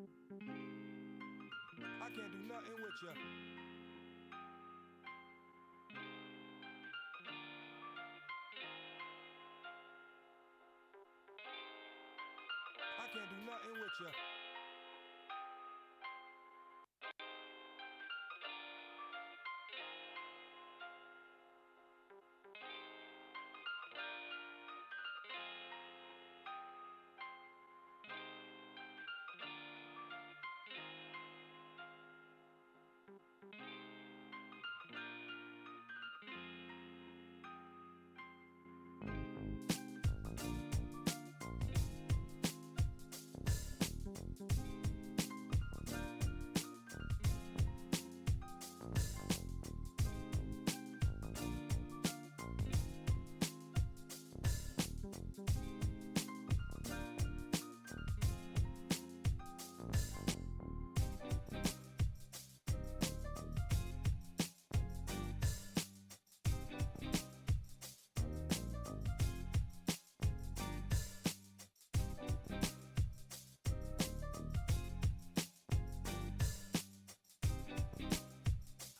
I can't do nothing with ya. I can't do nothing with ya.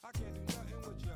I can't do nothing with ya.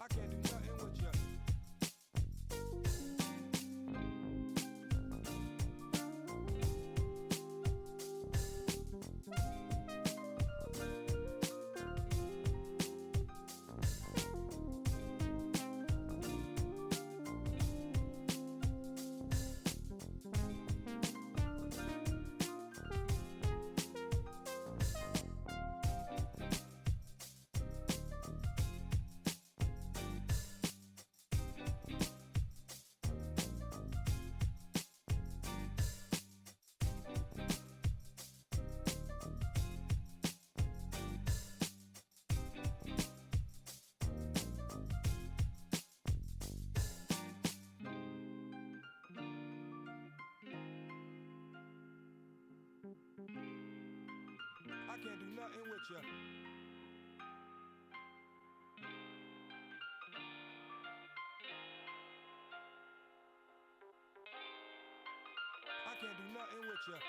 I can't do nothing with ya. I can't do nothing with ya. I can't do nothing with ya.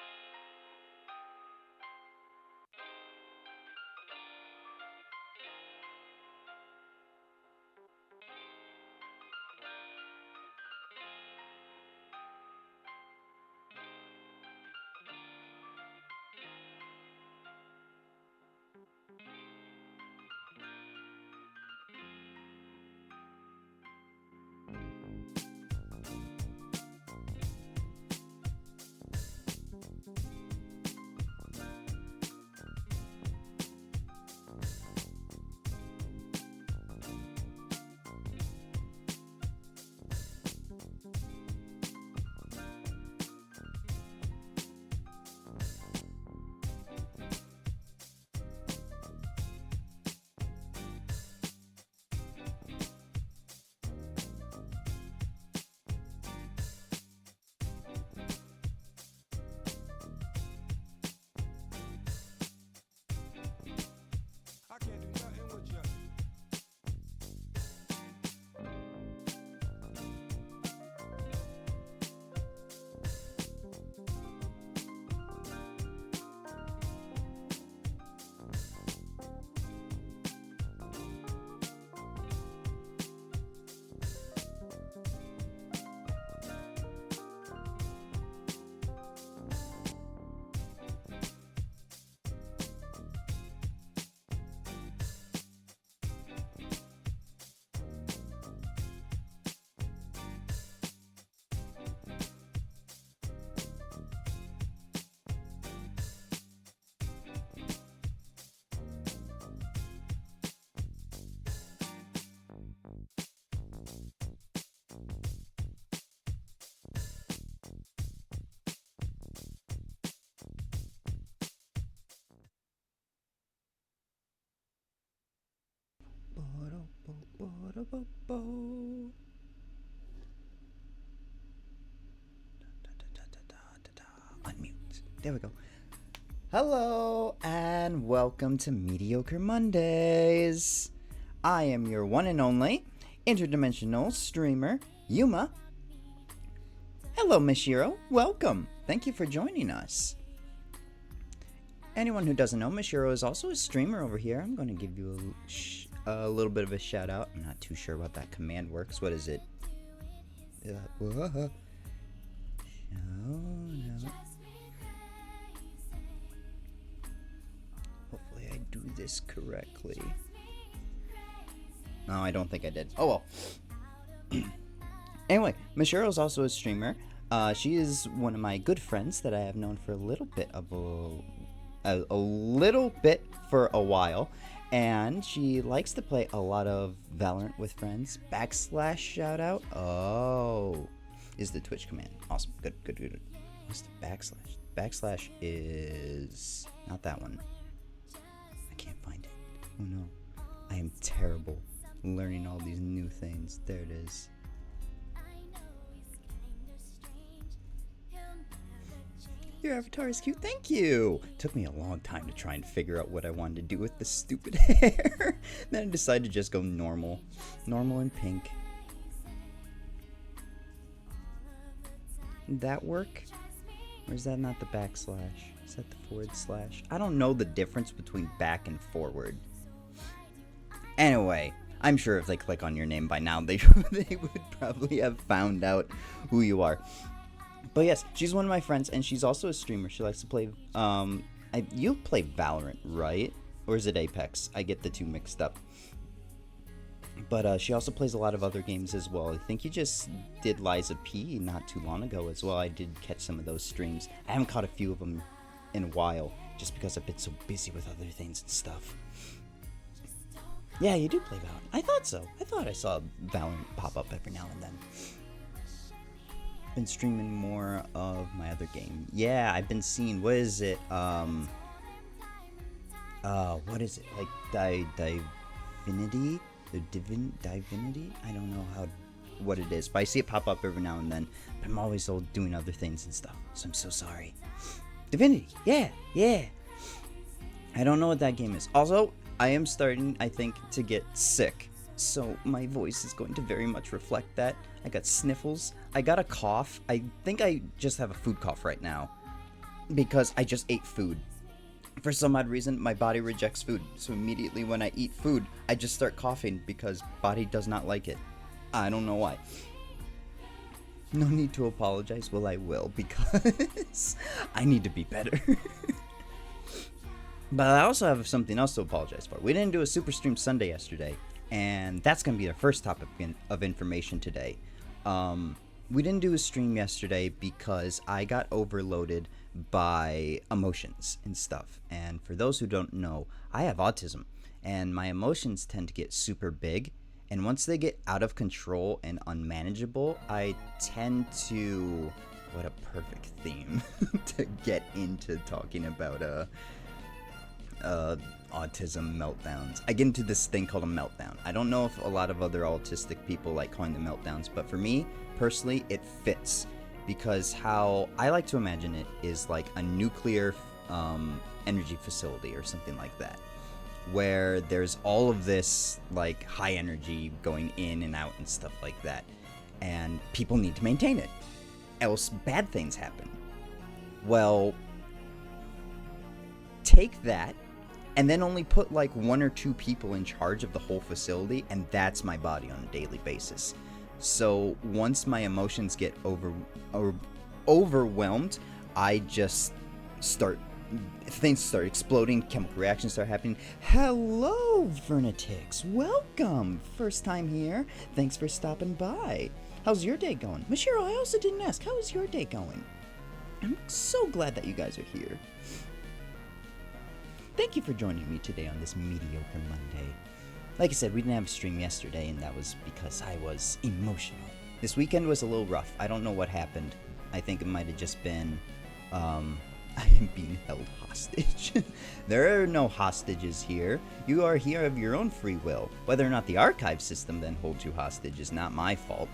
Unmute. There we go. Hello and welcome to Mediocre Mondays. I am your one and only interdimensional streamer, Yuma. Hello, Mishiro. Welcome. Thank you for joining us. Anyone who doesn't know, Mishiro is also a streamer over here. I'm going to give you a little bit of a shout out. I'm not too sure what that command works. What is it? No. Hopefully I do this correctly. No, I don't think I did. Oh well. Anyway, Mishiro is also a streamer. She is one of my good friends that I have known for a little bit for a while, and she likes to play a lot of Valorant with friends. / shout out. Oh, is the Twitch command. Awesome. Good. What's the / is not that one. I can't find it. Oh no, I am terrible learning all these new things. There it is. Your avatar is cute. Thank you. Took me a long time to try and figure out what I wanted to do with this stupid hair. Then I decided to just go normal and pink. Did that work? Or is that not the / Is that the /? I don't know the difference between back and forward. Anyway, I'm sure if they click on your name by now, they would probably have found out who you are. But yes, she's one of my friends, and she's also a streamer. She likes to play, you play Valorant, right? Or is it Apex? I get the two mixed up. But she also plays a lot of other games as well. I think you just did Liza P not too long ago as well. I did catch some of those streams. I haven't caught a few of them in a while, just because I've been so busy with other things and stuff. Yeah, you do play Valorant. I thought so. I thought I saw Valorant pop up every now and then. Been streaming more of my other game. Yeah, I've been seeing, what is it? What is it? Like Divinity? Divinity? I don't know what it is, but I see it pop up every now and then. But I'm always doing other things and stuff, so I'm so sorry. Divinity, yeah. I don't know what that game is. Also, I am starting, I think, to get sick, so my voice is going to very much reflect that. I got sniffles. I got a cough. I think I just have a food cough right now because I just ate food. For some odd reason, my body rejects food. So immediately when I eat food, I just start coughing because body does not like it. I don't know why. No need to apologize. Well, I will because I need to be better. But I also have something else to apologize for. We didn't do a Super Stream Sunday yesterday, and that's going to be the first topic of information today. We didn't do a stream yesterday because I got overloaded by emotions and stuff. And for those who don't know, I have autism, and my emotions tend to get super big. And once they get out of control and unmanageable, I tend to... What a perfect theme to get into talking about autism meltdowns. I get into this thing called a meltdown. I don't know if a lot of other autistic people like calling them meltdowns, but for me, personally, it fits. Because how I like to imagine it is like a nuclear energy facility or something like that, where there's all of this like high energy going in and out and stuff like that, and people need to maintain it, else bad things happen. Well, take that and then only put like 1 or 2 people in charge of the whole facility, and that's my body on a daily basis. So once my emotions get overwhelmed, I just things start exploding, chemical reactions start happening. Hello, Vernatix. Welcome. First time here. Thanks for stopping by. How's your day going? Mishiro, I also didn't ask. How is your day going? I'm so glad that you guys are here. Thank you for joining me today on this mediocre Monday. Like I said, we didn't have a stream yesterday, and that was because I was emotional. This weekend was a little rough. I don't know what happened. I think it might have just been, I am being held hostage. There are no hostages here. You are here of your own free will. Whether or not the archive system then holds you hostage is not my fault.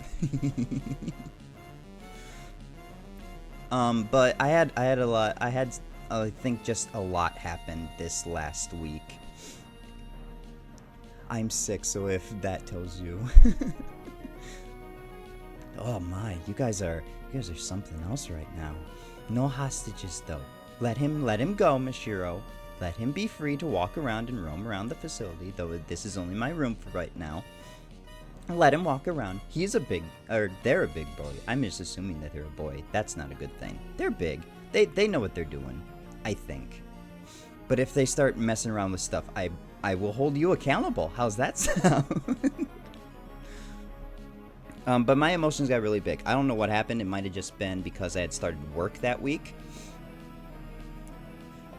But I had a lot. I think just a lot happened this last week. I'm sick, so if that tells you. Oh my, you guys are something else right now. No hostages though. Let him go, Mashiro. Let him be free to walk around and roam around the facility, though this is only my room for right now. Let him walk around. They're a big boy. I'm just assuming that they're a boy. That's not a good thing. They're big. They know what they're doing, I think. But if they start messing around with stuff, I will hold you accountable. How's that sound? But my emotions got really big. I don't know what happened. It might have just been because I had started work that week.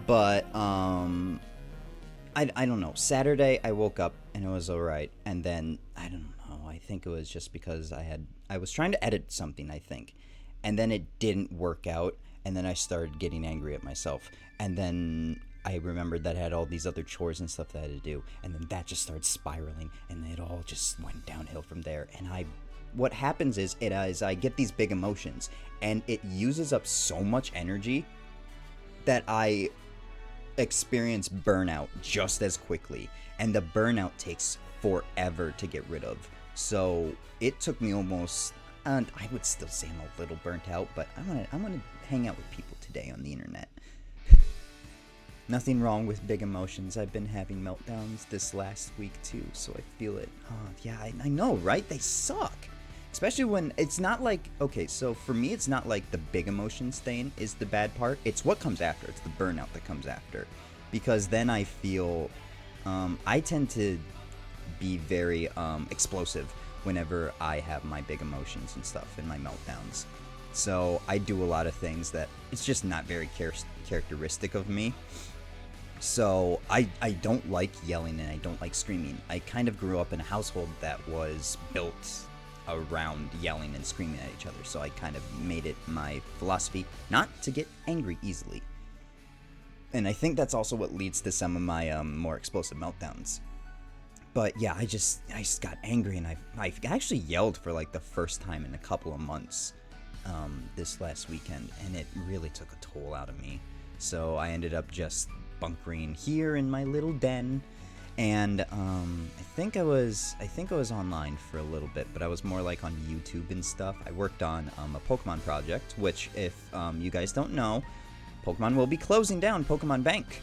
But, I don't know. Saturday, I woke up and it was alright. And then, I don't know. I think it was just because I was trying to edit something, I think. And then it didn't work out. And then I started getting angry at myself. And then I remembered that I had all these other chores and stuff that I had to do. And then that just started spiraling. And it all just went downhill from there. And what happens is I get these big emotions. And it uses up so much energy that I experience burnout just as quickly, and the burnout takes forever to get rid of. So it took me almost, and I would still say I'm a little burnt out, but I'm gonna hang out with people today on the internet. Nothing wrong with big emotions. I've been having meltdowns this last week too, so I feel it. Oh yeah, I know, right? They suck. Especially when it's not like, okay, so for me, it's not like the big emotions thing is the bad part. It's what comes after. It's the burnout that comes after. Because then I feel, I tend to be very explosive whenever I have my big emotions and stuff and my meltdowns. So I do a lot of things that it's just not very characteristic of me. So I don't like yelling and I don't like screaming. I kind of grew up in a household that was built around yelling and screaming at each other, so I kind of made it my philosophy not to get angry easily. And I think that's also what leads to some of my more explosive meltdowns. But yeah, I just got angry, and I actually yelled for like the first time in a couple of months this last weekend, and it really took a toll out of me. So I ended up just bunkering here in my little den. And I think I was online for a little bit, but I was more like on YouTube and stuff. I worked on a Pokemon project, which if you guys don't know, Pokemon will be closing down Pokemon Bank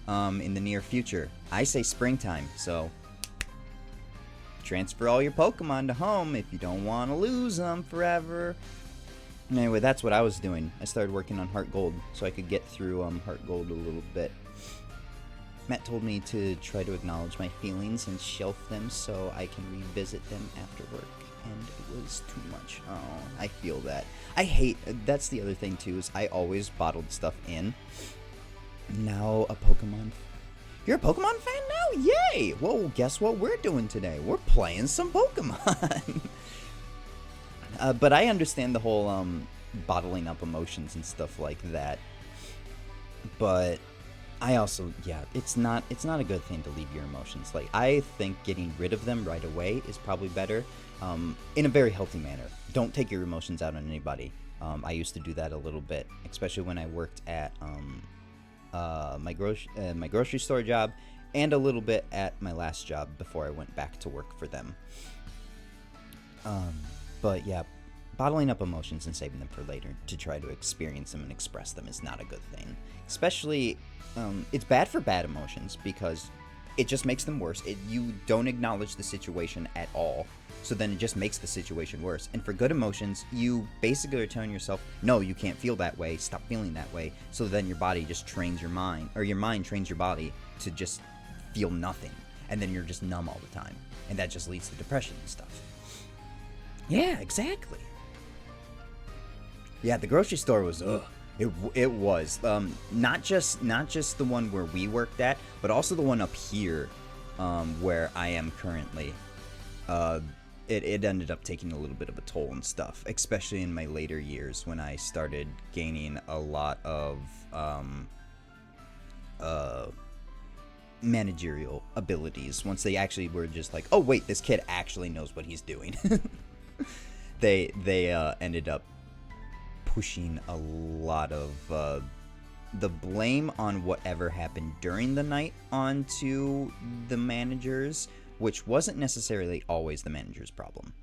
in the near future. I say springtime, so transfer all your Pokemon to home if you don't want to lose them forever. Anyway, that's what I was doing. I started working on Heart Gold so I could get through Heart Gold a little bit. Matt told me to try to acknowledge my feelings and shelf them so I can revisit them after work, and it was too much. Oh, I feel that. That's the other thing too, is I always bottled stuff in. Now a Pokemon. You're a Pokemon fan now? Yay! Well, guess what we're doing today? We're playing some Pokemon. But I understand the whole bottling up emotions and stuff like that. But I also, it's not a good thing to leave your emotions. Like, I think getting rid of them right away is probably better, in a very healthy manner. Don't take your emotions out on anybody. I used to do that a little bit, especially when I worked at my grocery store job, and a little bit at my last job before I went back to work for them. But yeah, bottling up emotions and saving them for later to try to experience them and express them is not a good thing. Especially, it's bad for bad emotions because it just makes them worse. You don't acknowledge the situation at all, so then it just makes the situation worse. And for good emotions, you basically are telling yourself, no, you can't feel that way, stop feeling that way. So then your body just trains your mind, or your mind trains your body to just feel nothing. And then you're just numb all the time. And that just leads to depression and stuff. Yeah, exactly. Yeah, the grocery store was, It was not just the one where we worked at, but also the one up here, where I am currently. It ended up taking a little bit of a toll and stuff, especially in my later years when I started gaining a lot of managerial abilities. Once they actually were just like, oh wait, this kid actually knows what he's doing. they ended up pushing a lot of the blame on whatever happened during the night onto the managers, which wasn't necessarily always the manager's problem.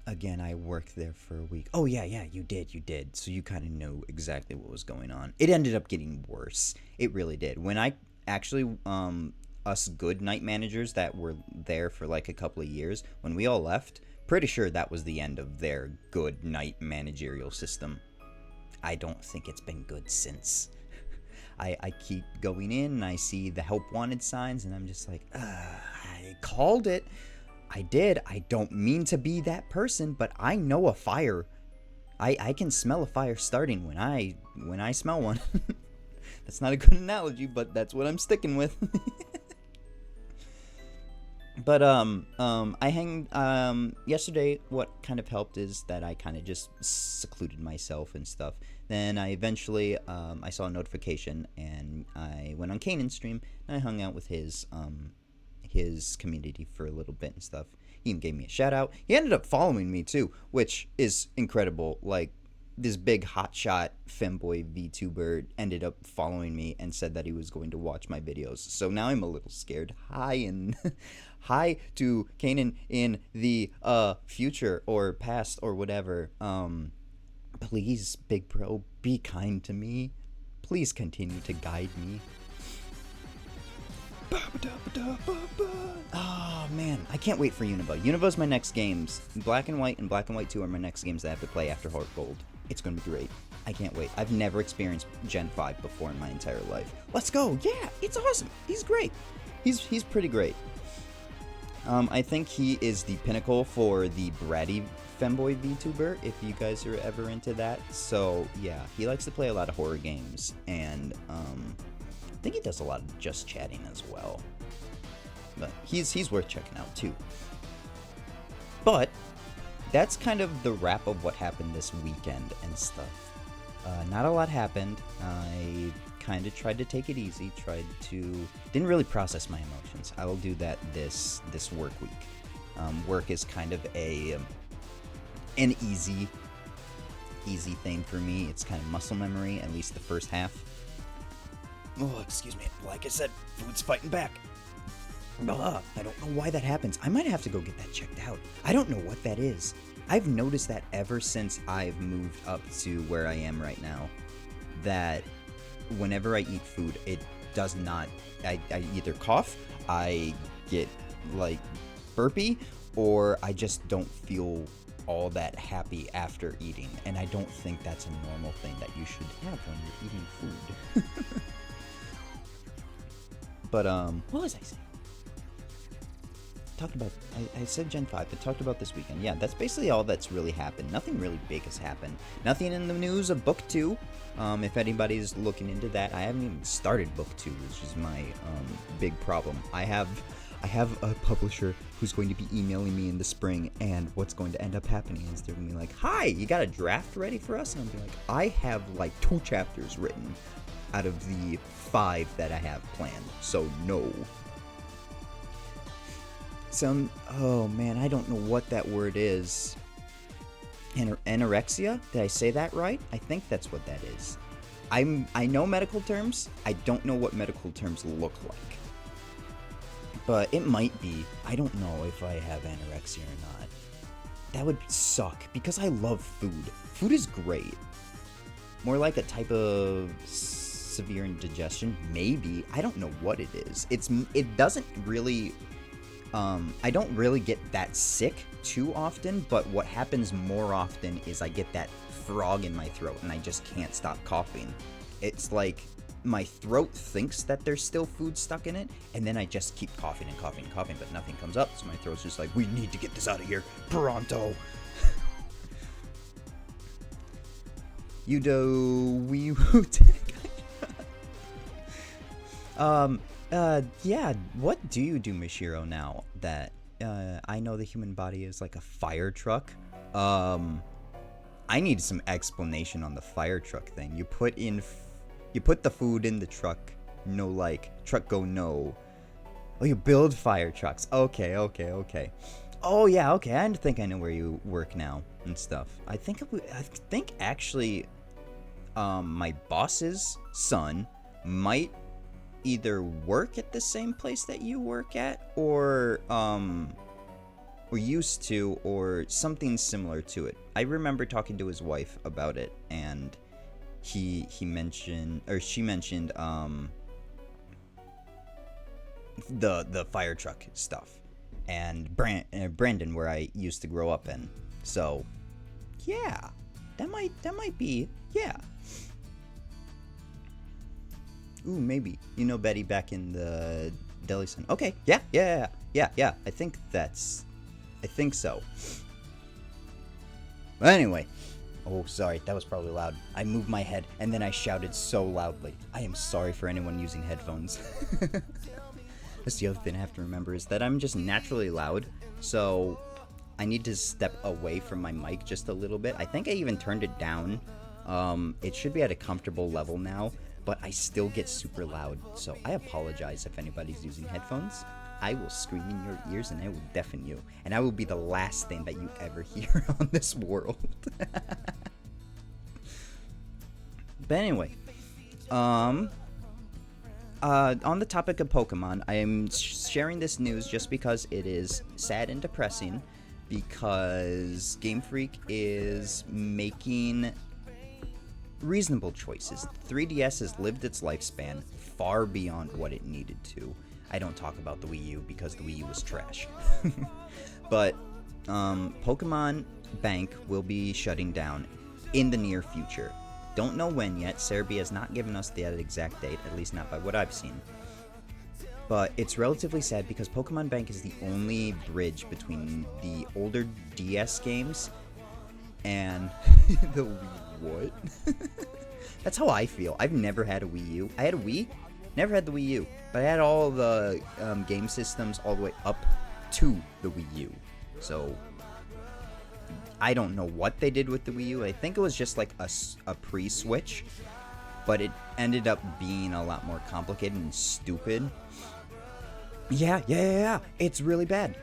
Again, I worked there for a week. Oh yeah, you did. So you kind of know exactly what was going on. It ended up getting worse. It really did. When I actually, us good night managers that were there for like a couple of years, when we all left, pretty sure that was the end of their good night managerial system. I don't think it's been good since. I keep going in and I see the help wanted signs and I'm just like, I called it. I did. I don't mean to be that person, but I know a fire. I can smell a fire starting when I smell one. That's not a good analogy, but that's what I'm sticking with. But I hanged yesterday. What kind of helped is that I kind of just secluded myself and stuff. Then I eventually I saw a notification and I went on Kanan's stream and I hung out with his community for a little bit and stuff. He even gave me a shout out. He ended up following me too, which is incredible. Like, this big hotshot femboy VTuber ended up following me and said that he was going to watch my videos. So now I'm a little scared. Hi to Kanan in the future or past or whatever. Please, big bro, be kind to me. Please continue to guide me. Oh man, I can't wait for Unova. Unova's my next games. Black and White and Black and White 2 are my next games that I have to play after Heart Gold. It's gonna be great. I can't wait. I've never experienced Gen 5 before in my entire life. Let's go! Yeah, it's awesome. He's great. He's pretty great. I think he is the pinnacle for the bratty femboy VTuber, if you guys are ever into that. So yeah, he likes to play a lot of horror games, and I think he does a lot of just chatting as well. But he's worth checking out too. But that's kind of the wrap of what happened this weekend and stuff. Not a lot happened. I kind of tried to take it easy. Didn't really process my emotions. I will do that this work week. Work is kind of an easy thing for me. It's kind of muscle memory, at least the first half. Oh, excuse me. Like I said, food's fighting back. I don't know why that happens. I might have to go get that checked out. I don't know what that is. I've noticed that ever since I've moved up to where I am right now, that whenever I eat food, it does not... I either cough, I get, like, burpy, or I just don't feel all that happy after eating. And I don't think that's a normal thing that you should have when you're eating food. But, what was I saying? I said Gen 5, but talked about this weekend. Yeah, that's basically all that's really happened. Nothing really big has happened. Nothing in the news of Book 2. If anybody's looking into that, I haven't even started Book 2, which is my big problem. I have a publisher who's going to be emailing me in the spring, and what's going to end up happening is they're going to be like, hi, you got a draft ready for us? And I'll be like, I have like 2 chapters written out of the 5 that I have planned, so no. Oh man, I don't know what that word is. Anorexia? Did I say that right? I think that's what that is. I know medical terms. I don't know what medical terms look like. But it might be. I don't know if I have anorexia or not. That would suck, because I love food. Food is great. More like a type of severe indigestion, maybe. I don't know what it is. It doesn't really... I don't really get that sick too often, but what happens more often is I get that frog in my throat and I just can't stop coughing. It's like my throat thinks that there's still food stuck in it, and then I just keep coughing and coughing and coughing, but nothing comes up, so my throat's just like, we need to get this out of here, pronto. You do wee woo. Yeah, what do you do, Mishiro, now that, I know the human body is like a fire truck? I need some explanation on the fire truck thing. You put the food in the truck, No, like, truck go no. Oh, you build fire trucks. Okay. Oh, yeah, okay. I think I know where you work now and stuff. I think actually, my boss's son might either work at the same place that you work at, or used to, or something similar to it. I remember talking to his wife about it, and she mentioned the fire truck stuff, and Brandon, where I used to grow up in. So yeah, that might be, yeah. Ooh, maybe. Betty back in the deli center. Okay, yeah. I think so. But anyway. Oh, sorry, that was probably loud. I moved my head, and then I shouted so loudly. I am sorry for anyone using headphones. That's the other thing I have to remember, is that I'm just naturally loud, so I need to step away from my mic just a little bit. I think I even turned it down. It should be at a comfortable level now, but I still get super loud, so I apologize if anybody's using headphones. I will scream in your ears and I will deafen you, and I will be the last thing that you ever hear on this world. But anyway, on the topic of Pokemon, I am sharing this news just because it is sad and depressing, because Game Freak is making reasonable choices. 3DS has lived its lifespan far beyond what it needed to. I don't talk about the Wii U because the Wii U was trash. But Pokemon Bank will be shutting down in the near future. Don't know when yet. Cerebi has not given us that exact date, at least not by what I've seen. But it's relatively sad because Pokemon Bank is the only bridge between the older DS games and the Wii. What? That's how I feel. I've never had a Wii U. I had a Wii, never had the Wii U, but I had all the game systems all the way up to the Wii U. So I don't know what they did with the Wii U. I think it was just like a pre-switch, but it ended up being a lot more complicated and stupid. Yeah. It's really bad.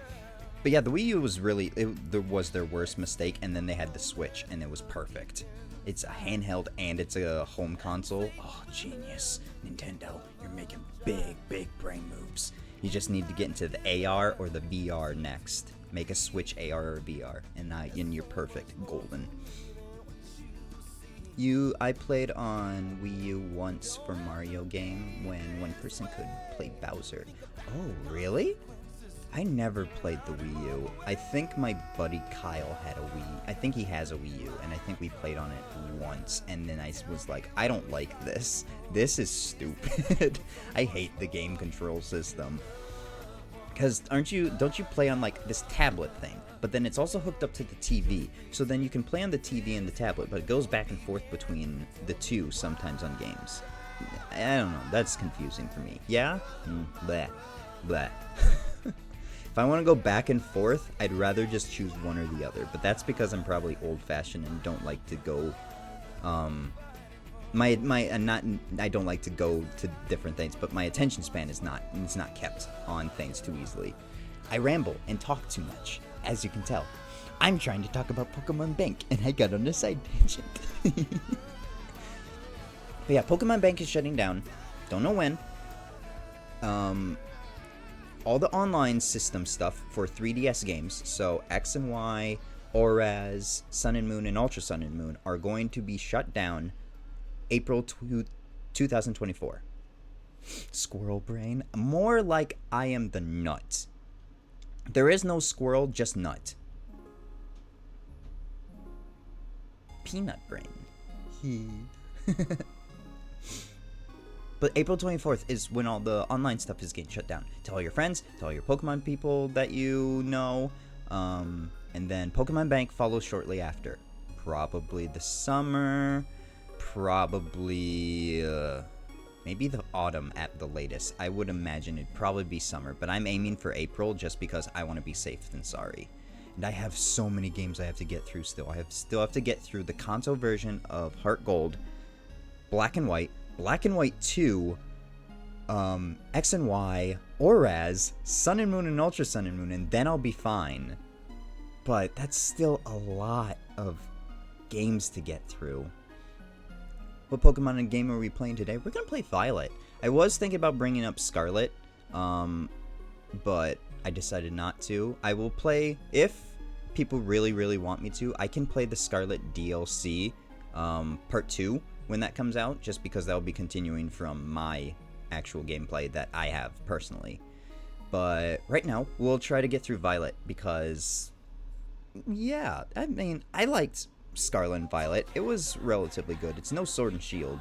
But yeah, the Wii U was really, it was their worst mistake, and then they had the Switch, and it was perfect. It's a handheld and it's a home console. Oh, genius. Nintendo, you're making big brain moves. You just need to get into the AR or the VR next. Make a Switch AR or VR, and you're perfect. Golden. I played on Wii U once for Mario game when one person could play Bowser. Oh, really? I never played the Wii U. I think my buddy Kyle had a Wii. I think he has a Wii U, and I think we played on it once, and then I was like, I don't like this. This is stupid. I hate the game control system. Because don't you play on like this tablet thing, but then it's also hooked up to the TV, so then you can play on the TV and the tablet, but it goes back and forth between the two sometimes on games. I don't know, that's confusing for me. Yeah? Blah. If I want to go back and forth, I'd rather just choose one or the other, but that's because I'm probably old-fashioned and don't like to go, I don't like to go to different things, but my attention span is not kept on things too easily. I ramble and talk too much, as you can tell. I'm trying to talk about Pokemon Bank, and I got on a side tangent. But yeah, Pokemon Bank is shutting down. Don't know when. All the online system stuff for 3DS games, so X and Y, ORAS, Sun and Moon, and Ultra Sun and Moon, are going to be shut down April 2024. Squirrel brain? More like I am the nut. There is no squirrel, just nut. Peanut brain. But April 24th is when all the online stuff is getting shut down. Tell all your friends, tell all your Pokemon people that you know, and then Pokemon Bank follows shortly after. Probably the summer, probably maybe the autumn at the latest. I would imagine it'd probably be summer, but I'm aiming for April just because I want to be safe than sorry. And I have so many games I have to get through still. I still have to get through the console version of Heart Gold, Black and White 2, X and Y, ORAS, Sun and Moon and Ultra Sun and Moon, and then I'll be fine. But that's still a lot of games to get through. What Pokemon game are we playing today? We're gonna play Violet. I was thinking about bringing up Scarlet, but I decided not to. I will play, if people really want me to, I can play the Scarlet DLC, part 2, when that comes out, just because that will be continuing from my actual gameplay that I have personally. But right now, we'll try to get through Violet, because, yeah, I mean, I liked Scarlet and Violet. It was relatively good. It's no Sword and Shield.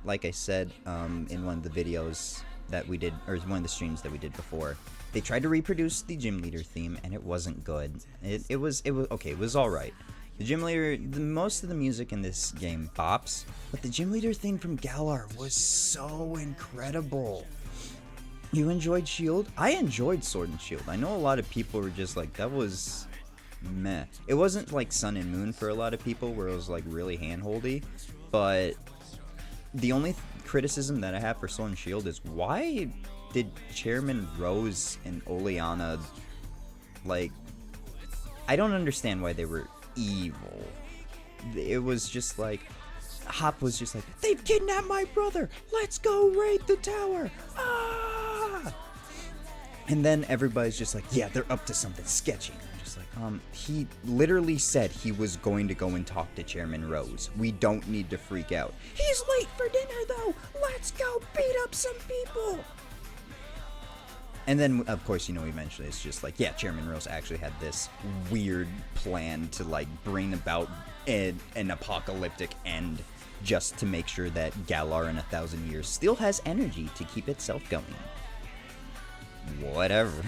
Like I said, in one of the videos that we did, or one of the streams that we did before, they tried to reproduce the gym leader theme, and it wasn't good. It was okay. It was all right. The gym leader, most of the music in this game bops, but the gym leader theme from Galar was so incredible. You enjoyed Shield? I enjoyed Sword and Shield. I know a lot of people were just like, that was meh. It wasn't like Sun and Moon for a lot of people, where it was like really handholdy, but the only criticism that I have for Sword and Shield is, why did Chairman Rose and Oleana, like, I don't understand why they were evil. It was just like, Hop was just like, they've kidnapped my brother, let's go raid the tower, ah! And then everybody's just like, yeah, they're up to something sketchy. And I'm just like, he literally said he was going to go and talk to Chairman Rose. We don't need to freak out. He's late for dinner though, let's go beat up some people. And then, of course, you know, eventually it's just like, yeah, Chairman Rose actually had this weird plan to, like, bring about an apocalyptic end, just to make sure that Galar in 1,000 years still has energy to keep itself going. Whatever.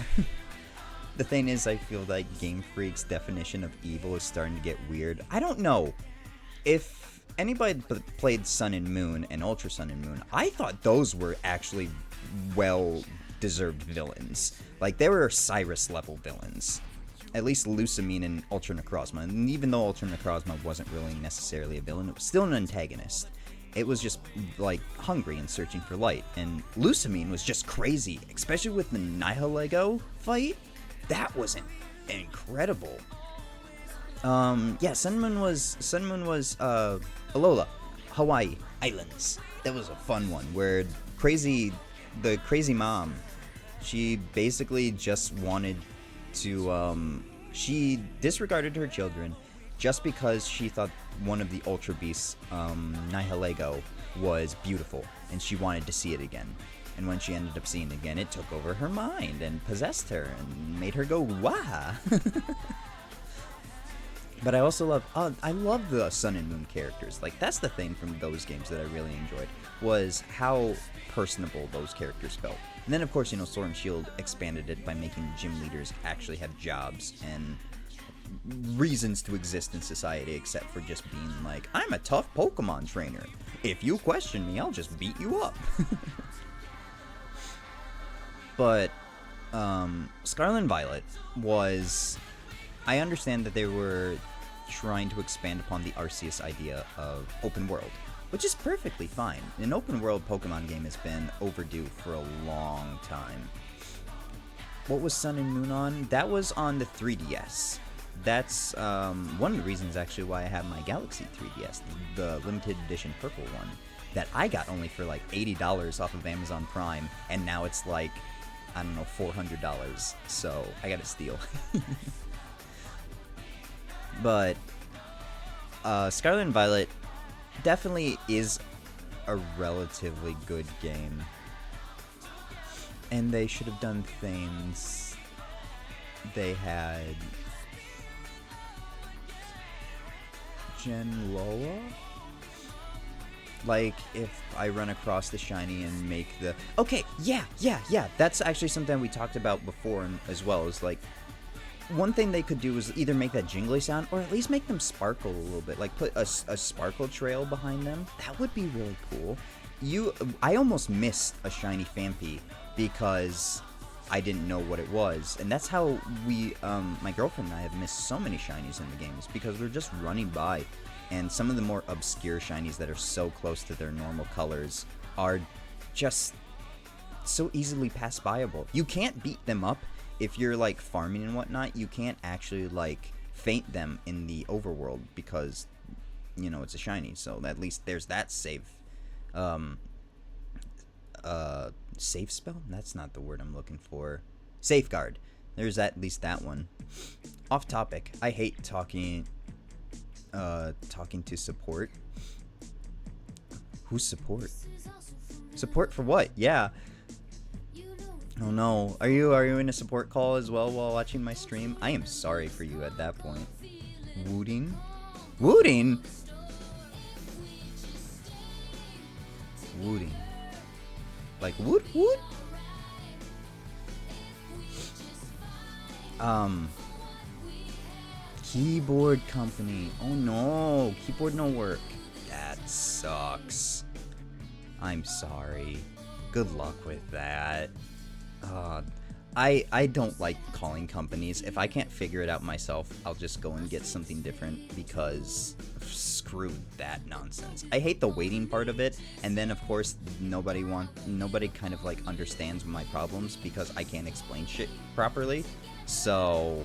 The thing is, I feel like Game Freak's definition of evil is starting to get weird. I don't know. If anybody played Sun and Moon and Ultra Sun and Moon, I thought those were actually well-deserved villains. Like, they were Cyrus-level villains. At least Lusamine and Ultra Necrozma. And even though Ultra Necrozma wasn't really necessarily a villain, it was still an antagonist. It was just, like, hungry and searching for light. And Lusamine was just crazy, especially with the Nihilego fight. That was incredible. Yeah, Sun Moon was Alola, Hawaii Islands. That was a fun one, where the crazy mom, she basically just wanted to, she disregarded her children just because she thought one of the Ultra Beasts, Nihilego, was beautiful, and she wanted to see it again. And when she ended up seeing it again, it took over her mind and possessed her and made her go, wah! But I also love the Sun and Moon characters. Like, that's the thing from those games that I really enjoyed, was how personable those characters felt. And then, of course, you know, Sword and Shield expanded it by making gym leaders actually have jobs and reasons to exist in society, except for just being like, I'm a tough Pokemon trainer. If you question me, I'll just beat you up. But Scarlet and Violet was... I understand that they were trying to expand upon the Arceus idea of open world, which is perfectly fine. An open world Pokemon game has been overdue for a long time. What was Sun and Moon on? That was on the 3DS. That's one of the reasons actually why I have my Galaxy 3DS, the limited edition purple one, that I got only for like $80 off of Amazon Prime, and now it's like, I don't know, $400, so I gotta steal. But Scarlet and Violet definitely is a relatively good game, and they should have done things. They had Gen Loa? Like, if I run across the shiny and make the... Okay, yeah, that's actually something we talked about before as well, is like, one thing they could do is either make that jingly sound, or at least make them sparkle a little bit. Like, put a sparkle trail behind them. That would be really cool. I almost missed a shiny Phanpy because I didn't know what it was. And that's how my girlfriend and I have missed so many shinies in the games, because we're just running by. And some of the more obscure shinies that are so close to their normal colors are just so easily pass buyable. You can't beat them up if you're like farming and whatnot. You can't actually like feint them in the overworld because, you know, it's a shiny. So at least there's that save safe spell? That's not the word I'm looking for. Safeguard. There's at least that one. Off topic. I hate talking to support. Who's support? Support for what? Yeah. Oh no. Are you in a support call as well while watching my stream? I am sorry for you at that point. Wooting? Wooting? Wooting. Like woot woot? Keyboard company. Oh no. Keyboard no work. That sucks. I'm sorry. Good luck with that. I don't like calling companies. If I can't figure it out myself, I'll just go and get something different because screw that nonsense. I hate the waiting part of it, and then of course nobody kind of like understands my problems because I can't explain shit properly. So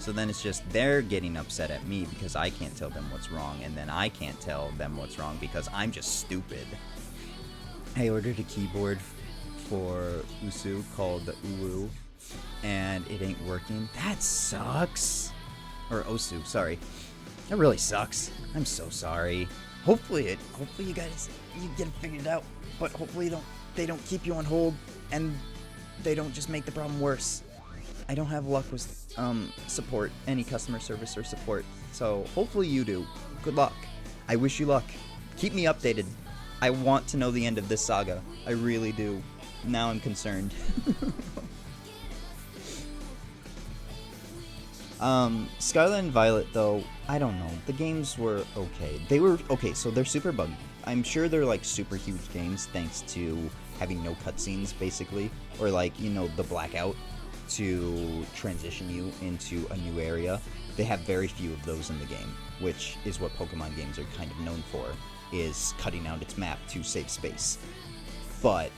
then it's just they're getting upset at me because I can't tell them what's wrong, and then I can't tell them what's wrong because I'm just stupid. I ordered a keyboard for Usu called the Uwu, and it ain't working. That sucks. Or Osu, sorry. That really sucks. I'm so sorry. Hopefully you guys get it figured out, but hopefully they don't keep you on hold and they don't just make the problem worse. I don't have luck with support, any customer service or support, so hopefully you do. Good luck. I wish you luck. Keep me updated. I want to know the end of this saga. I really do. Now I'm concerned. Scarlet and Violet, though, I don't know. The games were okay. They were okay, so they're super buggy. I'm sure they're like super huge games thanks to having no cutscenes, basically, or like, you know, the blackout to transition you into a new area. They have very few of those in the game, which is what Pokemon games are kind of known for, is cutting out its map to save space. But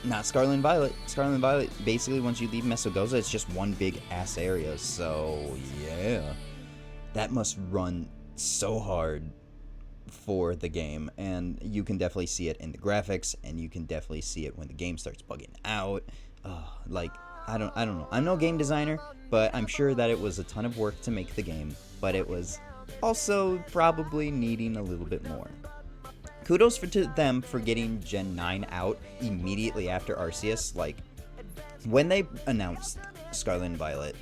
not Scarlet and Violet. Scarlet and Violet, basically, once you leave Mesogoza, it's just one big ass area. So, yeah. That must run so hard for the game. And you can definitely see it in the graphics, and you can definitely see it when the game starts bugging out. Like, I don't know. I'm no game designer, but I'm sure that it was a ton of work to make the game. But it was also probably needing a little bit more. Kudos to them for getting Gen 9 out immediately after Arceus. Like, when they announced Scarlet and Violet,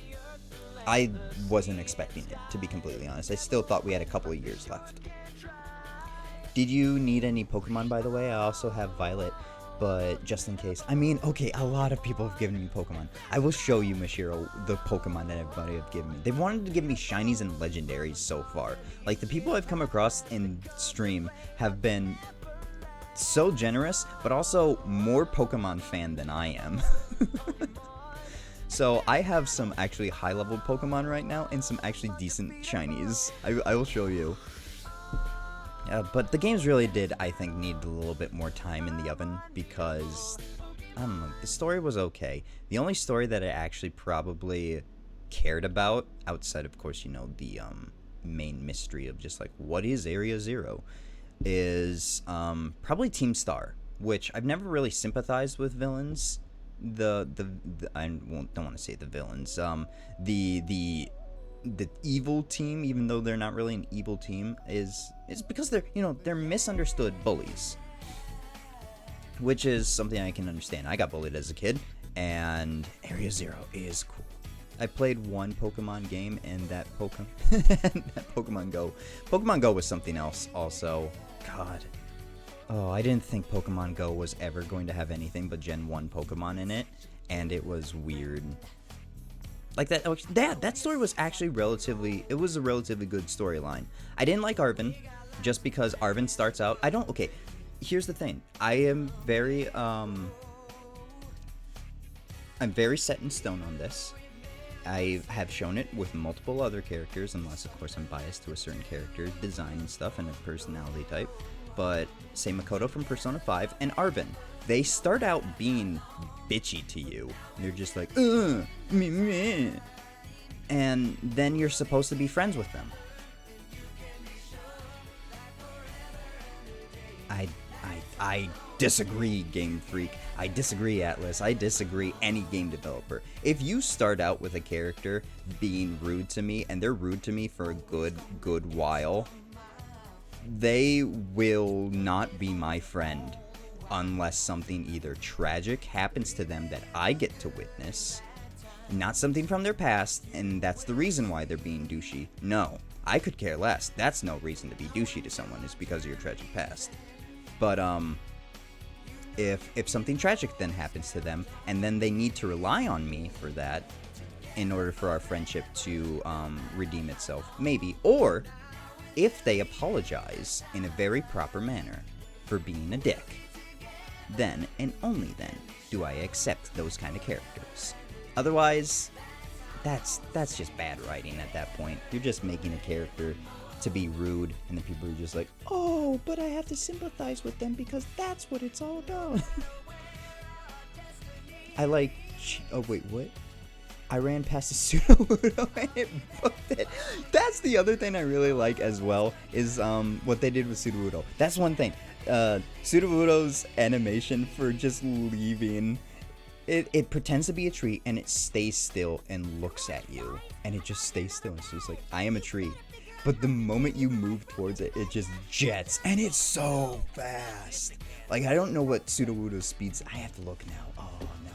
I wasn't expecting it, to be completely honest. I still thought we had a couple of years left. Did you need any Pokemon, by the way? I also have Violet, but just in case. I mean, okay, a lot of people have given me Pokemon. I will show you, Mashiro, the Pokemon that everybody have given me. They've wanted to give me shinies and legendaries so far. Like, the people I've come across in stream have been so generous, but also more Pokemon fan than I am. So I have some actually high-level Pokemon right now and some actually decent shinies. I will show you. But the games really did, I think, need a little bit more time in the oven because, I don't know, the story was okay. The only story that I actually probably cared about, outside, of course, you know, the main mystery of just, like, what is Area Zero, is probably Team Star, which I've never really sympathized with villains. I don't want to say the villains. The evil team, even though they're not really an evil team, is because they're misunderstood bullies, which is something I can understand. I got bullied as a kid, and Area Zero is cool. I played one Pokemon game, and that Pokemon Go was something else also. God. Oh, I didn't think Pokemon Go was ever going to have anything but Gen 1 Pokemon in it, and it was weird. Like, that story was actually a relatively good storyline. I didn't like Arven, just because Arven starts out, okay, here's the thing. I'm very set in stone on this. I have shown it with multiple other characters, unless, of course, I'm biased to a certain character design and stuff and a personality type. But say Makoto from Persona 5 and Arven. they start out being bitchy to you. They're just like, meh. And then you're supposed to be friends with them. I disagree, Game Freak. I disagree, Atlas. I disagree, any game developer. If you start out with a character being rude to me, and they're rude to me for a good while, they will not be my friend unless something either tragic happens to them that I get to witness, not something from their past, and that's the reason why they're being douchey. No, I could care less. That's no reason to be douchey to someone, is because of your tragic past. But if something tragic then happens to them, and then they need to rely on me for that in order for our friendship to redeem itself, maybe. Or if they apologize in a very proper manner for being a dick, then and only then do I accept those kind of characters. Otherwise, that's just bad writing at that point. You're just making a character to be rude, and then people are just like, oh, but I have to sympathize with them because that's what it's all about. Oh wait, what? I ran past a Sudowoodo and it booked it. That's the other thing I really like as well, is what they did with Sudowoodo. That's one thing. Sudowoodo's animation for just leaving, it pretends to be a tree and it stays still and looks at you, and it just stays still. It's just like, I am a tree. But the moment you move towards it, it just jets, and it's so fast. Like, I don't know what Sudowoodo's speeds. I have to look now. Oh no.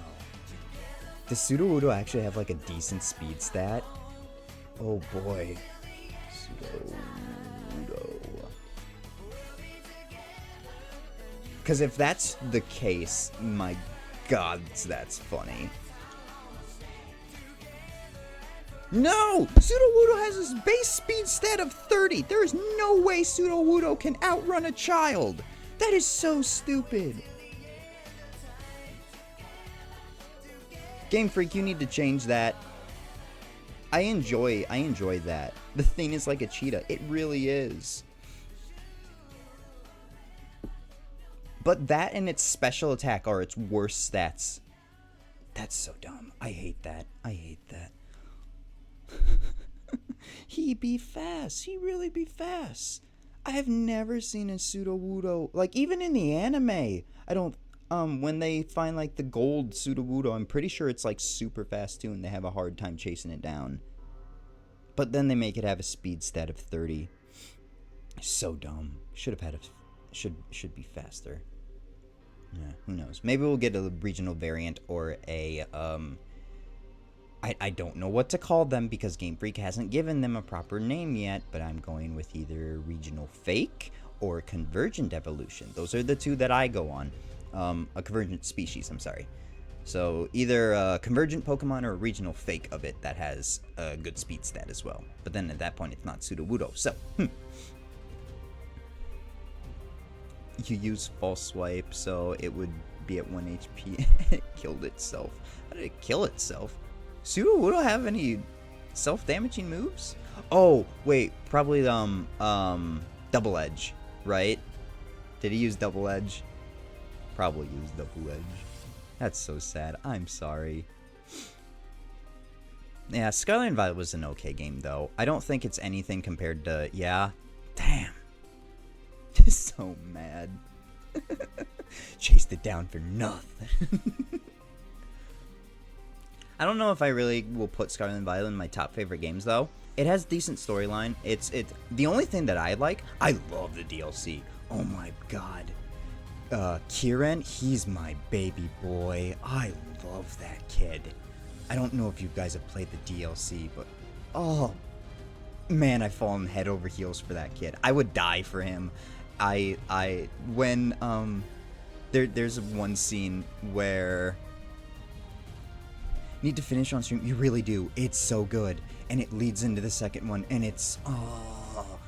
Does Sudowoodo actually have like a decent speed stat? Oh boy. Sudowoodo. Because if that's the case, my god, that's funny. No! Sudowoodo has his base speed stat of 30. There is no way Sudowoodo can outrun a child. That is so stupid. Game Freak, you need to change that. I enjoy that. The thing is like a cheetah. It really is. But that and its special attack are its worst stats. That's so dumb. I hate that. I hate that. He be fast. He really be fast. I have never seen a Sudowoodo, like, even in the anime. I don't, when they find, like, the gold Sudowoodo, I'm pretty sure it's, like, super fast, too, and they have a hard time chasing it down. But then they make it have a speed stat of 30. So dumb. Should have had a, should be faster. Yeah, who knows. Maybe we'll get a regional variant or a, I don't know what to call them because Game Freak hasn't given them a proper name yet, but I'm going with either regional fake or convergent evolution. Those are the two that I go on. A convergent species, I'm sorry. So either a convergent Pokemon or a regional fake of it that has a good speed stat as well. But then at that point, it's not Sudowoodo. So, you use false swipe, so it would be at 1 HP. It killed itself. How did it kill itself? Sudowoodo have any self-damaging moves? Oh, wait, probably Double Edge, right? Did he use Double Edge? Probably used Double Edge. That's so sad. I'm sorry. Yeah, Scarlet and Violet was an okay game, though. I don't think it's anything compared to... Yeah. Damn. Just so mad. Chased it down for nothing. I don't know if I really will put Scarlet and Violet in my top favorite games, though. It has decent storyline. It's the only thing that I love the DLC. Oh my god. Kieran, he's my baby boy. I love that kid. I don't know if you guys have played the DLC, but oh man, I've fallen head over heels for that kid. I would die for him. There's one scene where need to finish on stream. You really do. It's so good. And it leads into the second one. And it's... Oh,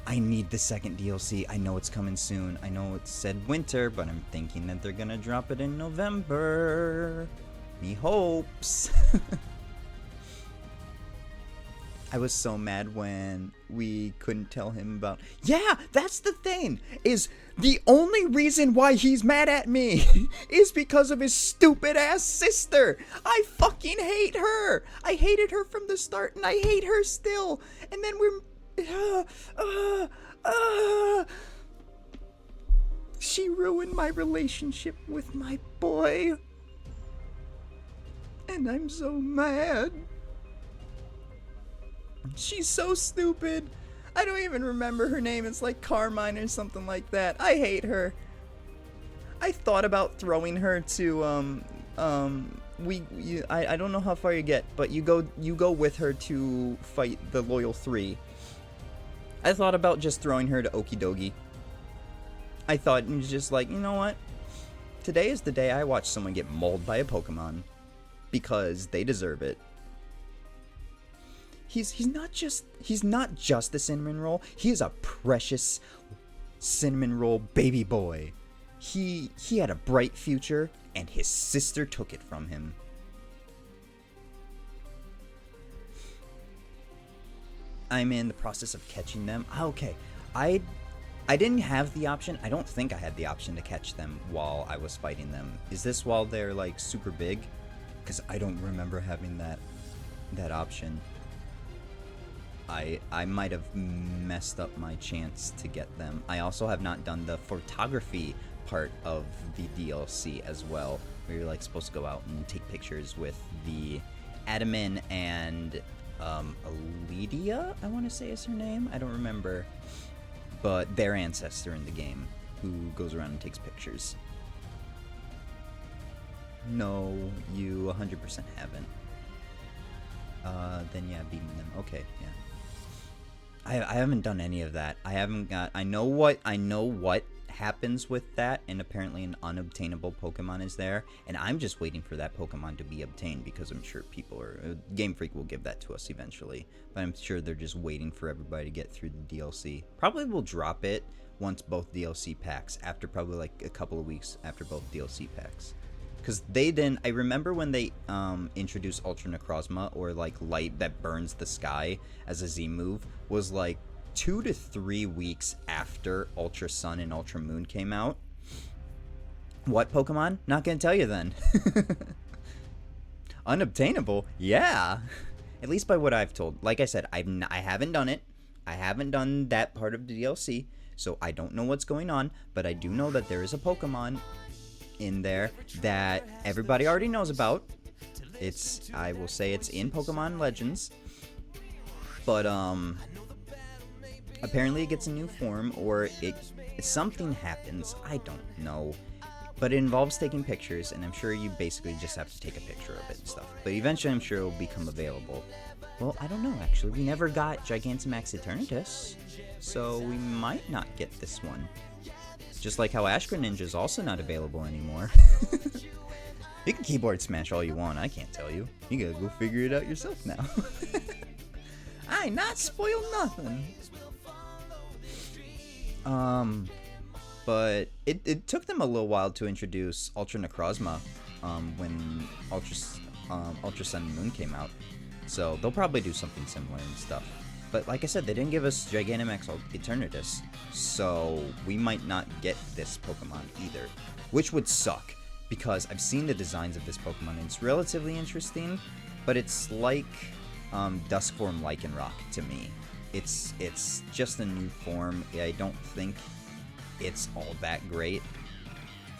I need the second DLC. I know it's coming soon. I know it said winter, but I'm thinking that they're gonna drop it in November. Me hopes. I was so mad when we couldn't tell him about... Yeah, that's the thing, is the only reason why he's mad at me is because of his stupid ass sister. I fucking hate her. I hated her from the start, and I hate her still. And then she ruined my relationship with my boy. And I'm so mad. She's so stupid. I don't even remember her name. It's like Carmine or something like that. I hate her. I thought about throwing her to I don't know how far you get, but you go with her to fight the Loyal 3. I thought about just throwing her to Okidogi. I thought it was just like, you know what? Today is the day I watch someone get mauled by a Pokemon because they deserve it. He's not just a cinnamon roll. He is a precious cinnamon roll baby boy. He had a bright future, and his sister took it from him. I'm in the process of catching them. Okay, I didn't have the option. I don't think I had the option to catch them while I was fighting them. Is this while they're like super big? Because I don't remember having that option. I might have messed up my chance to get them. I also have not done the photography part of the DLC as well, where you're like supposed to go out and take pictures with the Adaman and Aledia, I want to say is her name. I don't remember, but their ancestor in the game who goes around and takes pictures. No, you 100% haven't. Then yeah, beating them. Okay, yeah. I haven't done any of that. I haven't got... I know what happens with that, and apparently an unobtainable Pokemon is there, and I'm just waiting for that Pokemon to be obtained, because I'm sure people are... Game Freak will give that to us eventually, but I'm sure they're just waiting for everybody to get through the DLC. Probably will drop it once both DLC packs, after probably like a couple of weeks after both DLC packs. Because they didn't... I remember when they introduced Ultra Necrozma, or like light that burns the sky as a Z move, was like 2 to 3 weeks after Ultra Sun and Ultra Moon came out. What Pokemon? Not gonna tell you then. Unobtainable? Yeah. At least by what I've told. Like I said, I haven't done it. I haven't done that part of the DLC, so I don't know what's going on, but I do know that there is a Pokemon in there that everybody already knows about. I will say it's in Pokemon Legends, but apparently it gets a new form, or something happens. I don't know, but it involves taking pictures, and I'm sure you basically just have to take a picture of it and stuff. But eventually I'm sure it will become available. Well, I don't know, actually. We never got Gigantamax Eternatus, so we might not get this one. Just like how Ash Greninja is also not available anymore. You can keyboard smash all you want, I can't tell you. You gotta go figure it out yourself now. I ain't not spoiled nothing. But it took them a little while to introduce Ultra Necrozma when Ultra Sun and Moon came out. So they'll probably do something similar and stuff. But like I said, they didn't give us Gigantamax Eternatus, so we might not get this Pokemon either, which would suck, because I've seen the designs of this Pokemon, and it's relatively interesting, but it's like Duskform Lycanroc to me. It's just a new form. I don't think it's all that great.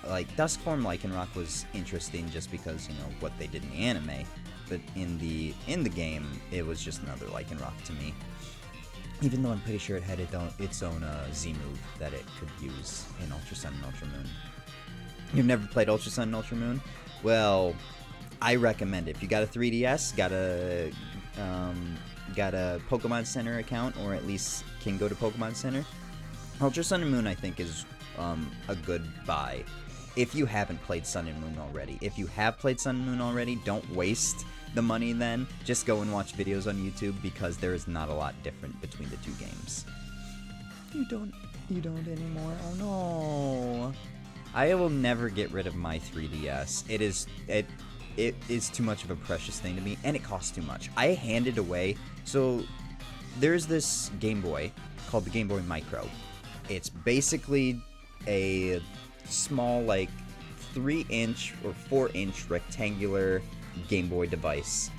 Like, Duskform Lycanroc was interesting just because, you know, what they did in the anime, but in the game, it was just another Lycanroc to me. Even though I'm pretty sure it had its own Z move that it could use in Ultra Sun and Ultra Moon. You've never played Ultra Sun and Ultra Moon? Well, I recommend it. If you got a 3DS, got a Pokemon Center account, or at least can go to Pokemon Center, Ultra Sun and Moon I think is a good buy. If you haven't played Sun and Moon already. If you have played Sun and Moon already, don't waste the money then. Just go and watch videos on YouTube, because there is not a lot different between the two games. You don't anymore? Oh no. I will never get rid of my 3DS. It is too much of a precious thing to me, and it costs too much. I hand it away, so there's this Game Boy called the Game Boy Micro. It's basically a small, like, 3-inch or 4-inch rectangular Game Boy device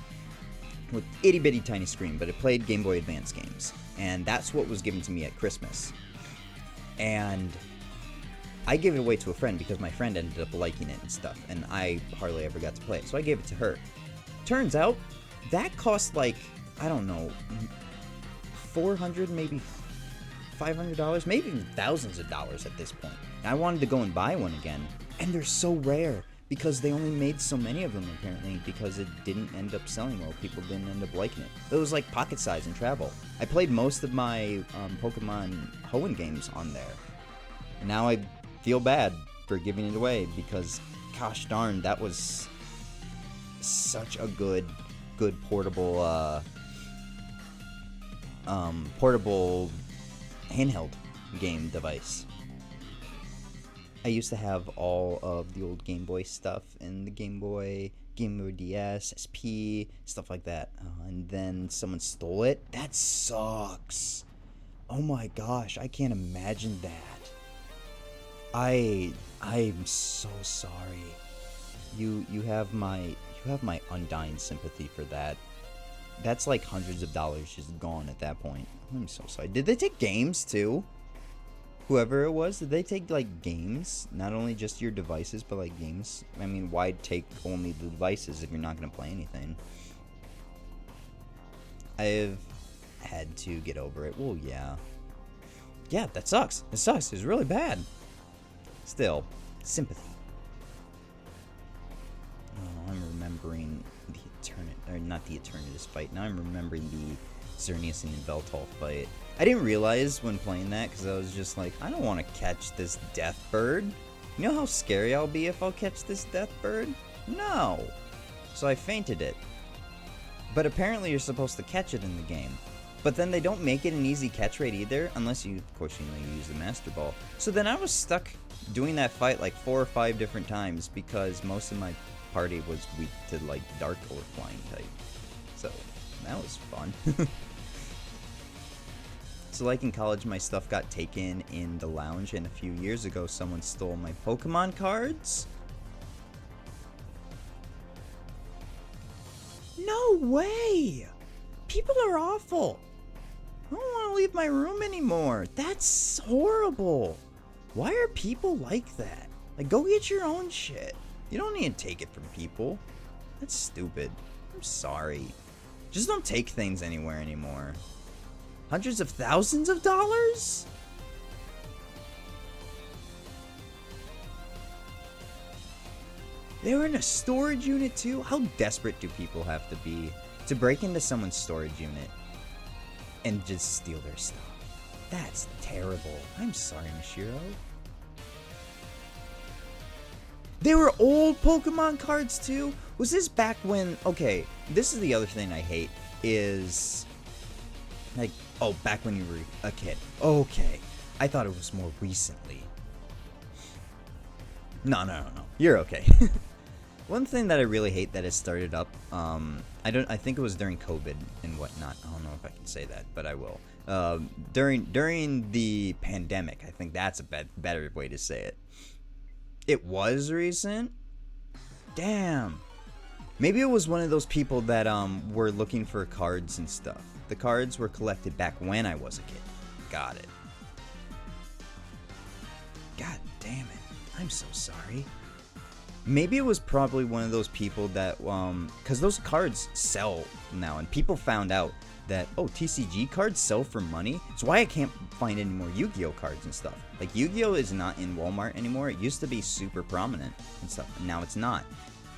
with itty bitty tiny screen, but it played Game Boy Advance games. And that's what was given to me at Christmas. And I gave it away to a friend because my friend ended up liking it and stuff, and I hardly ever got to play it, so I gave it to her. Turns out, that cost like, I don't know, $400, maybe $500, maybe even thousands of dollars at this point. And I wanted to go and buy one again, and they're so rare because they only made so many of them apparently because it didn't end up selling well. People didn't end up liking it. It was like pocket size and travel. I played most of my Pokemon Hoenn games on there, and now I feel bad for giving it away because, gosh darn, that was such a good portable portable handheld game device. I used to have all of the old Game Boy stuff and the Game Boy DS, SP, stuff like that. And then someone stole it. That sucks. Oh my gosh, I can't imagine that. I'm so sorry. You have my undying sympathy for that. That's like hundreds of dollars just gone at that point. I'm so sorry. Did they take games too? Whoever it was, did they take like games? Not only just your devices, but like games? I mean, why take only the devices if you're not going to play anything? I've had to get over it. Well, yeah. Yeah, that sucks. It sucks. It's really bad. Still, sympathy. Oh, I'm remembering the not the Eternatus fight. Now I'm remembering the Xerneas and Yveltal fight. I didn't realize when playing that because I was just like, I don't want to catch this death bird. You know how scary I'll be if I'll catch this death bird? No. So I fainted it. But apparently you're supposed to catch it in the game. But then they don't make it an easy catch rate either, unless you, of course, use the Master Ball. So then I was stuck doing that fight like 4 or 5 different times because most of my party was weak to like Dark or Flying type. So that was fun. So like in college, my stuff got taken in the lounge, and a few years ago someone stole my Pokemon cards. No way! People are awful. I don't want to leave my room anymore. That's horrible. Why are people like that? Like, go get your own shit. You don't need to take it from people. That's stupid. I'm sorry. Just don't take things anywhere anymore. Hundreds of thousands of dollars? They were in a storage unit too? How desperate do people have to be to break into someone's storage unit and just steal their stuff? That's terrible. I'm sorry, Mashiro. They were old Pokemon cards too? Was this back when... Okay, this is the other thing I hate is... Like, oh, back when you were a kid. Okay. I thought it was more recently. No. You're okay. One thing that I really hate that has started up, I think it was during COVID and whatnot. I don't know if I can say that, but I will. During the pandemic, I think that's a better way to say it. It was recent? Damn. Maybe it was one of those people that were looking for cards and stuff. The cards were collected back when I was a kid. Got it. God damn it. I'm so sorry. Maybe it was probably one of those people that, because those cards sell now, and people found out that, oh, TCG cards sell for money. It's why I can't find any more Yu-Gi-Oh cards and stuff. Like, Yu-Gi-Oh is not in Walmart anymore. It used to be super prominent and stuff, and now it's not.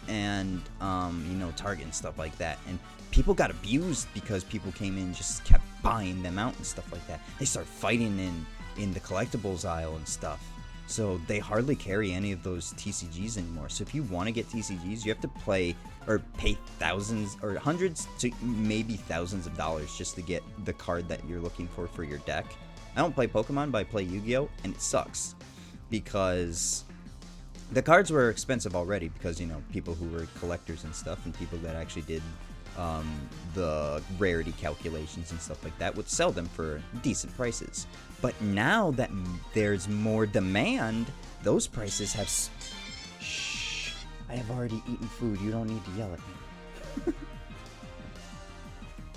And, Target and stuff like that. And people got abused because people came in and just kept buying them out and stuff like that. They start fighting in the collectibles aisle and stuff. So they hardly carry any of those TCGs anymore. So if you want to get TCGs, you have to pay thousands or hundreds to maybe thousands of dollars just to get the card that you're looking for your deck. I don't play Pokemon, but I play Yu-Gi-Oh! And it sucks because the cards were expensive already because, people who were collectors and stuff and people that actually did the rarity calculations and stuff like that would sell them for decent prices. But now that there's more demand, those prices have... Shh. I have already eaten food. You don't need to yell at me.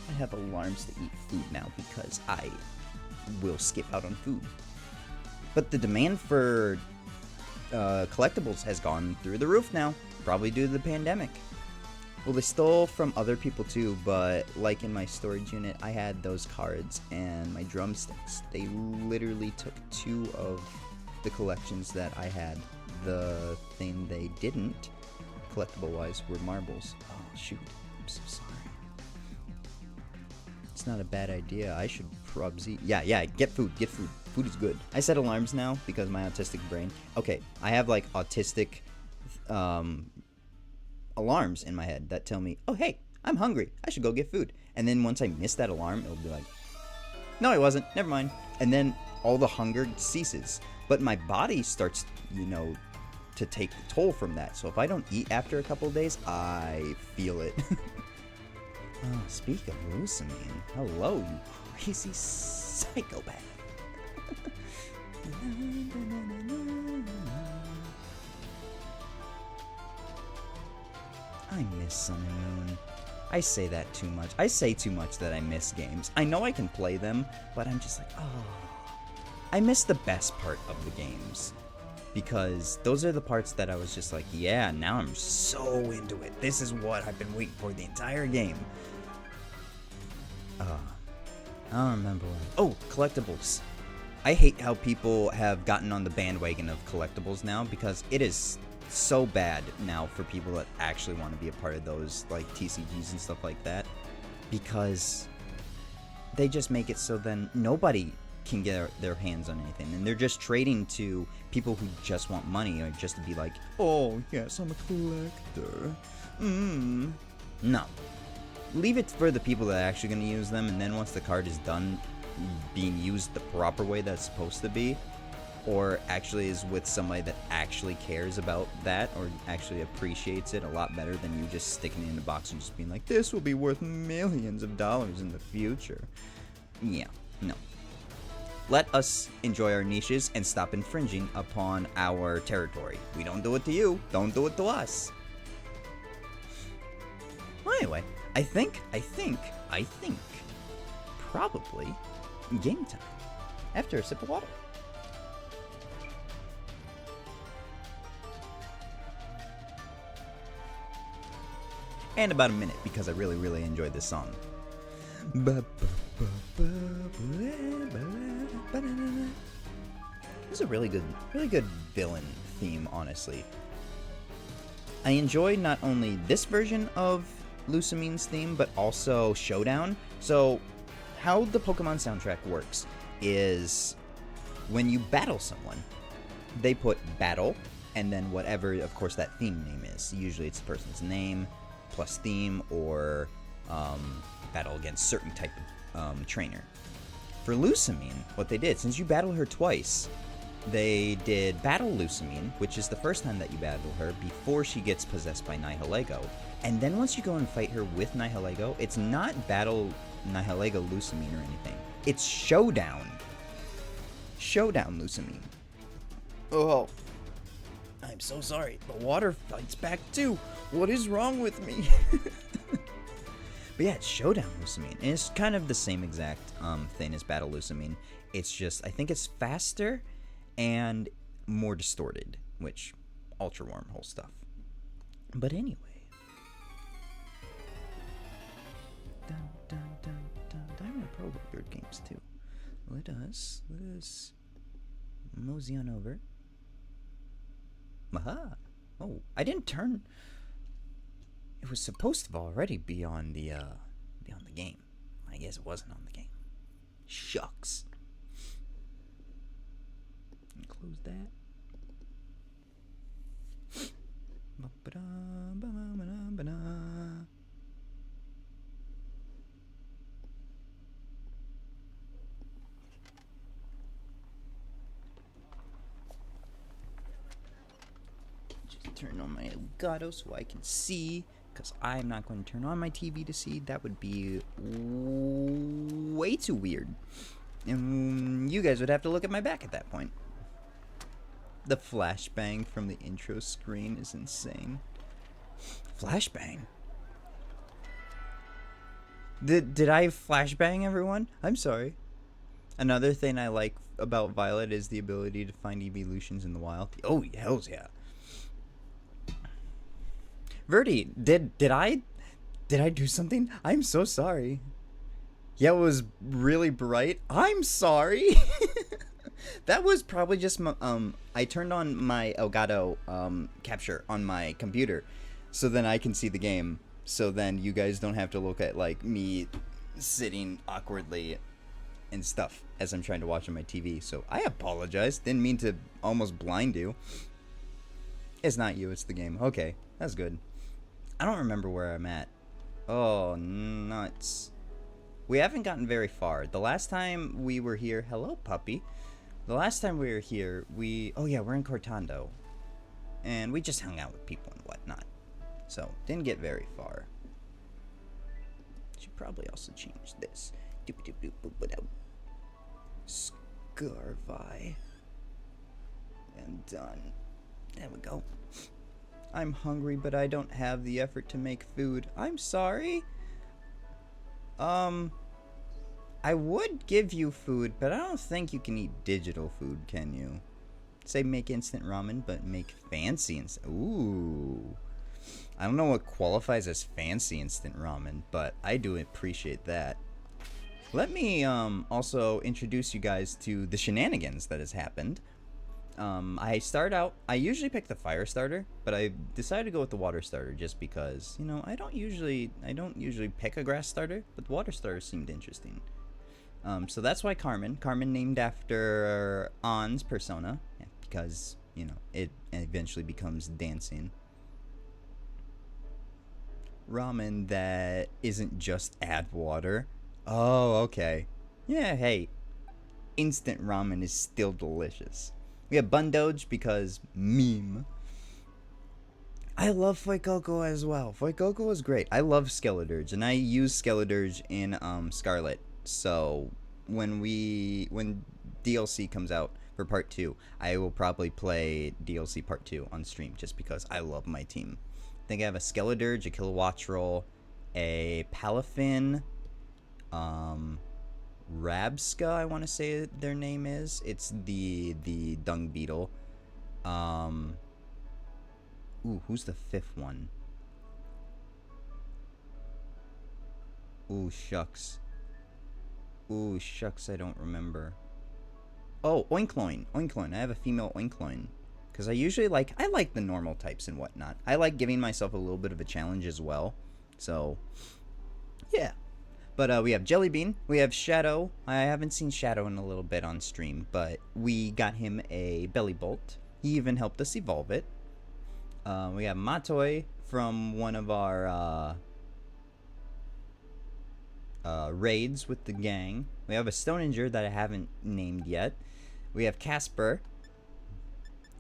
I have alarms to eat food now because I will skip out on food. But the demand for collectibles has gone through the roof now, probably due to the pandemic. Well, they stole from other people too, but like in my storage unit, I had those cards and my drumsticks. They literally took 2 of the collections that I had. The thing they didn't, collectible-wise, were marbles. Oh, shoot. I'm so sorry. It's not a bad idea. I should probably... Yeah, get food. Food is good. I set alarms now because of my autistic brain. Okay, I have, like, autistic... alarms in my head that tell me, oh, hey, I'm hungry. I should go get food. And then once I miss that alarm, it'll be like, no, I wasn't. Never mind. And then all the hunger ceases. But my body starts, to take the toll from that. So if I don't eat after a couple of days, I feel it. Oh, speak of Lusamine. Hello, you crazy psychopath. I miss Sun and Moon. I say that too much. I say too much that I miss games. I know I can play them, but I'm just like, oh. I miss the best part of the games. Because those are the parts that I was just like, yeah, now I'm so into it. This is what I've been waiting for the entire game. I don't remember what. Oh, collectibles. I hate how people have gotten on the bandwagon of collectibles now because it is so bad now for people that actually want to be a part of those like TCGs and stuff like that, because they just make it so then nobody can get their hands on anything, and they're just trading to people who just want money or just to be like, oh yes, I'm a collector. No, leave it for the people that are actually going to use them, and then once the card is done being used the proper way that's supposed to be, or actually is with somebody that actually cares about that or actually appreciates it a lot better than you just sticking it in a box and just being like, this will be worth millions of dollars in the future. Yeah, no. Let us enjoy our niches and stop infringing upon our territory. We don't do it to you, don't do it to us. Well, anyway, I think, probably game time after a sip of water. And about a minute because I really, really enjoyed this song. This is a really good villain theme, honestly. I enjoy not only this version of Lusamine's theme, but also Showdown. So, how the Pokemon soundtrack works is when you battle someone, they put battle, and then whatever, of course, that theme name is. Usually it's the person's name plus theme, or battle against certain type of trainer. For Lusamine, what they did, since you battle her twice, they did Battle Lusamine, which is the first time that you battle her before she gets possessed by Nihilego. And then once you go and fight her with Nihilego, it's not Battle Nihilego Lusamine or anything. It's Showdown. Showdown Lusamine. Oh, I'm so sorry. The water fights back too. What is wrong with me? But yeah, it's Showdown Lusamine. And it's kind of the same exact thing as Battle Lusamine. It's just, I think it's faster and more distorted, which, Ultra Wormhole stuff. But anyway. Dun, dun, dun, dun. Diamond Pro Bird games too. Let us mosey on over. Aha! Oh, I didn't turn. It was supposed to already be on the game. I guess it wasn't on the game. Shucks. Close that. Just turn on my Elgato so I can see, because I'm not going to turn on my TV to see. That would be way too weird. And you guys would have to look at my back at that point. The flashbang from the intro screen is insane. Flashbang? Did I flashbang everyone? I'm sorry. Another thing I like about Violet is the ability to find evolutions in the wild. Oh, hells yeah. Verdi, did I do something? I'm so sorry. Yeah, it was really bright. I'm sorry. That was probably just I turned on my Elgato capture on my computer, so then I can see the game. So then you guys don't have to look at like me sitting awkwardly and stuff as I'm trying to watch on my TV. So I apologize. Didn't mean to almost blind you. It's not you, it's the game. Okay, that's good. I don't remember where I'm at. Oh, nuts. We haven't gotten very far. The last time we were here... Hello, puppy. The last time we were here, oh yeah, we're in Cortando. And we just hung out with people and whatnot. So, didn't get very far. Should probably also change this. Scarvi. And done. There we go. I'm hungry, but I don't have the effort to make food. I'm sorry. I would give you food, but I don't think you can eat digital food, can you? Say make instant ramen, but make fancy ooh. I don't know what qualifies as fancy instant ramen, but I do appreciate that. Let me also introduce you guys to the shenanigans that has happened. I usually pick the fire starter, but I decided to go with the water starter just because, you know, I don't usually pick a grass starter, but the water starter seemed interesting. So that's why Carmen named after Ann's persona, because, you know, it eventually becomes dancing. Ramen that isn't just add water. Oh, okay. Yeah, hey, instant ramen is still delicious. We have Bundoge because meme. I love Fuecoco as well. Fuecoco was great. I love Skeledirge, and I use Skeledirge in Scarlet. So when DLC comes out for part 2, I will probably play DLC part 2 on stream just because I love my team. I think I have a Skeledirge, a Kilowattrel, a Palafin, Rabska, I want to say their name is. It's the dung beetle. Ooh, who's the 5th one? Ooh, shucks. I don't remember. Oh, Oinkloin. I have a female Oinkloin. Because I like the normal types and whatnot. I like giving myself a little bit of a challenge as well. So, yeah. But we have Jellybean, we have Shadow. I haven't seen Shadow in a little bit on stream, but we got him a Belly Bolt. He even helped us evolve it. We have Matoi from one of our raids with the gang. We have a Stoninger that I haven't named yet. We have Casper.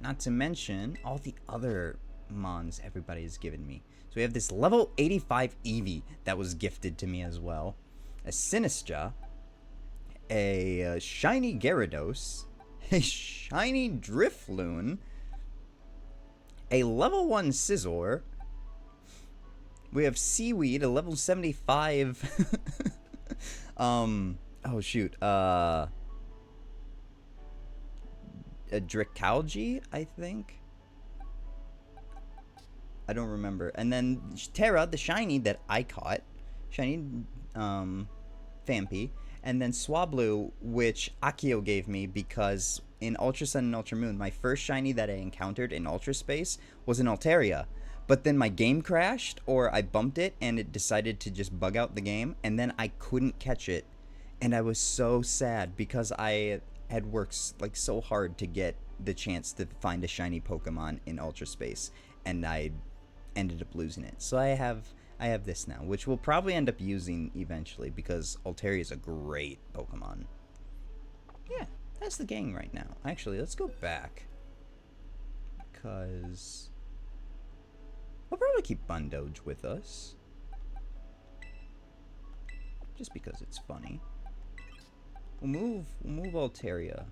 Not to mention all the other mons everybody has given me. So we have this level 85 Eevee that was gifted to me as well. A Sinistra, a shiny Gyarados, a shiny Drifloon, a level 1 Scizor. We have Seaweed, a level 75. Oh shoot. A Dricalgi, I think. I don't remember. And then Terra, the shiny that I caught. Shiny Fampi. And then Swablu, which Akio gave me because in Ultra Sun and Ultra Moon, my first shiny that I encountered in Ultra Space was an Altaria. But then my game crashed, or I bumped it, and it decided to just bug out the game, and then I couldn't catch it. And I was so sad because I had worked like so hard to get the chance to find a shiny Pokemon in Ultra Space, and I ended up losing it. So I have this now, which we'll probably end up using eventually because Altaria is a great Pokemon. Yeah, that's the gang right now. Actually, let's go back. Because... I'll probably keep Bundoge with us. Just because it's funny. We'll move Altaria.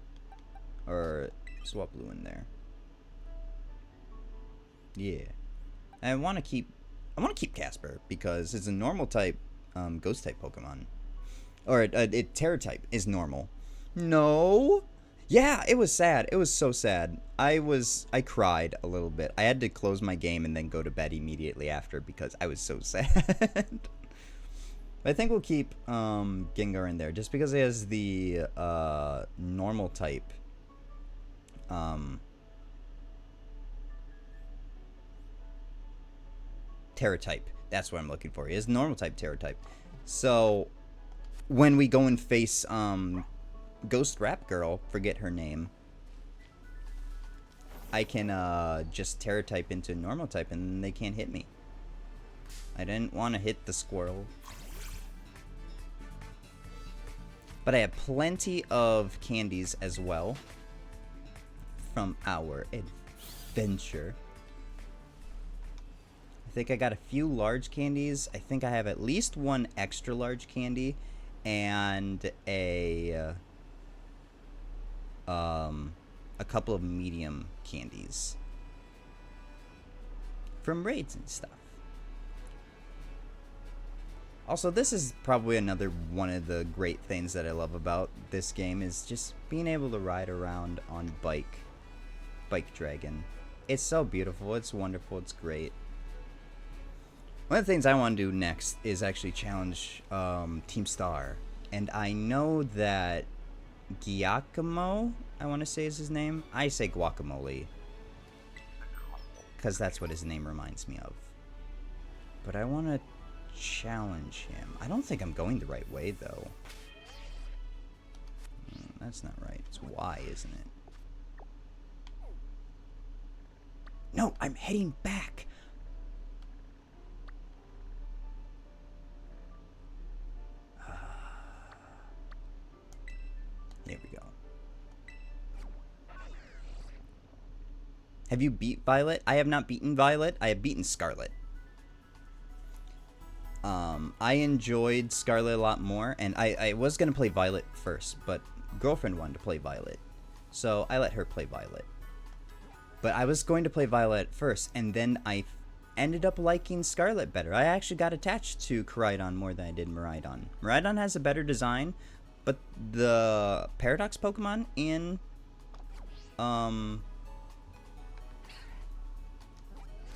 Or Swaplu in there. Yeah. I want to keep Casper because it's a normal type ghost type Pokemon. Or Terra type is normal. No. Yeah, it was sad. It was so sad. I cried a little bit. I had to close my game and then go to bed immediately after because I was so sad. I think we'll keep Gengar in there just because it has the normal type Terra type. That's what I'm looking for. It is normal type Terra type. So when we go and face Ghost Rap Girl, forget her name, I can just Terra type into normal type and they can't hit me. I didn't want to hit the squirrel. But I have plenty of candies as well from our adventure. I think I got a few large candies. I think I have at least one extra large candy and a couple of medium candies from raids and stuff. Also, this is probably another one of the great things that I love about this game is just being able to ride around on Bike Dragon. It's so beautiful, it's wonderful, it's great. One of the things I want to do next is actually challenge Team Star. And I know that Giacomo, I want to say is his name. I say Guacamole, because that's what his name reminds me of. But I want to challenge him. I don't think I'm going the right way, though. That's not right. It's Y, isn't it? No, I'm heading back. There we go. Have you beat Violet? I have not beaten Violet. I have beaten Scarlet. I enjoyed Scarlet a lot more, and I was going to play Violet first, but girlfriend wanted to play Violet, so I let her play Violet. But I was going to play Violet first, and then I ended up liking Scarlet better. I actually got attached to Koraidon more than I did Miraidon. Miraidon has a better design, but the Paradox Pokemon in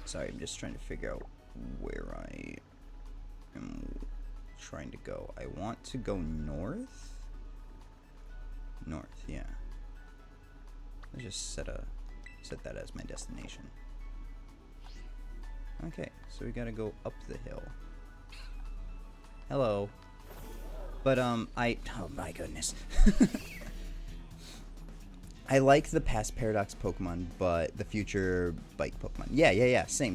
sorry, I'm just trying to figure out where I am trying to go. I want to go north. North, yeah. Let's just set that as my destination. Okay, so we gotta go up the hill. Hello. But oh my goodness. I like the past Paradox Pokemon, but the future Bike Pokemon. Yeah. Same.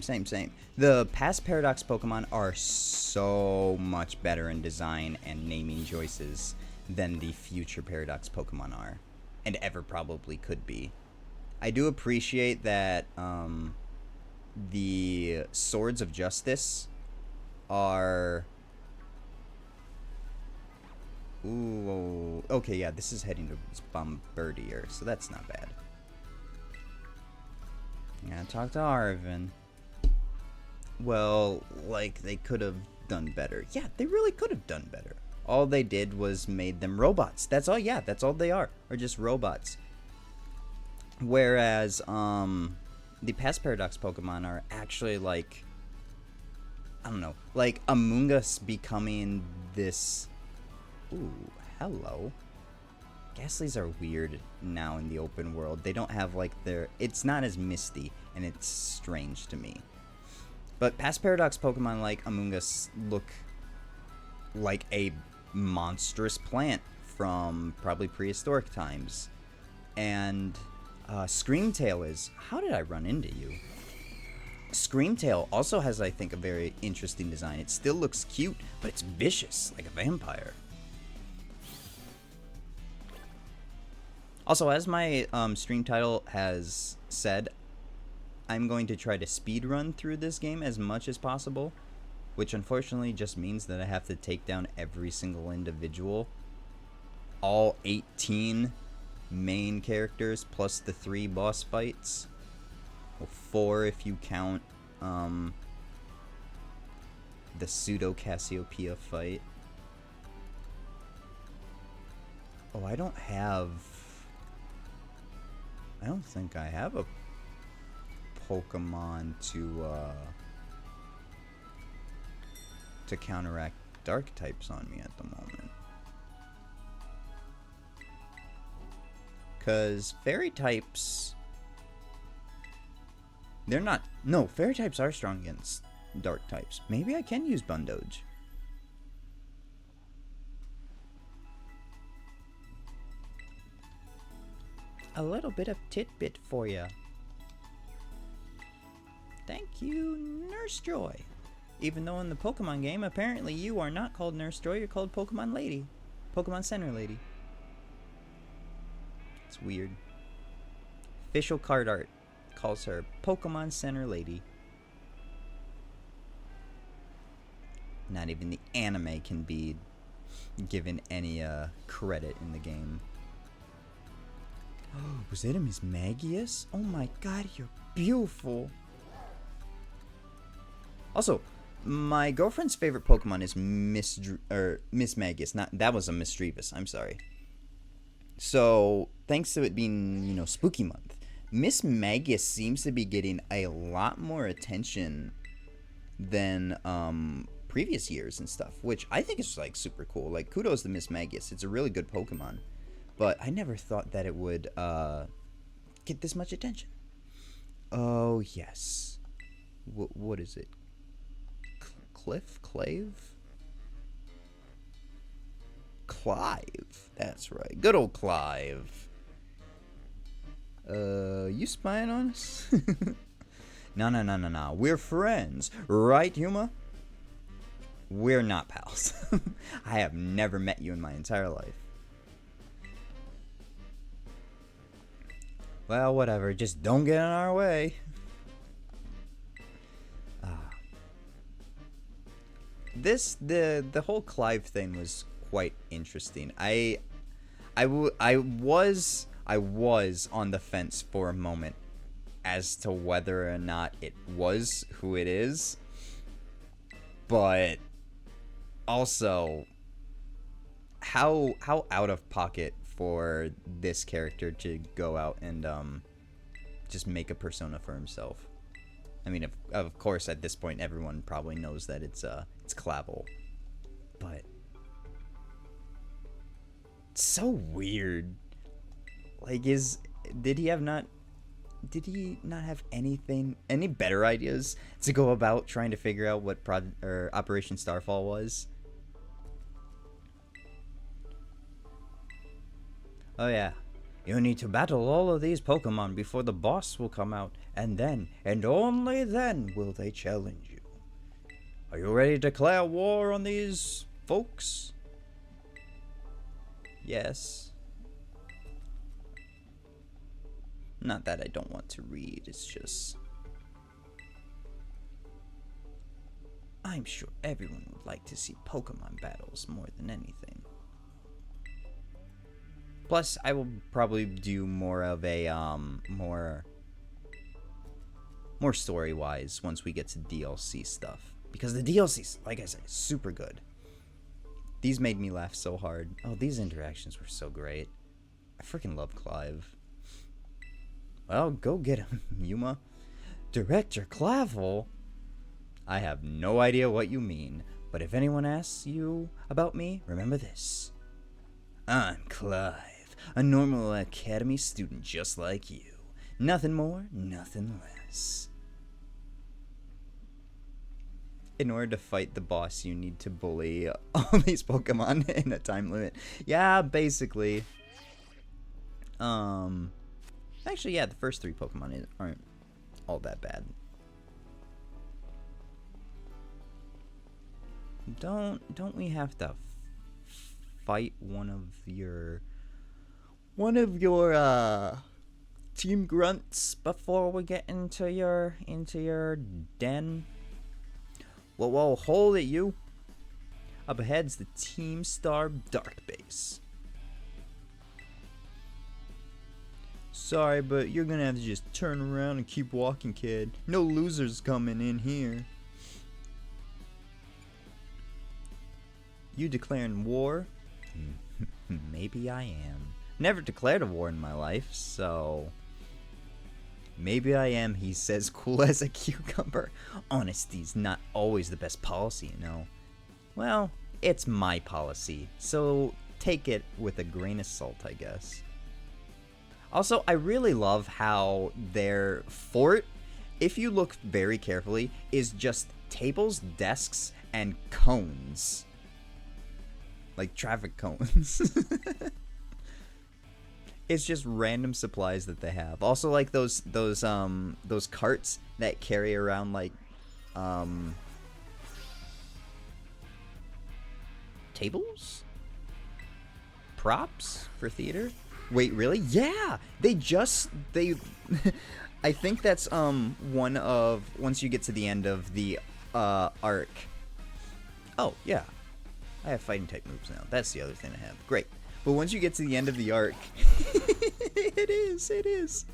The past Paradox Pokemon are so much better in design and naming choices than the future Paradox Pokemon are, and ever probably could be. I do appreciate that the Swords of Justice are... Ooh, okay, yeah, this is heading to Bombardier, so that's not bad. Yeah, talk to Arvin. Well, like, they could have done better. Yeah, they really could have done better. All they did was made them robots. That's all, yeah, that's all they are just robots. Whereas, the past Paradox Pokemon are actually, like, I don't know, like Amoonguss becoming this... Ooh, hello. Ghastlies are weird now in the open world. They don't have, like, their... It's not as misty, and it's strange to me. But past Paradox Pokemon like Amoonguss look like a monstrous plant from probably prehistoric times. And Screamtail is... How did I run into you? Screamtail also has, I think, a very interesting design. It still looks cute, but it's vicious, like a vampire. Also, as my stream title has said, I'm going to try to speed run through this game as much as possible, which unfortunately just means that I have to take down every single individual, all 18 main characters plus the 3 boss fights, well, 4 if you count the pseudo Cassiopeia fight. Oh, I don't think I have a Pokemon to counteract dark types on me at the moment. Cause fairy types, they're not. No, fairy types are strong against dark types. Maybe I can use Bundoge. A little bit of tidbit for you. Thank you, Nurse Joy. Even though in the Pokemon game, apparently you are not called Nurse Joy, you're called Pokemon Lady. Pokemon Center Lady. It's weird. Official card art calls her Pokemon Center Lady. Not even the anime can be given any credit in the game. Oh, was it a Miss Magius? Oh my god, you're beautiful. Also, my girlfriend's favorite Pokemon is Miss Magius. That was a Misdreavus. I'm sorry. So, thanks to it being, spooky month, Miss Magius seems to be getting a lot more attention than previous years and stuff, which I think is like super cool. Like, kudos to Miss Magius. It's a really good Pokemon. But I never thought that it would get this much attention. Oh, yes. What is it? Clave? Clive. That's right. Good old Clive. You spying on us? No. We're friends. Right, Yuma? We're not pals. I have never met you in my entire life. Well, whatever. Just don't get in our way. The whole Clive thing was quite interesting. I was on the fence for a moment as to whether or not it was who it is, but also how out of pocket for this character to go out and just make a persona for himself. I mean, of course, at this point, everyone probably knows that it's Clavel, but it's so weird. Like, did he not have any better ideas to go about trying to figure out what Operation Starfall was? Oh yeah. You need to battle all of these Pokemon before the boss will come out, and then, and only then, will they challenge you. Are you ready to declare war on these folks? Yes. Not that I don't want to read, it's just... I'm sure everyone would like to see Pokemon battles more than anything. Plus, I will probably do more of a, more story-wise once we get to DLC stuff. Because the DLCs, like I said, is super good. These made me laugh so hard. Oh, these interactions were so great. I freaking love Clive. Well, go get him, Yuma. Director Clavel? I have no idea what you mean, but if anyone asks you about me, remember this. I'm Clive, a normal academy student just like you. Nothing more, nothing less. In order to fight the boss, you need to bully all these Pokemon in a time limit. Yeah, basically. Actually, yeah, the first 3 Pokemon aren't all that bad. Don't we have to fight one of your Team grunts before we get into your den. Whoa, hold it, you. Up ahead's the Team Star Dark Base. Sorry, but you're gonna have to just turn around and keep walking, kid. No losers coming in here. You declaring war? Maybe I am. Never declared a war in my life, so... Maybe I am, he says, cool as a cucumber. Honesty's not always the best policy, you know. Well, it's my policy, so take it with a grain of salt, I guess. Also, I really love how their fort, if you look very carefully, is just tables, desks, and cones. Like traffic cones. It's just random supplies that they have. Also, like those carts that carry around like tables, props for theater. Wait, really? Yeah, they I think that's one of once you get to the end of the arc. Oh yeah, I have fighting type moves now. That's the other thing I have. Great. But once you get to the end of the arc, it is.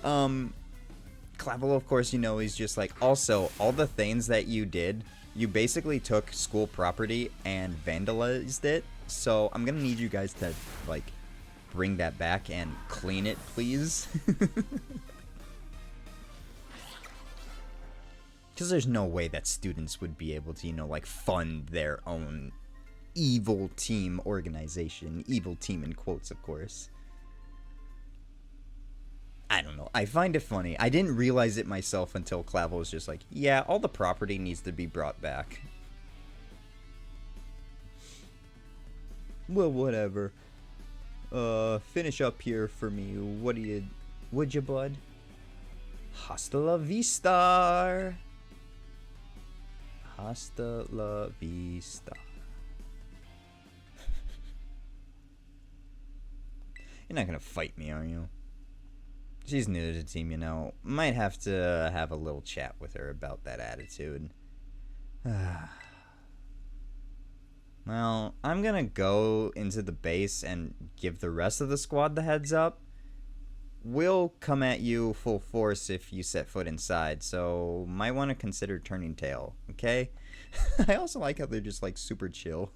Clavelo, of course, you know, he's just like, also, all the things that you did, you basically took school property and vandalized it. So I'm gonna need you guys to, like, bring that back and clean it, please. Because there's no way that students would be able to, you know, like, fund their own evil team organization. Evil team in quotes, of course. I don't know. I find it funny. I didn't realize it myself until Clavel was just like, yeah, all the property needs to be brought back. Well, whatever. Finish up here for me. Would you, bud? Hasta la vista. Hasta la vista. You're not gonna fight me, are you? She's new to the team, you know. Might have to have a little chat with her about that attitude. Well, I'm gonna go into the base and give the rest of the squad the heads up. We'll come at you full force if you set foot inside, so might want to consider turning tail, okay? I also like how they're just like super chill.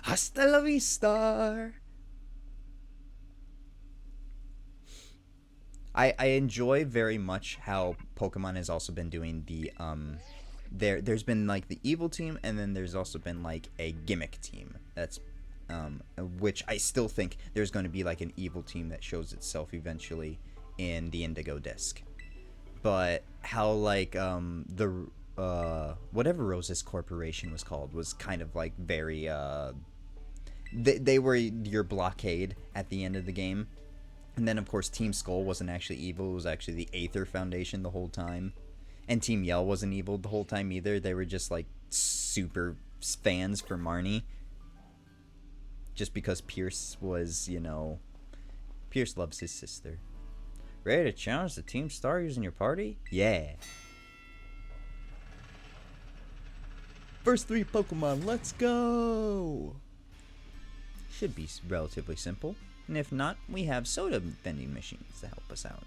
Hasta la vista! I enjoy very much how Pokemon has also been doing the there's been like the evil team, and then there's also been like a gimmick team. That's which I still think there's going to be like an evil team that shows itself eventually in the Indigo Disc. But how like the whatever Rose's Corporation was called was kind of like very they were your blockade at the end of the game. And then, of course, Team Skull wasn't actually evil. It was actually the Aether Foundation the whole time. And Team Yell wasn't evil the whole time either. They were just, like, super fans for Marnie. Just because Pierce was, you know... Pierce loves his sister. Ready to challenge the Team Star using your party? Yeah. First 3 Pokemon, let's go! Should be relatively simple. And if not, we have soda vending machines to help us out.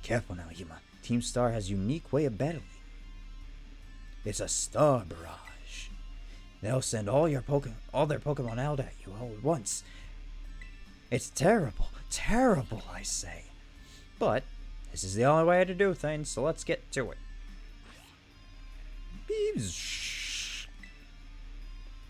Careful now, Yuma. Team Star has a unique way of battling. It's a star barrage. They'll send all their Pokemon out at you all at once. It's terrible, terrible, I say. But this is the only way to do things, so let's get to it. Beeves.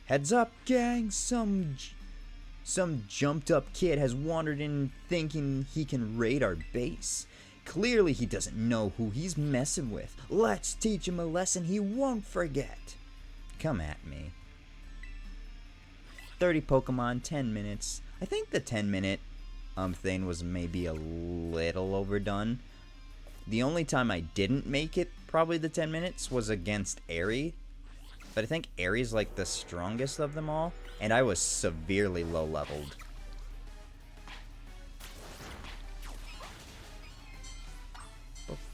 Heads up, gang. Some jumped up kid has wandered in thinking he can raid our base. Clearly he doesn't know who he's messing with. Let's teach him a lesson he won't forget. Come at me. 30 Pokemon, 10 minutes. I think the 10-minute thing was maybe a little overdone. The only time I didn't make it, probably the 10 minutes, was against Aerie. But I think Aerie's like the strongest of them all. And I was severely low leveled.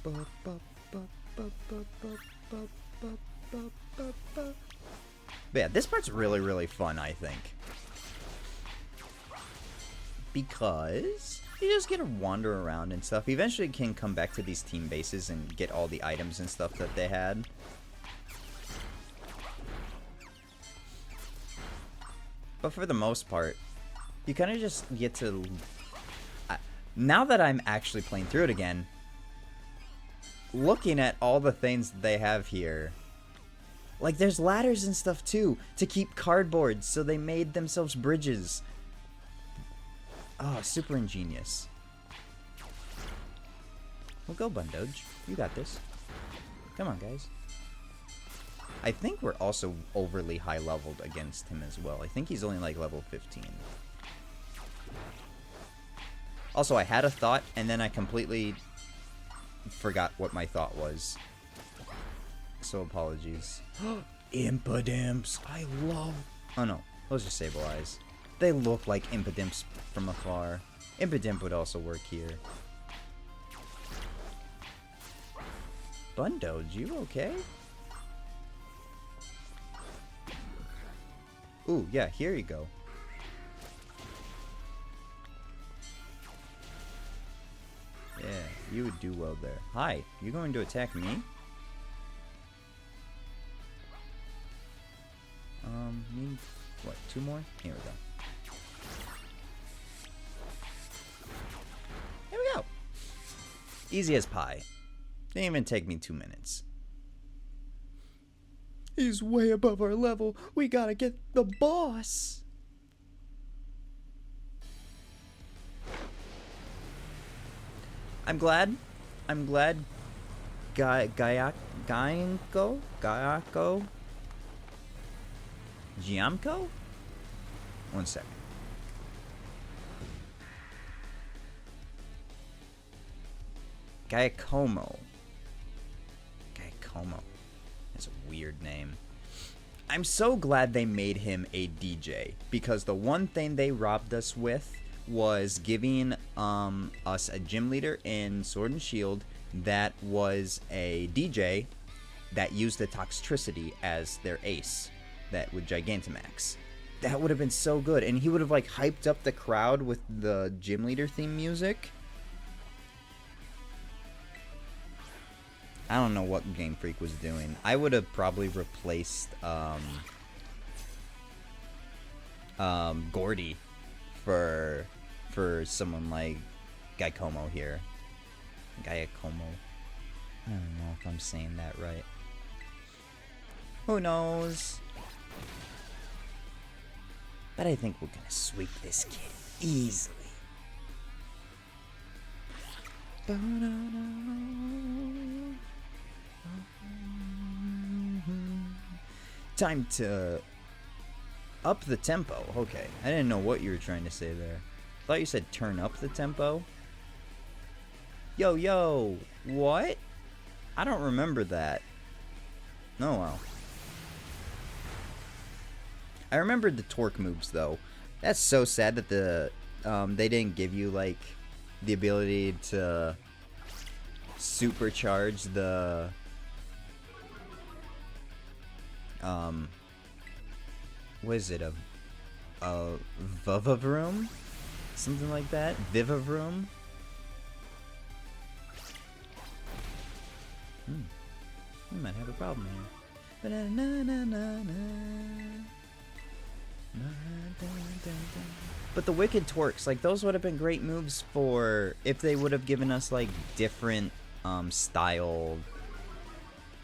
But yeah, this part's really, really fun, I think. Because you just get to wander around and stuff. Eventually you can come back to these team bases and get all the items and stuff that they had. But for the most part, you kind of just get to... now that I'm actually playing through it again, looking at all the things that they have here... like, there's ladders and stuff, too, to keep cardboard, so they made themselves bridges. Oh, super ingenious. Well, go, Bundoge. You got this. Come on, guys. I think we're also overly high-leveled against him as well. I think he's only, like, level 15. Also, I had a thought, and then I completely forgot what my thought was. So, apologies. Impidimps! I love... oh, no. Those are Sable Eyes. They look like Impidimps from afar. Impidimp would also work here. Bundoge, you okay? Ooh, yeah, here you go. Yeah, you would do well there. Hi, you going to attack me? Need, what, 2 more? Here we go. Here we go! Easy as pie. Didn't even take me 2 minutes. He's way above our level. We gotta get the boss. I'm glad Giamco? One second. Giacomo. That's a weird name. I'm so glad they made him a DJ, because the one thing they robbed us with was giving us a gym leader in Sword and Shield that was a DJ that used the Toxtricity as their ace, that with Gigantamax. That would have been so good, and he would have like hyped up the crowd with the gym leader theme music. I don't know what Game Freak was doing. I would have probably replaced Gordy for someone like Giacomo here. Giacomo. I don't know if I'm saying that right. Who knows? But I think we're gonna sweep this kid easily. Time to up the tempo. Okay, I didn't know what you were trying to say there. I thought you said turn up the tempo. Yo, what? I don't remember that. Oh well. I remembered the torque moves though. That's so sad that the they didn't give you like the ability to supercharge the what is it, a Vivavroom? Something like that? Vivavroom? We might have a problem here. But the Wicked Torques, like, those would have been great moves for if they would have given us like different style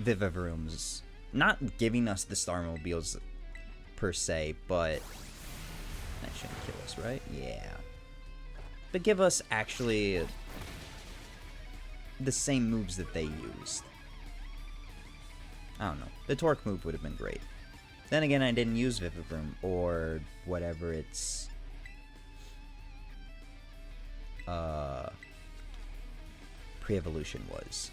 Vivavrooms. Not giving us the Starmobiles per se, but that shouldn't kill us, right? Yeah. But give us actually the same moves that they used. I don't know. The Torque move would have been great. Then again, I didn't use Vivavroom or whatever its pre-evolution was.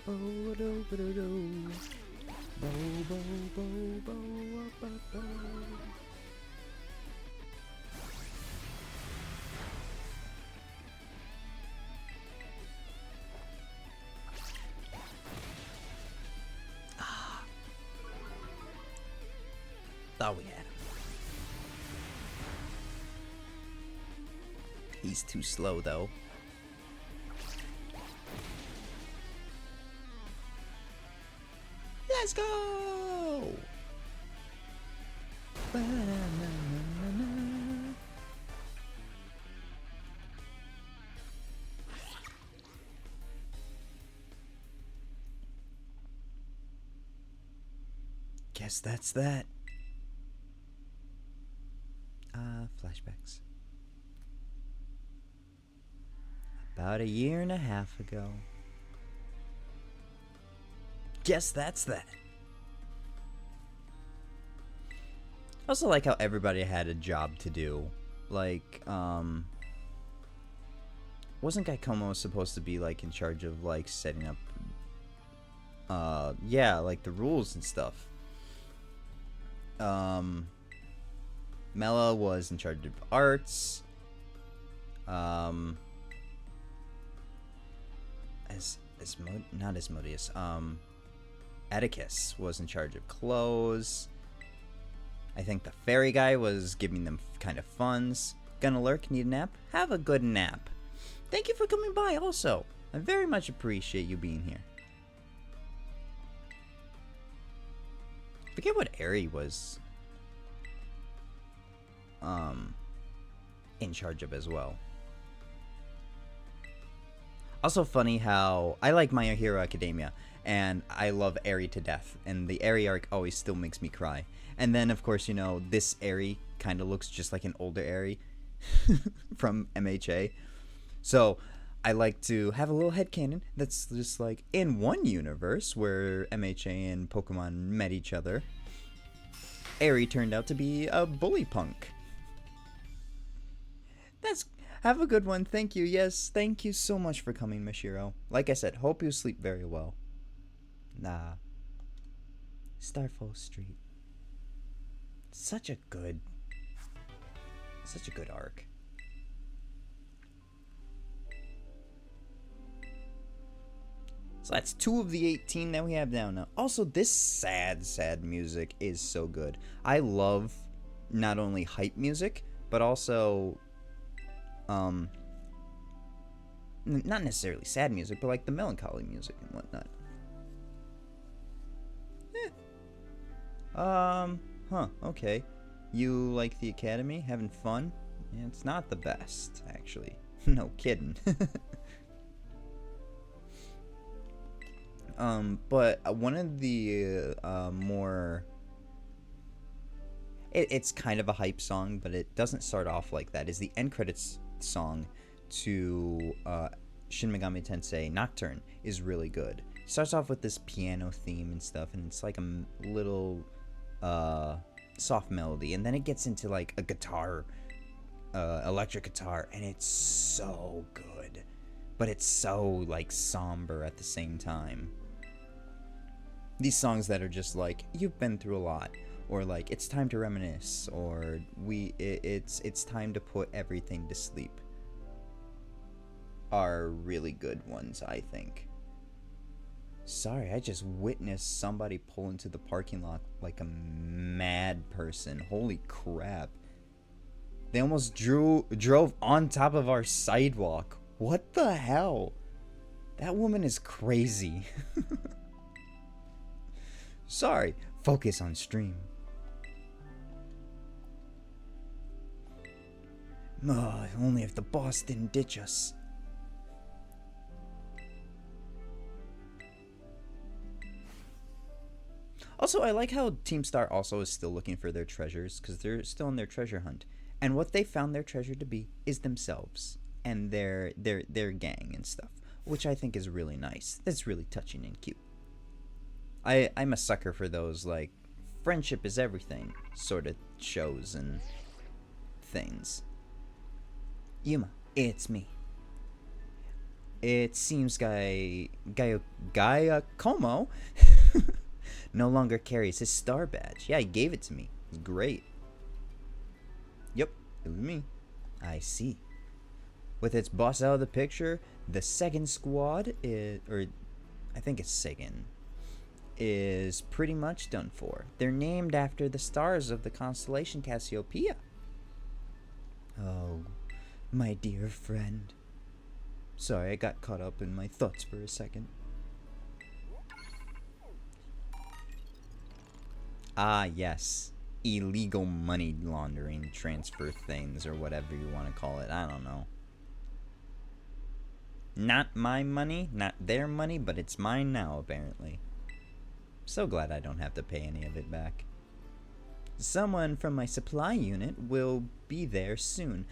Oh bo, bo, bo, bo, bo. Thought we had him. He's too slow, though. Let's go! Guess that's that. Flashbacks. About a year and a half ago. Guess that's that. I also like how everybody had a job to do. Like, wasn't Gaikomo supposed to be, like, in charge of, like, setting up, yeah, like, the rules and stuff. Mela was in charge of arts. Not Asmodeus. Atticus was in charge of clothes. I think the fairy guy was giving them kind of funds. Gonna lurk, need a nap? Have a good nap. Thank you for coming by also. I very much appreciate you being here. Forget what Eri was in charge of as well. Also funny how I like My Hero Academia and I love Eri to death, and the Eri arc always still makes me cry. And then of course, you know, this Eri kind of looks just like an older Eri from MHA. So I like to have a little headcanon that's just like, in one universe where MHA and Pokemon met each other, Eri turned out to be a bully punk. Have a good one. Thank you. Yes, thank you so much for coming, Mashiro. Like I said, hope you sleep very well. Starfall Street. Such a good arc. So that's 2 of the 18 that we have down now. Also, this sad music is so good. I love not only hype music, but also not necessarily sad music, but like the melancholy music and whatnot. Okay. You like the academy? Having fun? Yeah, it's not the best, actually. No kidding. But one of the more... It's kind of a hype song, but it doesn't start off like that, is the end credits song to Shin Megami Tensei Nocturne is really good. It starts off with this piano theme and stuff, and it's like a little soft melody, and then it gets into like a guitar, electric guitar, and it's so good, but it's so like somber at the same time. These songs that are just like, you've been through a lot, or like, it's time to reminisce, or it's time to put everything to sleep, are really good ones, I think. Sorry, I just witnessed somebody pull into the parking lot like a mad person. Holy crap. They almost drove on top of our sidewalk. What the hell? That woman is crazy. Sorry, focus on stream. Only if the boss didn't ditch us. Also, I like how Team Star also is still looking for their treasures, because they're still in their treasure hunt. And what they found their treasure to be is themselves and their gang and stuff, which I think is really nice. That's really touching and cute. I'm a sucker for those, like, friendship is everything sort of shows and things. Yuma, it's me. It seems Gaia Como No longer carries his star badge. Yeah, he gave it to me. It's great. Yep, it was me. I see. With its boss out of the picture, the second squad is, or I think it's second, is pretty much done for. They're named after the stars of the constellation Cassiopeia. Oh, my dear friend. Sorry, I got caught up in my thoughts for a second. Ah, yes. Illegal money laundering transfer things, or whatever you want to call it. I don't know. Not my money, not their money, but it's mine now, apparently. So glad I don't have to pay any of it back. Someone from my supply unit will be there soon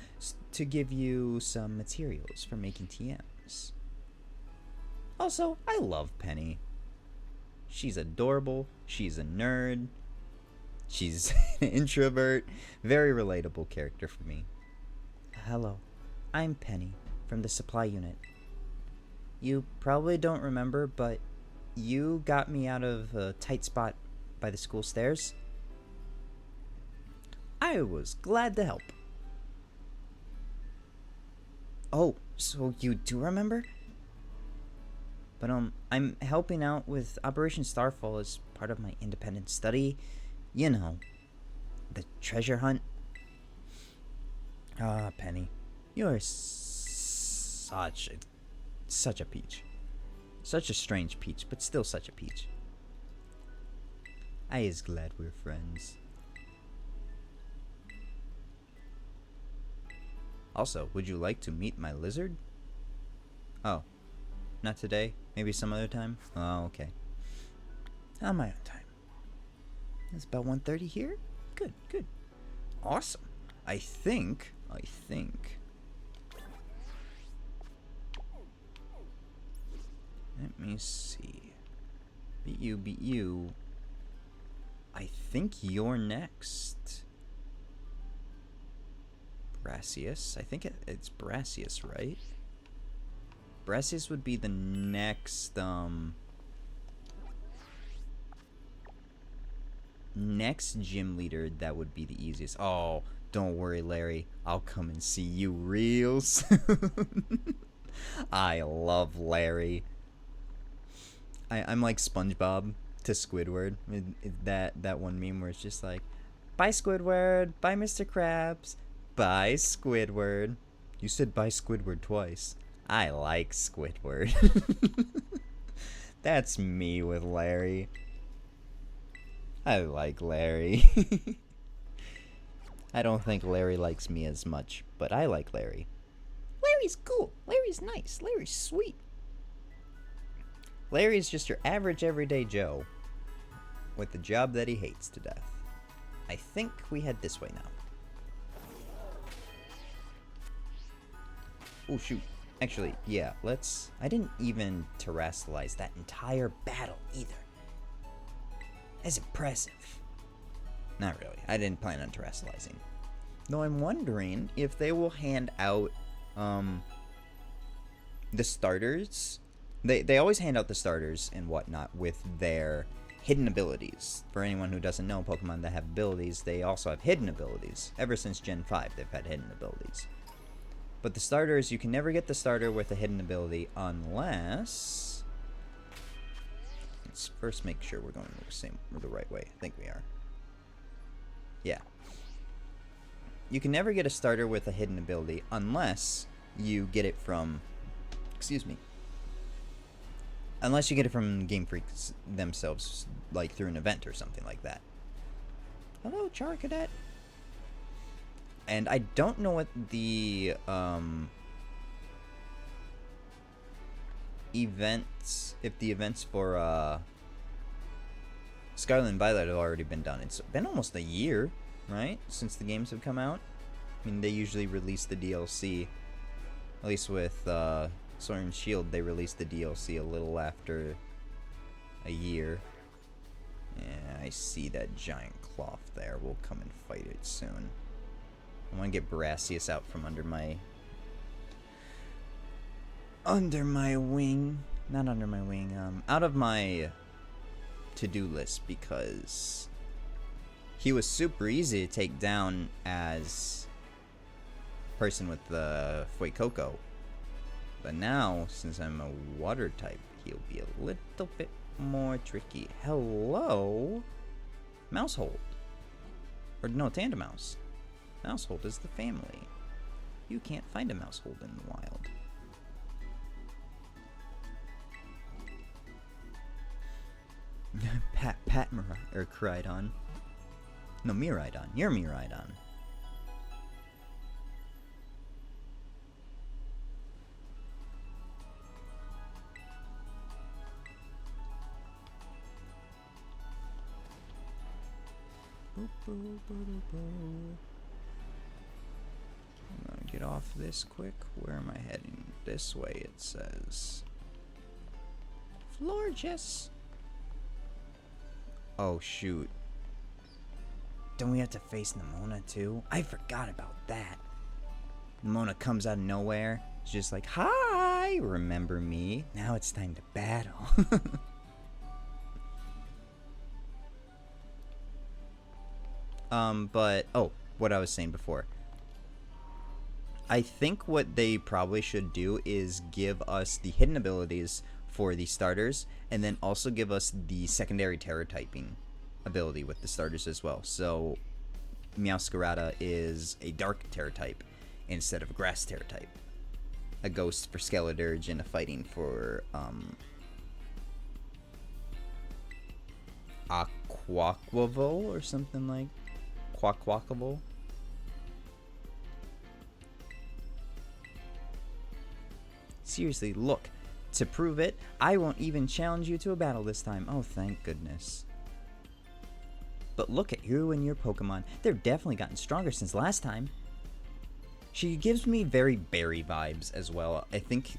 to give you some materials for making TMs. Also, I love Penny. She's adorable, she's a nerd, she's an introvert, very relatable character for me. Hello, I'm Penny from the supply unit. You probably don't remember, but you got me out of a tight spot by the school stairs. I was glad to help. Oh, so you do remember? But I'm helping out with Operation Starfall as part of my independent study. You know, the treasure hunt. Ah, Penny, you are such a peach. Such a strange peach, but still such a peach. I is glad we're friends. Also, would you like to meet my lizard? Oh, not today? Maybe some other time? Oh, okay. On my own time. It's about 1:30 here? Good, good. Awesome. I think... Let me see. Beat you. I think you're next. Brassius. I think it's Brassius, right? Brassius would be the next, next gym leader that would be the easiest. Oh, don't worry, Larry. I'll come and see you real soon. I love Larry. I'm like SpongeBob to Squidward. That one meme where it's just like, bye Squidward, bye Mr. Krabs, bye Squidward. You said bye Squidward twice. I like Squidward. That's me with Larry. I like Larry. I don't think Larry likes me as much, but I like Larry. Larry's cool. Larry's nice. Larry's sweet. Larry's just your average everyday Joe with the job that he hates to death. I think we head this way now. Oh shoot. Actually, yeah, let's... I didn't even terrestrialize that entire battle either. That's impressive. Not really. I didn't plan on terrestrializing. Though I'm wondering if they will hand out the starters. They always hand out the starters and whatnot with their hidden abilities. For anyone who doesn't know, Pokemon that have abilities, they also have hidden abilities. Ever since Gen 5, they've had hidden abilities. But the starters, you can never get the starter with a hidden ability unless... Let's first make sure we're going the right way. I think we are. Yeah. You can never get a starter with a hidden ability unless you get it from... Excuse me. Unless you get it from Game Freaks themselves, like through an event or something like that. Hello, Char Cadet. And I don't know what the events, if the events for Scarlet and Violet have already been done. It's been almost a year, right, since the games have come out. I mean, they usually release the DLC, at least with Sword and Shield, they released the DLC a little after a year. Yeah, I see that giant cloth there. We'll come and fight it soon. I want to get Brassius out from under my wing. Not under my wing. Out of my to-do list because he was super easy to take down as person with the Fuecoco. But now, since I'm a water type, he'll be a little bit more tricky. Hello? Mousehold. Or no, Tandemouse. Mousehold is the family. You can't find a Mousehold in the wild. Pat or Crydon. No, Miraidon. You're Miraidon. I'm gonna get off this quick. Where am I heading? This way, it says. Florges. Oh, shoot. Don't we have to face Nemona, too? I forgot about that. Nemona comes out of nowhere. It's just like, hi, remember me? Now it's time to battle. But, oh, what I was saying before. I think what they probably should do is give us the hidden abilities for the starters, and then also give us the secondary terror typing ability with the starters as well. So, Meowscarada is a dark terror type instead of a grass terror type. A ghost for Skeledirge and a fighting for, Aquaquavo or something like Quaquaquavo. Seriously, look. To prove it, I won't even challenge you to a battle this time. Oh, thank goodness. But look at you and your Pokemon. They've definitely gotten stronger since last time. She gives me very Berry vibes as well. I think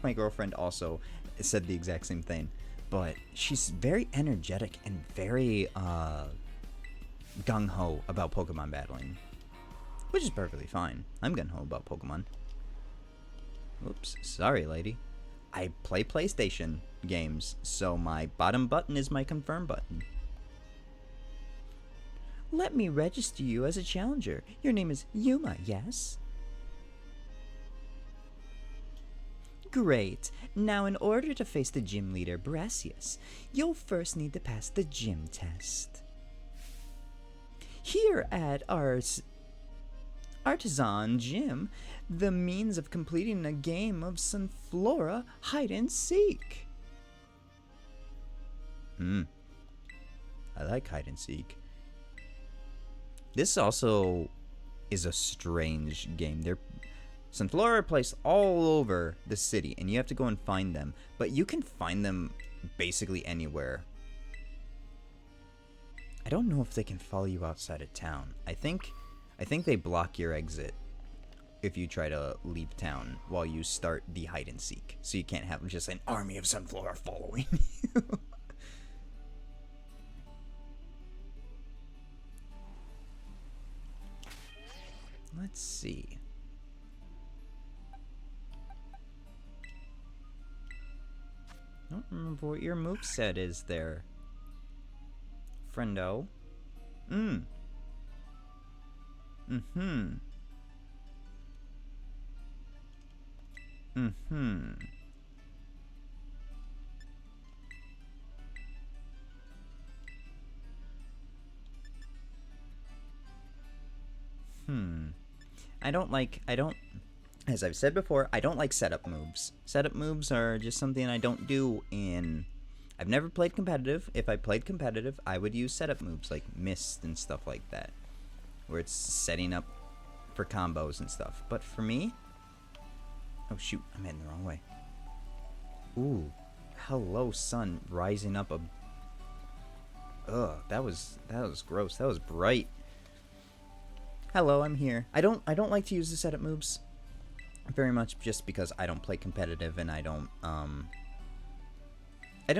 my girlfriend also said the exact same thing. But she's very energetic and very gung-ho about Pokemon battling. Which is perfectly fine. I'm gung-ho about Pokemon. Oops, sorry lady. I play PlayStation games, so my bottom button is my confirm button. Let me register you as a challenger. Your name is Yuma, yes? Great. Now in order to face the gym leader, Brassius, you'll first need to pass the gym test. Here at our Artisan Gym, the means of completing a game of Sunflora hide and seek. I like hide and seek. This also is a strange game. Sunflora are placed all over the city, and you have to go and find them. But you can find them basically anywhere. I don't know if they can follow you outside of town. I think they block your exit if you try to leave town while you start the hide and seek. So you can't have just an army of Sunflora following you. Let's see. I don't remember what your moveset is there, friendo. As I've said before, I don't like setup moves. Setup moves are just something I don't do I've never played competitive. If I played competitive, I would use setup moves like Mist and stuff like that, where it's setting up for combos and stuff. But for me, oh shoot, I'm heading the wrong way. Ooh, hello sun rising up a. Ugh, that was gross. That was bright. Hello, I'm here. I don't like to use the setup moves very much, just because I don't play competitive and I don't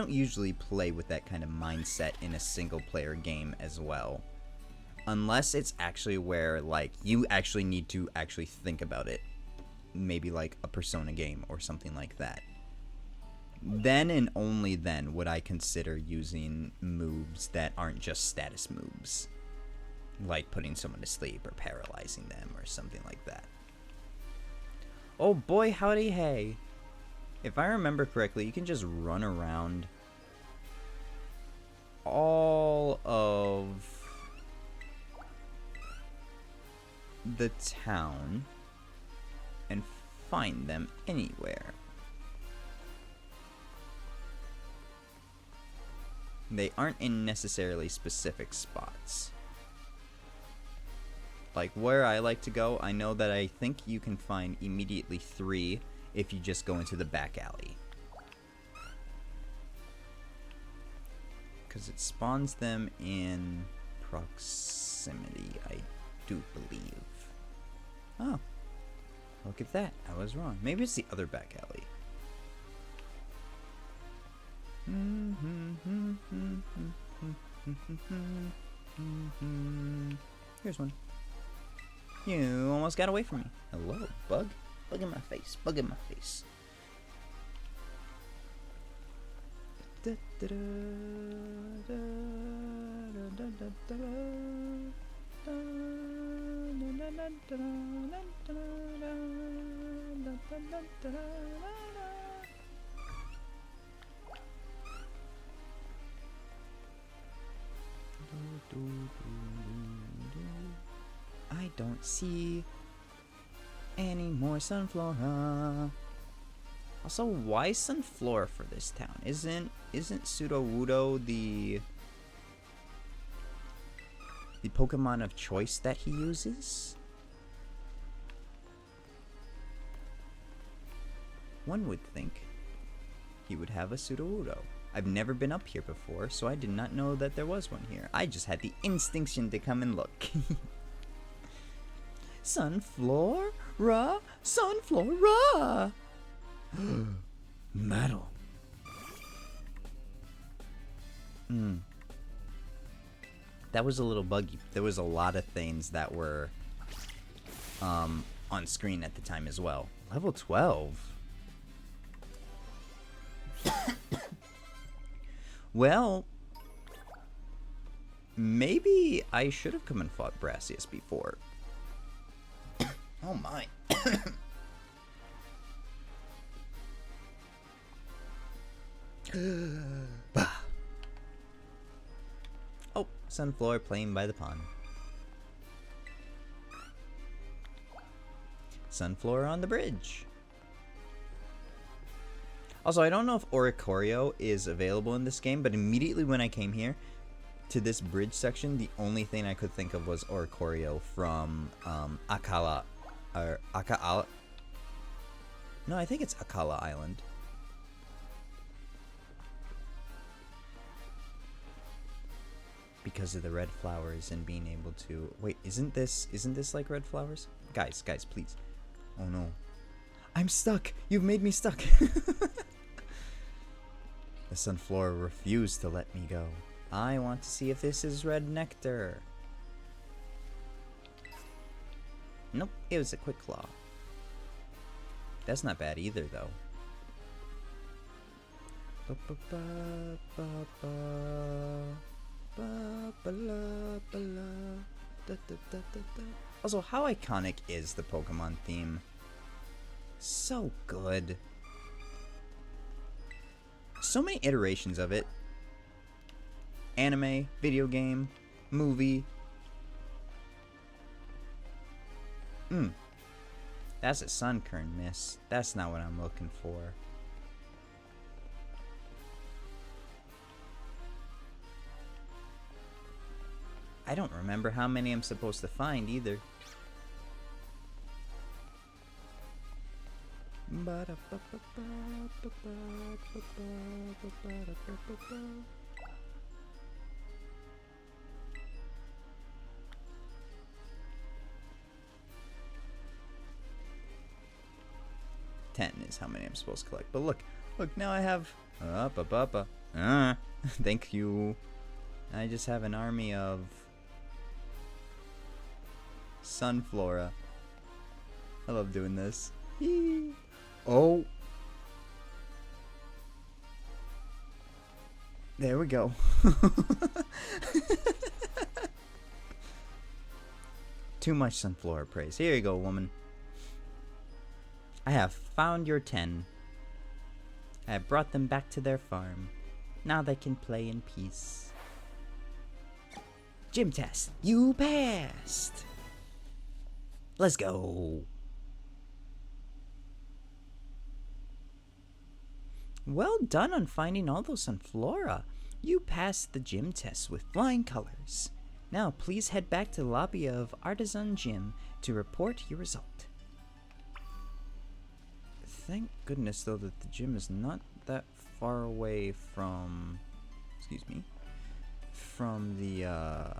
usually play with that kind of mindset in a single player game as well. Unless it's actually where, like, you actually need to actually think about it. Maybe like a Persona game or something like that. Then and only then would I consider using moves that aren't just status moves. Like putting someone to sleep or paralyzing them or something like that. Oh boy, howdy hey. If I remember correctly, you can just run around all of the town and find them anywhere. They aren't in necessarily specific spots. Like where I like to go, I know that I think you can find immediately 3 if you just go into the back alley. Because it spawns them in proximity, I do believe. Oh, look at that. I was wrong. Maybe it's the other back alley. Here's one. You almost got away from me. Hello, bug. Bug in my face. Bug in my face. I don't see any more Sunflora. Also, why Sunflora for this town? Isn't Sudowoodo the Pokemon of choice that he uses? One would think he would have a Sudowoodo. I've never been up here before, so I did not know that there was one here. I just had the instinction to come and look. Sunflora! Sunflora! Metal. That was a little buggy. There was a lot of things that were on screen at the time as well. Level 12. Well, maybe I should have come and fought Brassius before. Oh my. Oh, Sunflora playing by the pond. Sunflora on the bridge. Also, I don't know if Oricorio is available in this game, but immediately when I came here to this bridge section, the only thing I could think of was Oricorio from Akala. Or Akala. No, I think it's Akala Island. Because of the red flowers and being able to... Wait, isn't this like red flowers? Guys, please. Oh no. I'm stuck! You've made me stuck! The Sunflora refused to let me go. I want to see if this is red nectar. Nope, it was a quick claw. That's not bad either, though. Also, how iconic is the Pokemon theme? So good. So many iterations of it. Anime, video game, movie. That's a Sunkern miss. That's not what I'm looking for. I don't remember how many I'm supposed to find either. Ten is how many I'm supposed to collect. But look, now I have thank you. I just have an army of Sunflora. I love doing this. Oh. There we go. Too much Sunflora praise. Here you go, woman. I have found your 10. I have brought them back to their farm. Now they can play in peace. Gym test. You passed. Let's go. Well done on finding all those Sunflora. You passed the gym test with flying colors. Now please head back to the lobby of Artisan Gym to report your result. Thank goodness though that the gym is not that far away from, excuse me, from the, where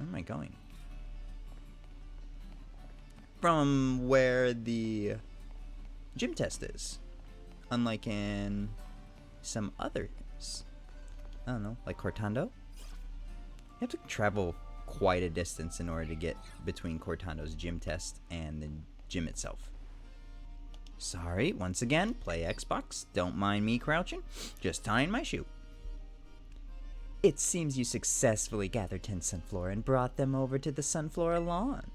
am I going? From where the gym test is. Unlike in some others. I don't know, like Cortando? You have to travel quite a distance in order to get between Cortando's gym test and the gym itself. Sorry, once again, play Xbox. Don't mind me crouching. Just tying my shoe. It seems you successfully gathered 10 Sunflora and brought them over to the Sunflora lawn.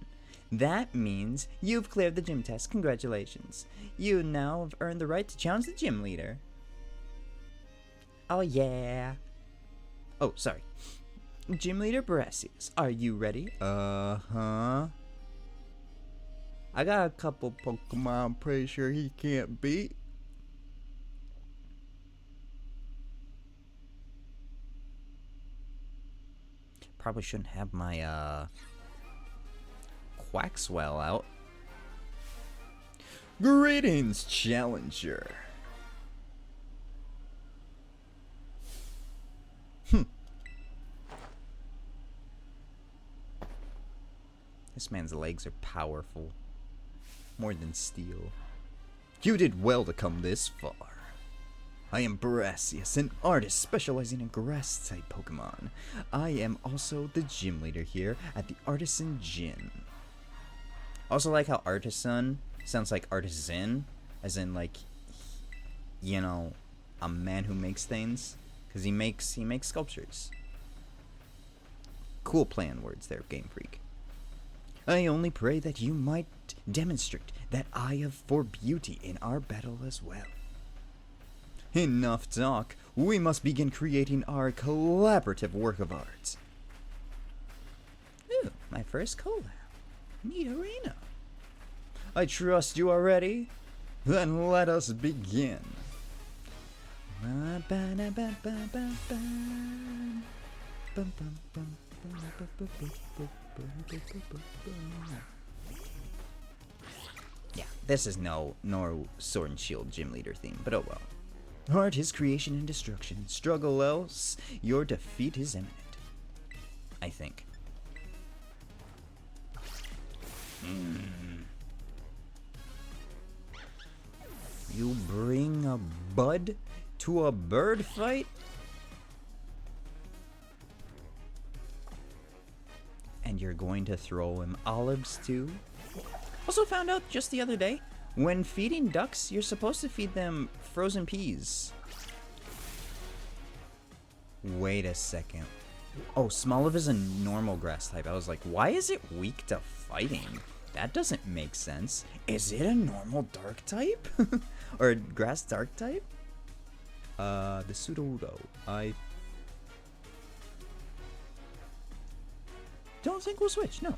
That means you've cleared the gym test. Congratulations. You now have earned the right to challenge the gym leader. Oh yeah. Oh, sorry. Gym leader Brassius, are you ready? Uh-huh. I got a couple Pokemon I'm pretty sure he can't beat. Probably shouldn't have my, Quaxwell out. Greetings, Challenger. This man's legs are powerful. More than steel. You did well to come this far. I am Brassius, an artist specializing in grass-type Pokemon. I am also the gym leader here at the Artisan Gym. Also like how artisan sounds like artisan, as in like, you know, a man who makes things, because he makes sculptures. Cool play on words there, Game Freak. I only pray that you might demonstrate that eye of for beauty in our battle as well. Enough talk. We must begin creating our collaborative work of art. Ooh, my first collab. Neat arena. I trust you are ready. Then let us begin. Yeah, this is no Sword and Shield gym leader theme, but oh well. Art is creation and destruction. Struggle else, your defeat is imminent. I think. You bring a bud to a bird fight? And you're going to throw him olives too? Also found out just the other day, when feeding ducks, you're supposed to feed them frozen peas. Wait a second. Oh, Smoliv is a normal grass type. I was like, why is it weak to fighting? That doesn't make sense. Is it a normal dark type? Or a grass dark type? The Sudowoodo. I don't think we'll switch, no.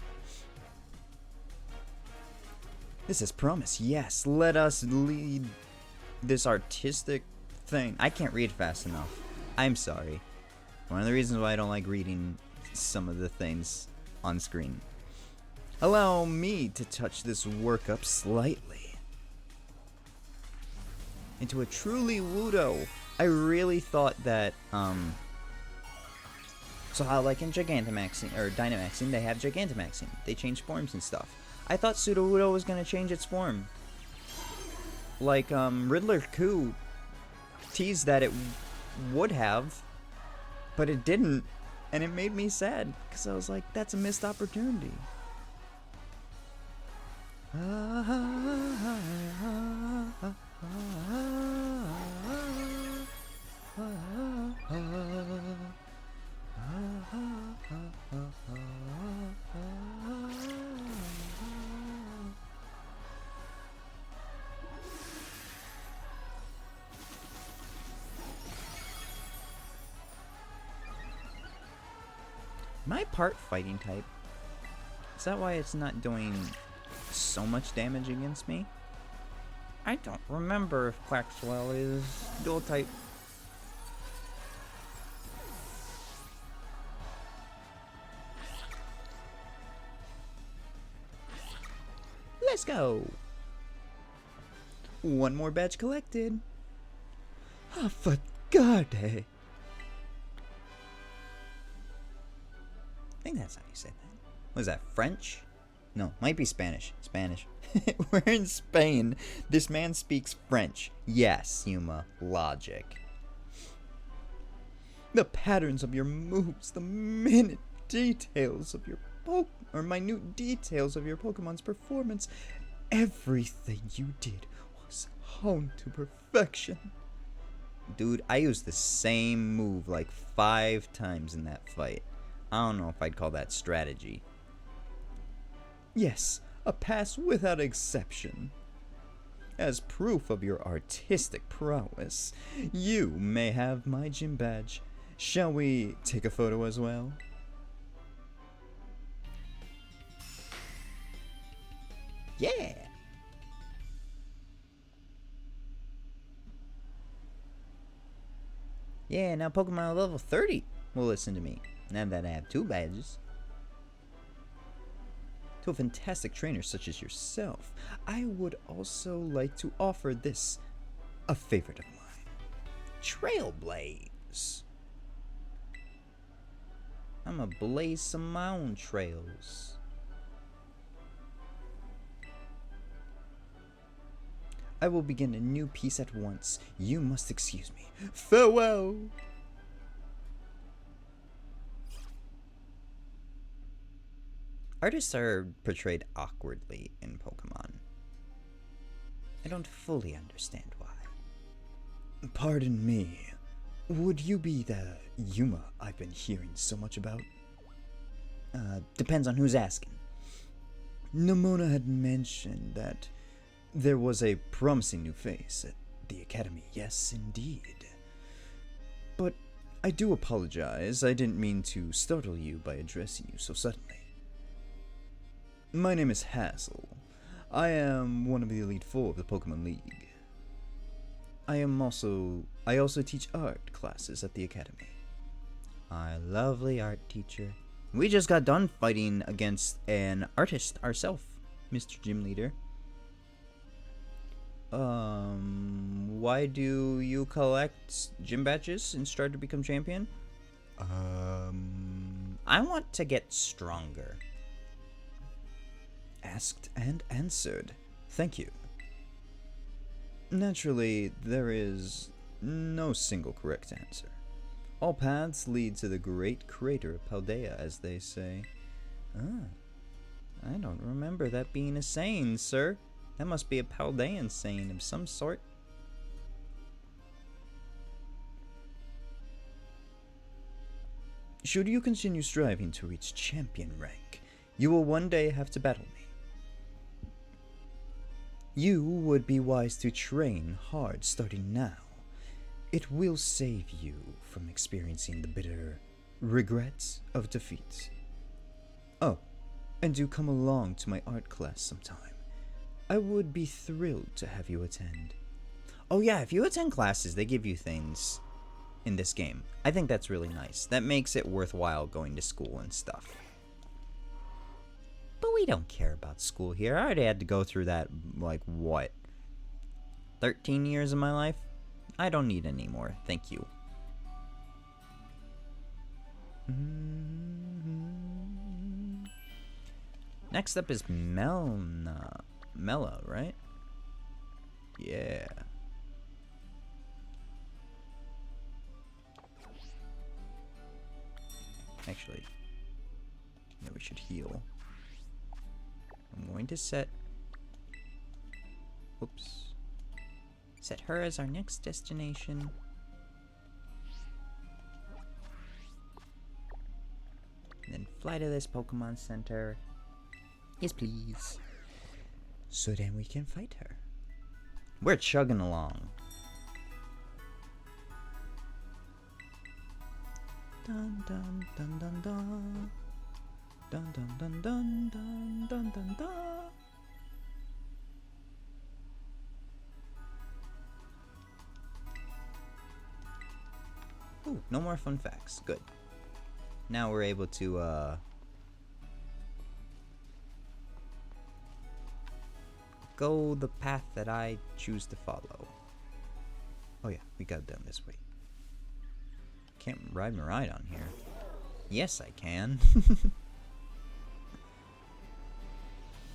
This is promise, yes. Let us lead this artistic thing. I can't read fast enough. I'm sorry. One of the reasons why I don't like reading some of the things on screen. Allow me to touch this work up slightly. Into a truly Wudo. I really thought that, so how like in Gigantamaxing, or Dynamaxing, they have Gigantamaxing. They change forms and stuff. I thought Sudowoodo was gonna change its form. Like, Riddler Coup teased that it would have, but it didn't, and it made me sad, because I was like, that's a missed opportunity. Am I part fighting type? Is that why it's not doing so much damage against me? I don't remember if Quaxwell is dual type. Let's go! One more badge collected. Oh, for God, hey. I think that's how you say that. What is that, French? No, might be Spanish. Spanish. We're in Spain. This man speaks French. Yes, Yuma. Logic. The patterns of your moves, the minute details of your minute details of your Pokemon's performance. Everything you did was honed to perfection. Dude, I used the same move like 5 times in that fight. I don't know if I'd call that strategy. Yes, a pass without exception. As proof of your artistic prowess, you may have my gym badge. Shall we take a photo as well? Yeah! Yeah, now Pokemon level 30 will listen to me, now that I have 2 badges. To a fantastic trainer such as yourself, I would also like to offer this, a favorite of mine. Trailblaze. I'ma blaze some my own trails. I will begin a new piece at once. You must excuse me. Farewell! Artists are portrayed awkwardly in Pokemon. I don't fully understand why. Pardon me. Would you be the Yuma I've been hearing so much about? Depends on who's asking. Nomona had mentioned that there was a promising new face at the Academy. Yes, indeed. But I do apologize. I didn't mean to startle you by addressing you so suddenly. My name is Hassel. I am one of the Elite Four of the Pokemon League. I also teach art classes at the Academy. Our lovely art teacher. We just got done fighting against an artist ourselves, Mr. Gym Leader. Why do you collect gym badges and strive to become champion? I want to get stronger. Asked and answered. Thank you. Naturally, there is no single correct answer. All paths lead to the great crater of Paldea, as they say. I don't remember that being a saying, sir. That must be a Paldean saying of some sort. Should you continue striving to reach champion rank, you will one day have to battle me. You would be wise to train hard starting now. It will save you from experiencing the bitter regrets of defeat. Oh, and do come along to my art class sometime. I would be thrilled to have you attend. Oh yeah, if you attend classes, they give you things in this game. I think that's really nice. That makes it worthwhile going to school and stuff. But we don't care about school here. I already had to go through that, like, what? 13 years of my life? I don't need any more. Thank you. Next up is Mela, right? Yeah. Actually, yeah, we should heal. I'm going to set her as our next destination. And then fly to this Pokemon Center. Yes, please. So then we can fight her. We're chugging along. Dun dun dun dun dun. Dun dun dun dun dun dun dun dun. Ooh, no more fun facts. Good. Now we're able to go the path that I choose to follow. Oh yeah, we got down this way. Can't ride my ride on here. Yes, I can.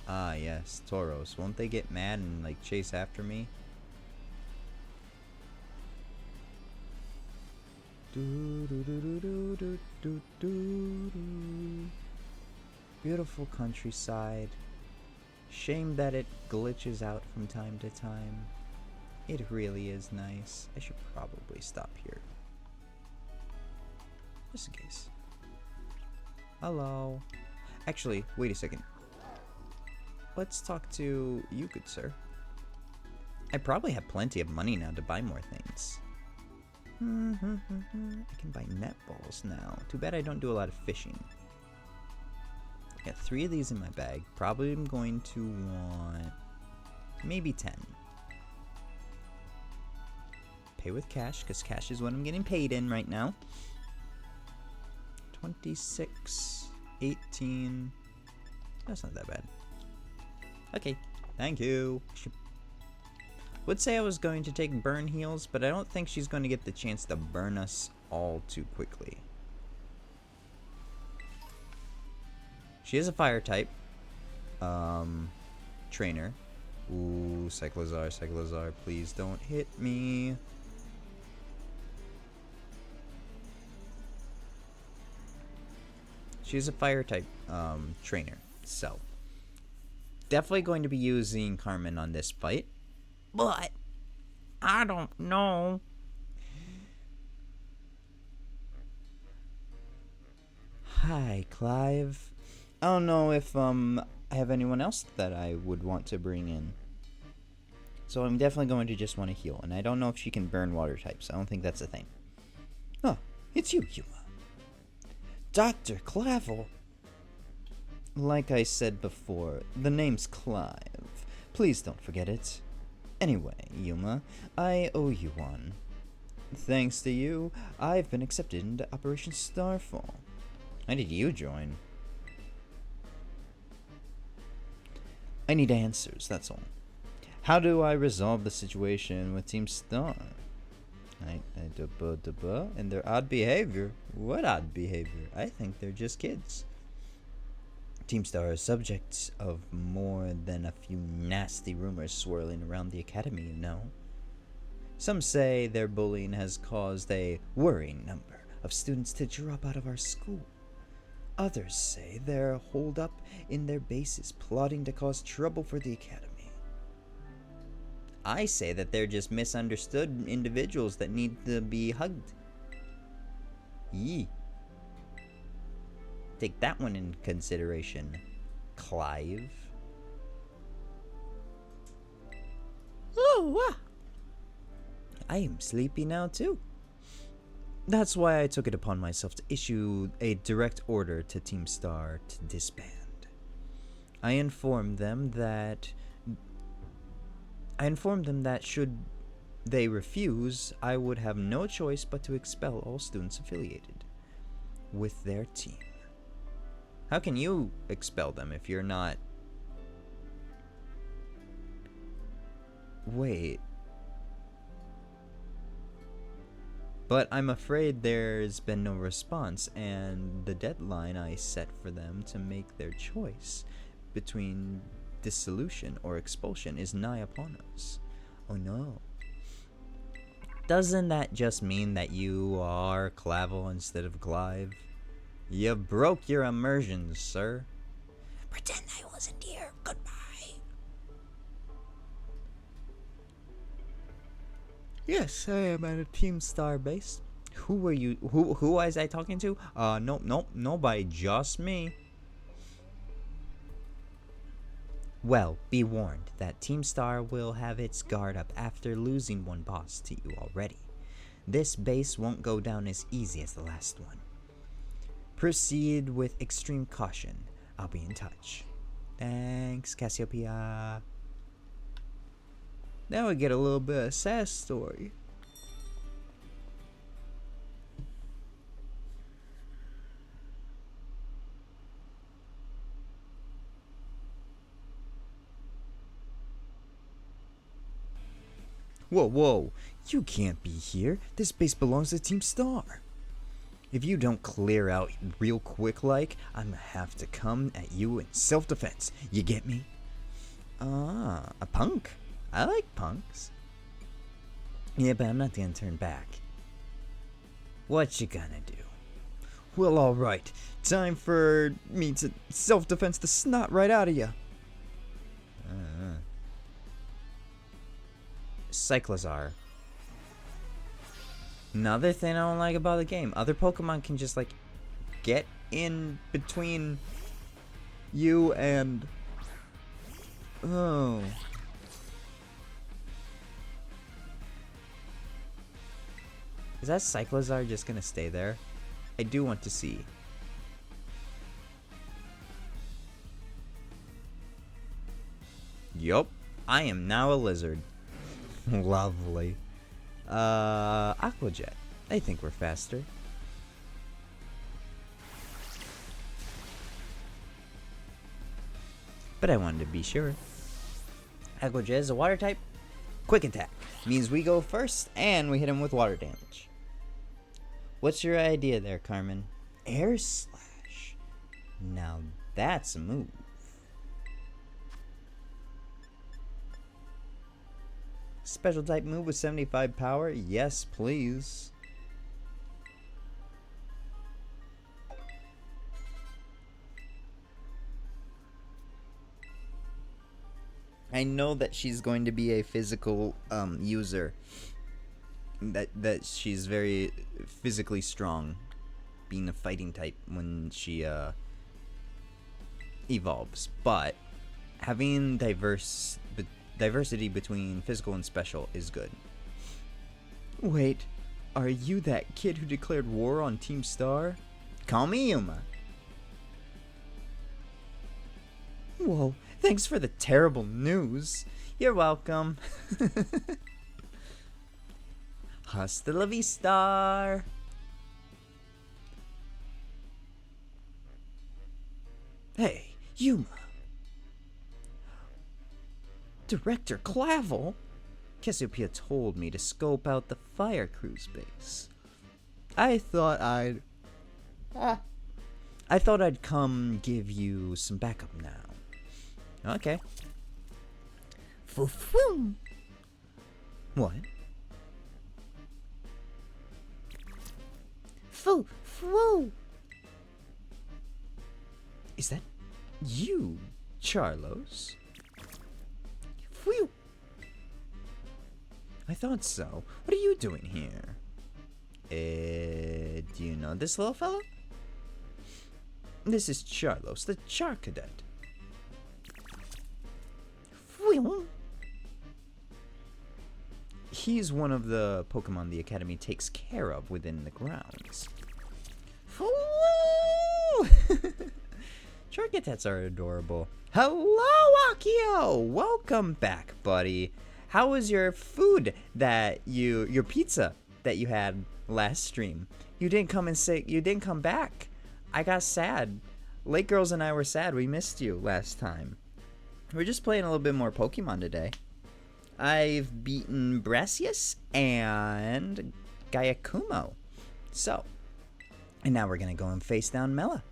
Ah, yes, Tauros. Won't they get mad and like chase after me? Beautiful countryside. Shame that it glitches out from time to time. It really is nice. I should probably stop here. Just in case. Hello. Actually, wait a second. Let's talk to you, good sir. I probably have plenty of money now to buy more things. I can buy netballs now. Too bad I don't do a lot of fishing. Got 3 of these in my bag. Probably am going to want maybe 10. Pay with cash, because cash is what I'm getting paid in right now. 26, 18. That's not that bad. Okay, thank you. Would say I was going to take burn heals, but I don't think she's going to get the chance to burn us all too quickly. She is a fire type trainer. Ooh, Cyclozar, please don't hit me. She's a fire type trainer, so definitely going to be using Carmen on this fight. But I don't know. Hi, Clive. I don't know if I have anyone else that I would want to bring in. So I'm definitely going to just want to heal, and I don't know if she can burn water types. I don't think that's a thing. Oh, it's you, Yuma. Dr. Clavel. Like I said before, the name's Clive. Please don't forget it. Anyway, Yuma, I owe you one. Thanks to you, I've been accepted into Operation Starfall. How did you join? I need answers, that's all. How do I resolve the situation with Team Star? And their odd behavior? What odd behavior? I think they're just kids. Team Star is subject of more than a few nasty rumors swirling around the academy, you know. Some say their bullying has caused a worrying number of students to drop out of our school. Others say they're holed up in their bases, plotting to cause trouble for the academy. I say that they're just misunderstood individuals that need to be hugged. Yee. Take that one in consideration, Clive. Oh, I am sleepy now too. That's why I took it upon myself to issue a direct order to Team Star to disband. I informed them that should they refuse, I would have no choice but to expel all students affiliated with their team. How can you expel them if you're not... Wait. But I'm afraid there's been no response, and the deadline I set for them to make their choice between dissolution or expulsion is nigh upon us. Oh no. Doesn't that just mean that you are Clavel instead of Clive? You broke your immersion, sir. Pretend I wasn't here. Goodbye. Yes, I am at a Team Star base. Who were you? Who was I talking to? Nope, nobody, just me. Well, be warned that Team Star will have its guard up after losing one boss to you already. This base won't go down as easy as the last one. Proceed with extreme caution. I'll be in touch. Thanks, Cassiopeia. Now we get a little bit of sad story. Whoa, you can't be here. This base belongs to Team Star. If you don't clear out real quick I'm gonna have to come at you in self-defense. You get me? Ah, a punk. I like punks. Yeah, but I'm not gonna turn back. What you gonna do? Well, alright. Time for me to self-defense the snot right out of you. Cyclozar. Another thing I don't like about the game. Other Pokemon can just get in between you and... Oh. Is that Cyclozar just gonna stay there? I do want to see. Yup. I am now a lizard. Lovely. Aqua Jet. I think we're faster. But I wanted to be sure. Aqua Jet is a water type. Quick attack. Means we go first and we hit him with water damage. What's your idea there, Carmen? Air Slash. Now that's a move. Special type move with 75 power? Yes, please. I know that she's going to be a physical user. That she's very physically strong, being a fighting type when she evolves. But having diversity between physical and special is good. Wait, are you that kid who declared war on Team Star? Call me Yuma. Whoa, thanks for the terrible news. You're welcome. Hasta la vista. Hey, Yuma. Director Clavel? Cassiopeia told me to scope out the fire cruise base. I thought I'd come give you some backup now. Okay. Foo-foo. What? Foo-foo. Is that you, Charlos? Phew. I thought so. What are you doing here? Do you know this little fellow? This is Charlos, the Char Cadet. Phew. He's one of the Pokemon the Academy takes care of within the grounds. Charcadets are adorable. Hello, Akio! Welcome back, buddy. How was your food your pizza that you had last stream? You didn't come back. I got sad. Lake Girls and I were sad. We missed you last time. We're just playing a little bit more Pokemon today. I've beaten Brassius and Gaiakumo. And now we're gonna go and face down Mela.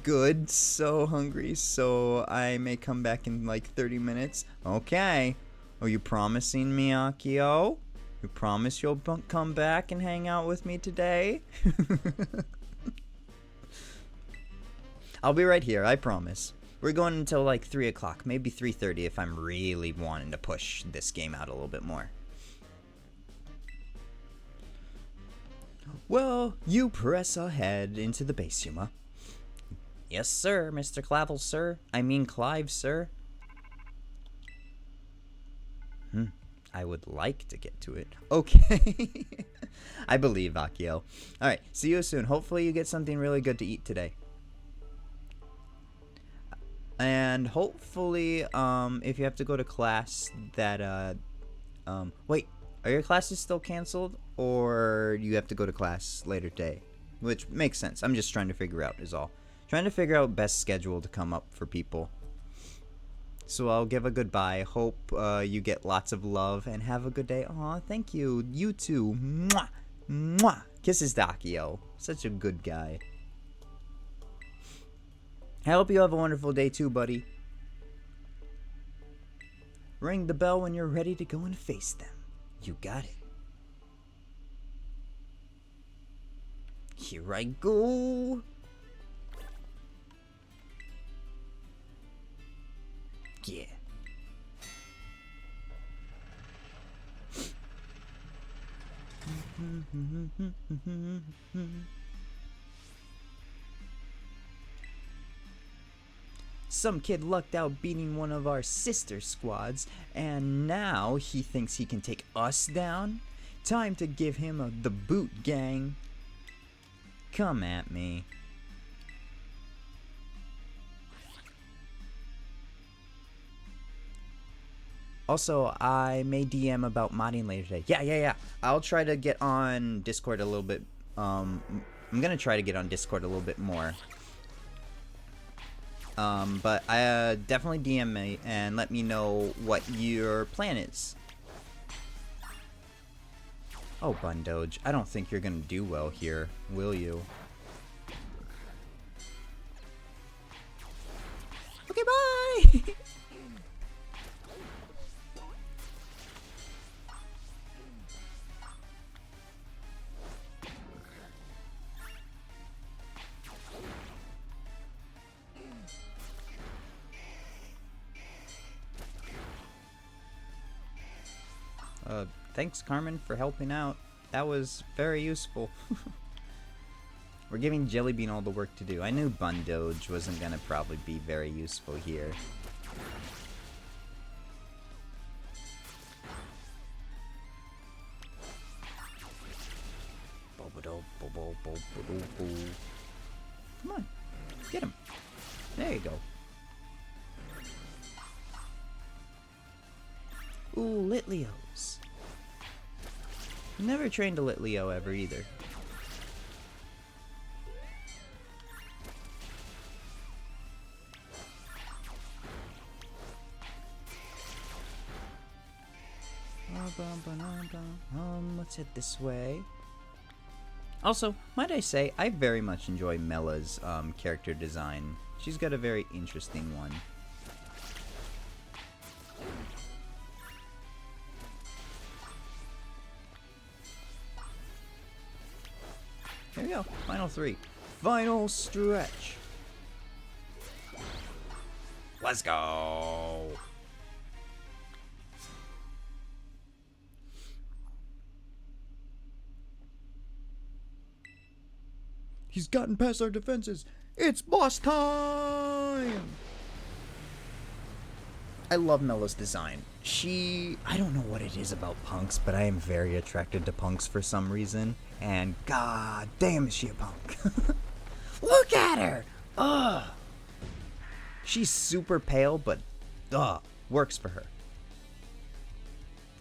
Good, so hungry, so I may come back in 30 minutes. Okay. Are you promising me, Akio? You promise you'll come back and hang out with me today? I'll be right here, I promise. We're going until 3 o'clock, maybe 3:30 if I'm really wanting to push this game out a little bit more. Well, you press ahead into the base, Yuma. Yes, sir, Mr. Clavel, sir. I mean Clive, sir. I would like to get to it. Okay. I believe, Akio. Alright, see you soon. Hopefully you get something really good to eat today. And hopefully, if you have to go to class that, wait, are your classes still canceled? Or you have to go to class later today? Which makes sense. I'm just trying to figure out is all. Trying to figure out best schedule to come up for people. So I'll give a goodbye. Hope you get lots of love and have a good day. Aw, thank you. You too. Mwah! Mwah! Kisses to Akio. Such a good guy. I hope you have a wonderful day too, buddy. Ring the bell when you're ready to go and face them. You got it. Here I go. Yeah. Some kid lucked out beating one of our sister squads, and now he thinks he can take us down? Time to give him the boot, gang. Come at me. Also, I may DM about modding later today. Yeah. I'll try to get on Discord a little bit. I'm gonna try to get on Discord a little bit more. But I definitely DM me and let me know what your plan is. Oh, Bundoge, I don't think you're gonna do well here, will you? Okay, bye! Thanks, Carmen, for helping out. That was very useful. We're giving Jellybean all the work to do. I knew Bundoge wasn't gonna probably be very useful here. Come on, get him. There you go. Ooh, Litleos. Never trained a Litleo ever either. Let's head this way. Also, might I say, I very much enjoy Mella's character design. She's got a very interesting one. Here we go. Final 3. Final stretch. Let's go. He's gotten past our defenses. It's boss time. I love Mella's design. I don't know what it is about punks, but I am very attracted to punks for some reason. And god damn is she a punk. Look at her! Ugh! She's super pale, but works for her.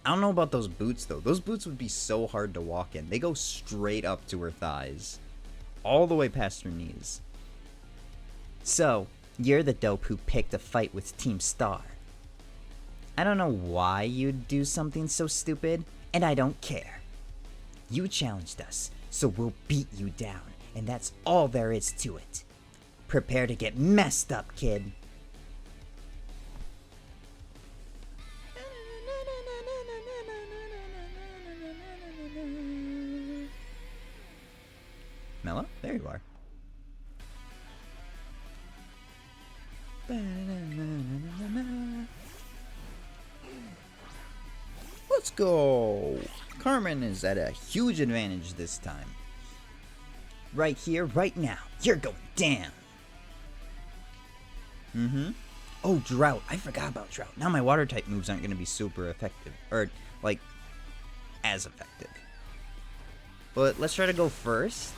I don't know about those boots though. Those boots would be so hard to walk in. They go straight up to her thighs. All the way past her knees. So, you're the dope who picked a fight with Team Star. I don't know why you'd do something so stupid, and I don't care. You challenged us, so we'll beat you down, and that's all there is to it. Prepare to get messed up, kid. Mella? There you are. Let's go! Carmen is at a huge advantage this time. Right here, right now. You're going down. Oh, Drought. I forgot about Drought. Now my water type moves aren't going to be super effective. Or, like, as effective. But let's try to go first.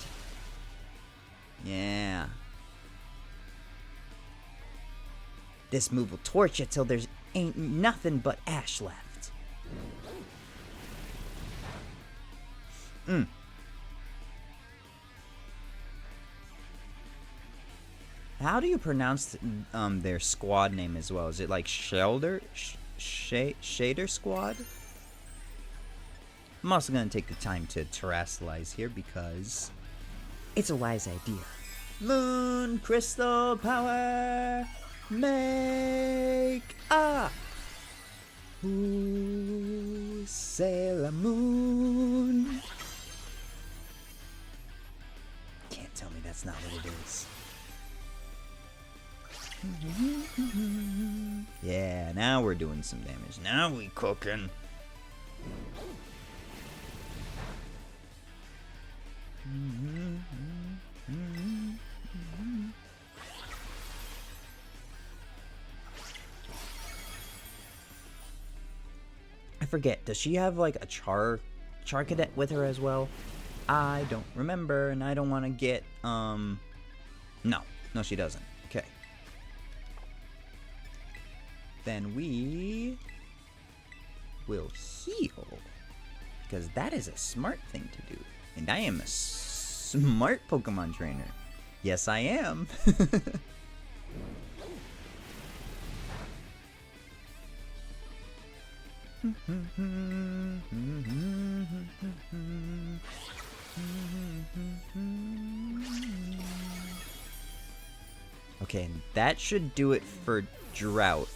Yeah. This move will torch you till there's ain't nothing but ash left. How do you pronounce their squad name as well? Is it like Shader Squad? I'm also gonna take the time to terrestrialize here because it's a wise idea. Moon crystal power, make ooh, Sailor Moon. Can't tell me that's not what it is. Yeah, now we're doing some damage. Now we cooking. I forget, does she have like a char cadet with her as well? I don't remember, and I don't want to get no she doesn't. Okay, then we will heal, because that is a smart thing to do, and I am a smart Pokemon trainer. Yes, I am. Okay, and that should do it for Drought,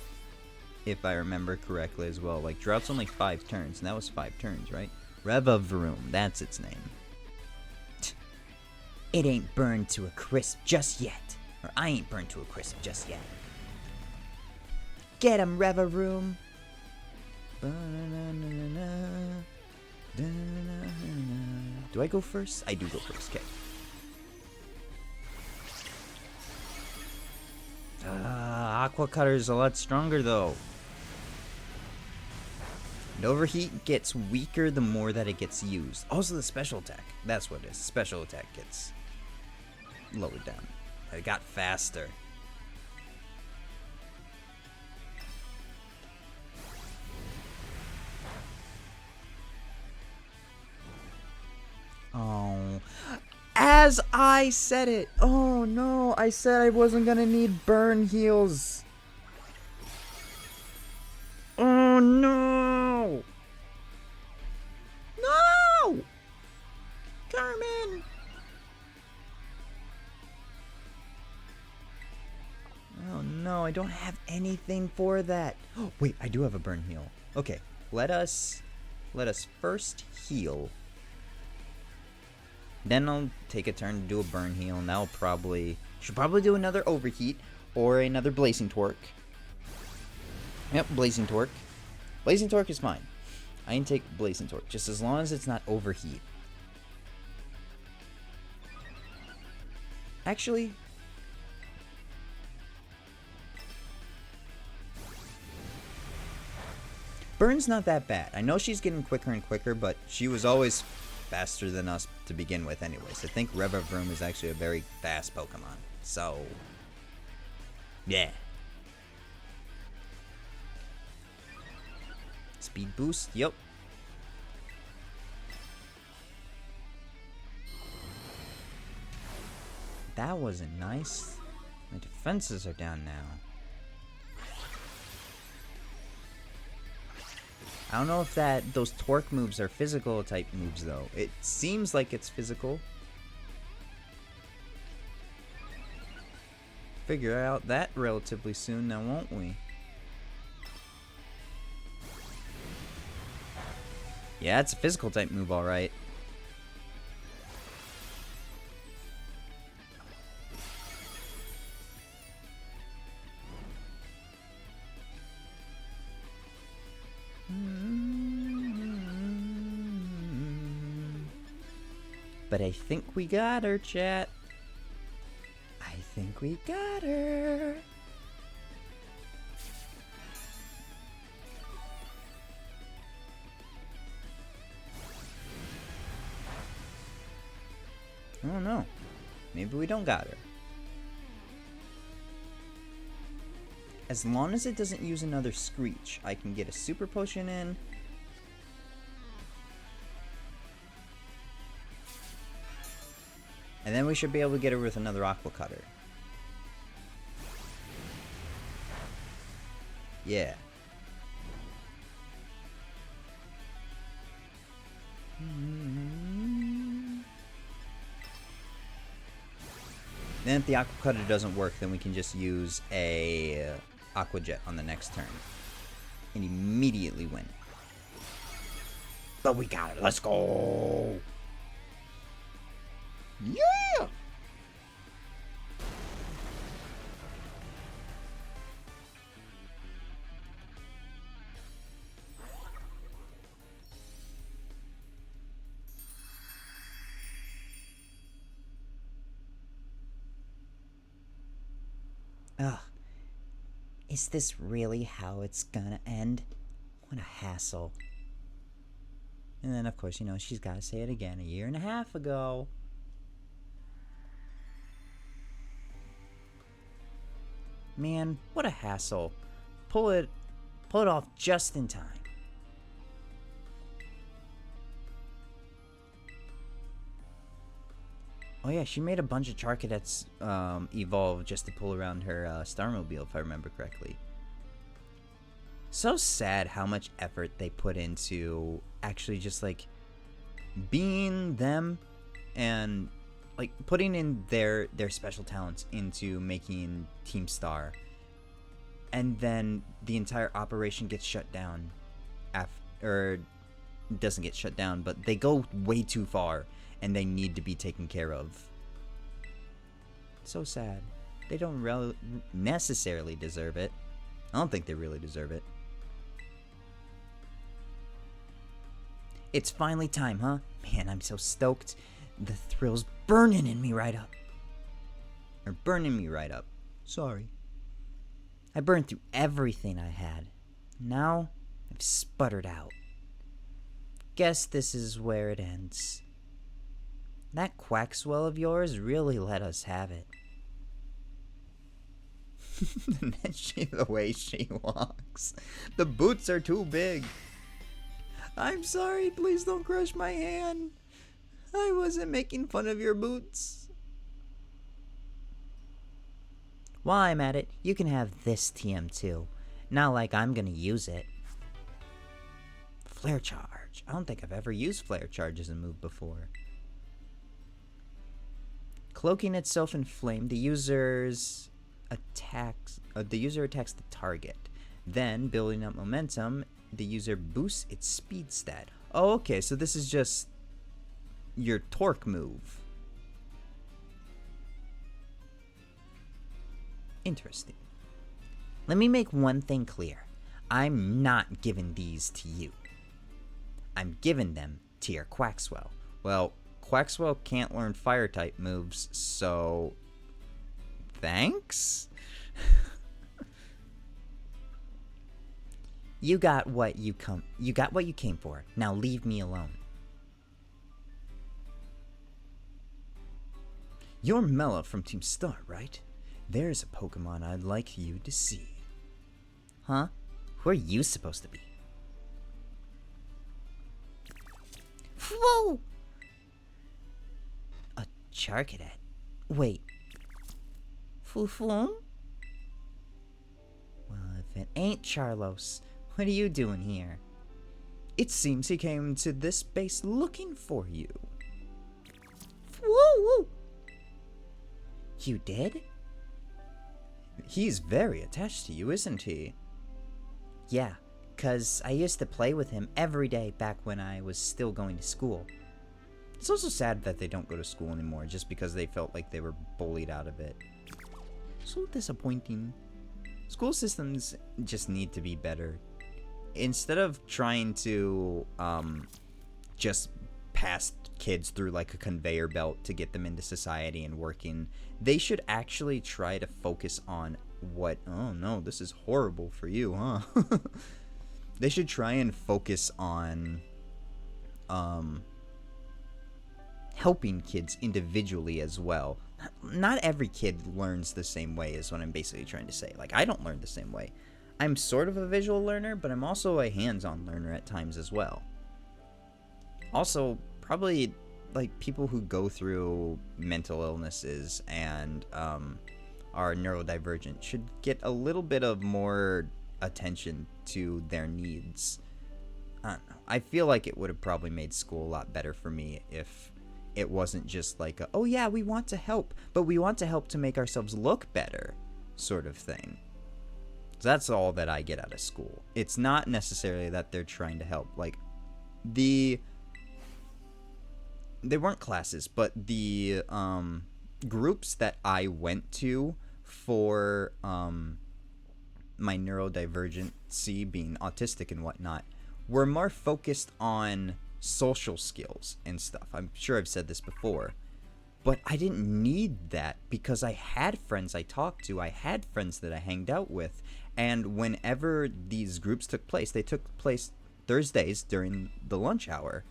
if I remember correctly as well. Like, Drought's only 5 turns, and that was 5 turns, right? Revavroom, that's its name. It ain't burned to a crisp just yet. Or I ain't burned to a crisp just yet. Get him, Revavroom! Do I go first? I do go first, okay. Aqua Cutter is a lot stronger though. And Overheat gets weaker the more that it gets used. Also the special attack. That's what it is. Special attack gets lowered down. It got faster. Oh, as I said it. Oh no, I said I wasn't gonna need burn heals. Oh no. No! Carmen! Oh no, I don't have anything for that. Oh, wait, I do have a burn heal. Okay, let us first heal. Then I'll take a turn to do a burn heal, and that'll should probably do another overheat or another blazing torque. Yep, blazing torque. Blazing torque is fine. I can take blazing torque just as long as it's not overheat. Actually, burn's not that bad. I know she's getting quicker and quicker, but she was always faster than us to begin with anyways. I think Revavroom is actually a very fast Pokemon. So, yeah. Speed boost, yep. That wasn't nice. My defenses are down now. I don't know if those torque moves are physical type moves though. It seems like it's physical. Figure out that relatively soon now, won't we? Yeah, it's a physical type move, alright. But I think we got her, chat. I think we got her. I don't know. Maybe we don't got her. As long as it doesn't use another Screech, I can get a Super Potion in. And then we should be able to get her with another Aqua Cutter. Yeah. Then if the Aqua Cutter doesn't work, then we can just use a Aqua Jet on the next turn. And immediately win. But we got it. Let's go. Yeah. Ugh. Is this really how it's gonna end? What a hassle. And then, of course, you know, she's gotta say it again. 1.5 years ago. Man, what a hassle. Pull it off just in time. Oh yeah, she made a bunch of Charcadets evolve just to pull around her Starmobile, if I remember correctly. So sad how much effort they put into actually just like being them and like putting in their special talents into making Team Star, and then the entire operation gets shut down or doesn't get shut down, but they go way too far and they need to be taken care of. So sad. They don't necessarily deserve it. I don't think they really deserve it. It's finally time, huh? Man, I'm so stoked. The thrill's burning in me right up. Or burning me right up. Sorry. I burned through everything I had. Now, I've sputtered out. Guess this is where it ends. That Quaxwell of yours really let us have it. And then the way she walks. The boots are too big. I'm sorry, please don't crush my hand. I wasn't making fun of your boots. While I'm at it, you can have this TM too. Not like I'm gonna use it. Flare Charge. I don't think I've ever used Flare Charge as a move before. Cloaking itself in flame, the user attacks the target. Then, building up momentum, the user boosts its speed stat. Oh, okay, so this is just your torque move. Interesting. Let me make one thing clear. I'm not giving these to you. I'm giving them to your Quaxwell. Well, Quaxwell can't learn fire type moves, so thanks. You got what you came for. Now leave me alone. You're Mela from Team Star, right? There's a Pokemon I'd like you to see. Huh? Who are you supposed to be? Whoa! A Charcadet. Wait. Fuflum? Well, if it ain't Charlos, what are you doing here? It seems he came to this base looking for you. Woo! You did? He's very attached to you, isn't he? Yeah, 'cause I used to play with him every day back when I was still going to school. It's also sad that they don't go to school anymore just because they felt like they were bullied out of it. So disappointing. School systems just need to be better. Instead of trying to just pass kids through like a conveyor belt to get them into society and working, they should actually try to focus on what, oh no, this is horrible for you, huh? They should try and focus on helping kids individually as well. Not every kid learns the same way is what I'm basically trying to say. Like, I don't learn the same way. I'm sort of a visual learner, but I'm also a hands-on learner at times as well. Also, probably like people who go through mental illnesses and are neurodivergent should get a little bit of more attention to their needs. I don't know. I feel like it would have probably made school a lot better for me if it wasn't just like oh yeah, we want to help, but we want to help to make ourselves look better sort of thing. So that's all that I get out of school. It's not necessarily that they're trying to help. Like, they weren't classes, but the groups that I went to for my neurodivergency, being autistic and whatnot, were more focused on social skills and stuff. I'm sure I've said this before, but I didn't need that because I had friends I talked to, I had friends that I hanged out with, and whenever these groups took place, they took place Thursdays during the lunch hour.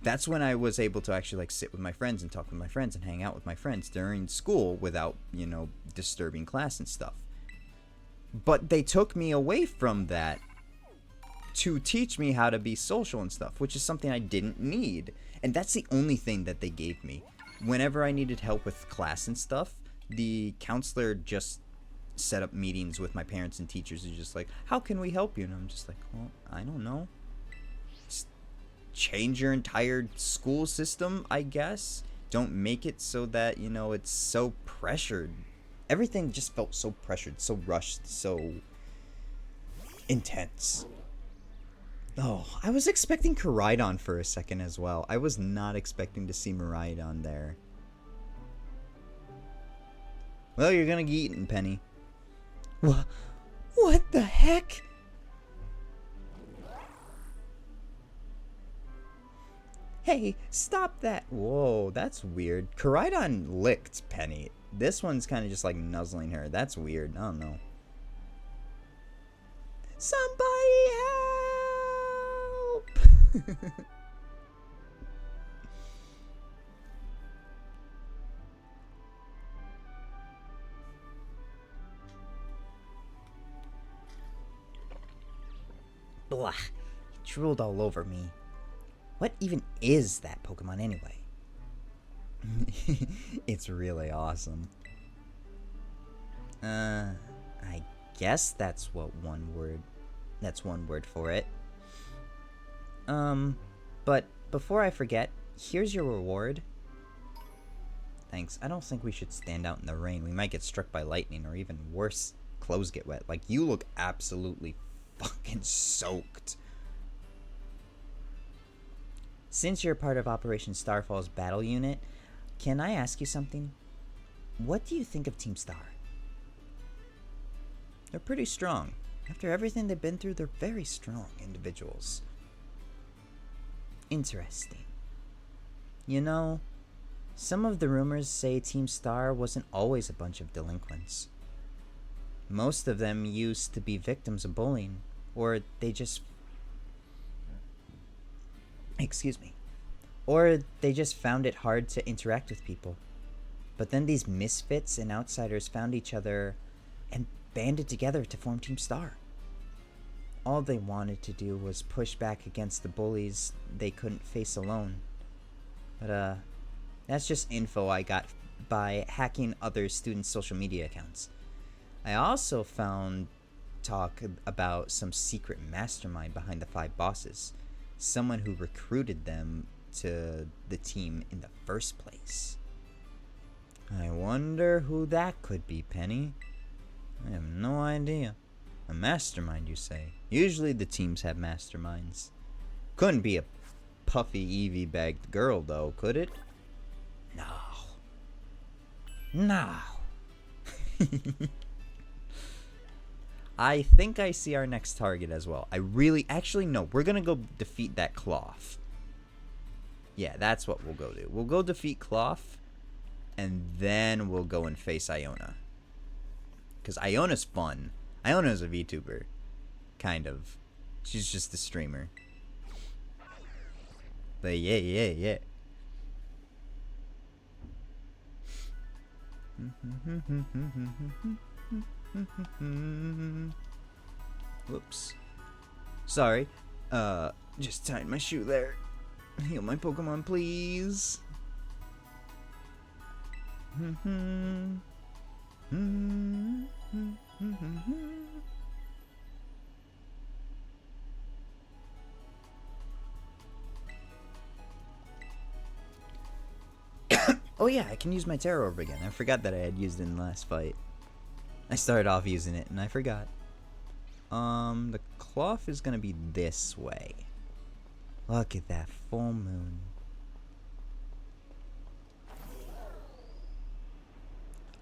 That's when I was able to actually like sit with my friends and talk with my friends and hang out with my friends during school without, disturbing class and stuff. But they took me away from that to teach me how to be social and stuff, which is something I didn't need. And that's the only thing that they gave me. Whenever I needed help with class and stuff, the counselor just set up meetings with my parents and teachers who just like, how can we help you? And I'm just like, well, I don't know. Just change your entire school system, I guess. Don't make it so that, it's so pressured. Everything just felt so pressured, so rushed, so intense. Oh, I was expecting Koraidon for a second as well. I was not expecting to see Miraidon there. Well, you're gonna get eaten, Penny. What the heck? Hey, stop that. Whoa, that's weird. Koraidon licked Penny. This one's kind of just like nuzzling her. That's weird. I don't know. Somebody help! Blah. He drooled all over me. What even is that Pokemon anyway? It's really awesome. I guess that's one word for it. But before I forget, here's your reward. Thanks. I don't think we should stand out in the rain. We might get struck by lightning, or even worse, clothes get wet. Like, you look absolutely fucking soaked. Since you're part of Operation Starfall's battle unit, can I ask you something? What do you think of Team Star? They're pretty strong. After everything they've been through, they're very strong individuals. Interesting. Some of the rumors say Team Star wasn't always a bunch of delinquents. Most of them used to be victims of bullying, or they just found it hard to interact with people. But then these misfits and outsiders found each other and banded together to form Team Star. All they wanted to do was push back against the bullies they couldn't face alone. But that's just info I got by hacking other students' social media accounts. I also found talk about some secret mastermind behind the 5 bosses. Someone who recruited them to the team in the first place. I wonder who that could be, Penny. I have no idea. A mastermind, you say? Usually the teams have masterminds. Couldn't be a puffy Eevee-bagged girl, though, could it? No. I think I see our next target as well. Actually, no. We're gonna go defeat that Cloth. Yeah, that's what we'll go do. We'll go defeat Cloth, and then we'll go and face Iona. Because Iona's fun. Iona's a VTuber. Kind of. She's just a streamer. But yeah. Whoops. Sorry. Just tied my shoe there. Heal my Pokemon, please. Oh yeah, I can use my Terror Orb again. I forgot that I had used it in the last fight. I started off using it and I forgot. The cloth is gonna be this way. Look at that full moon.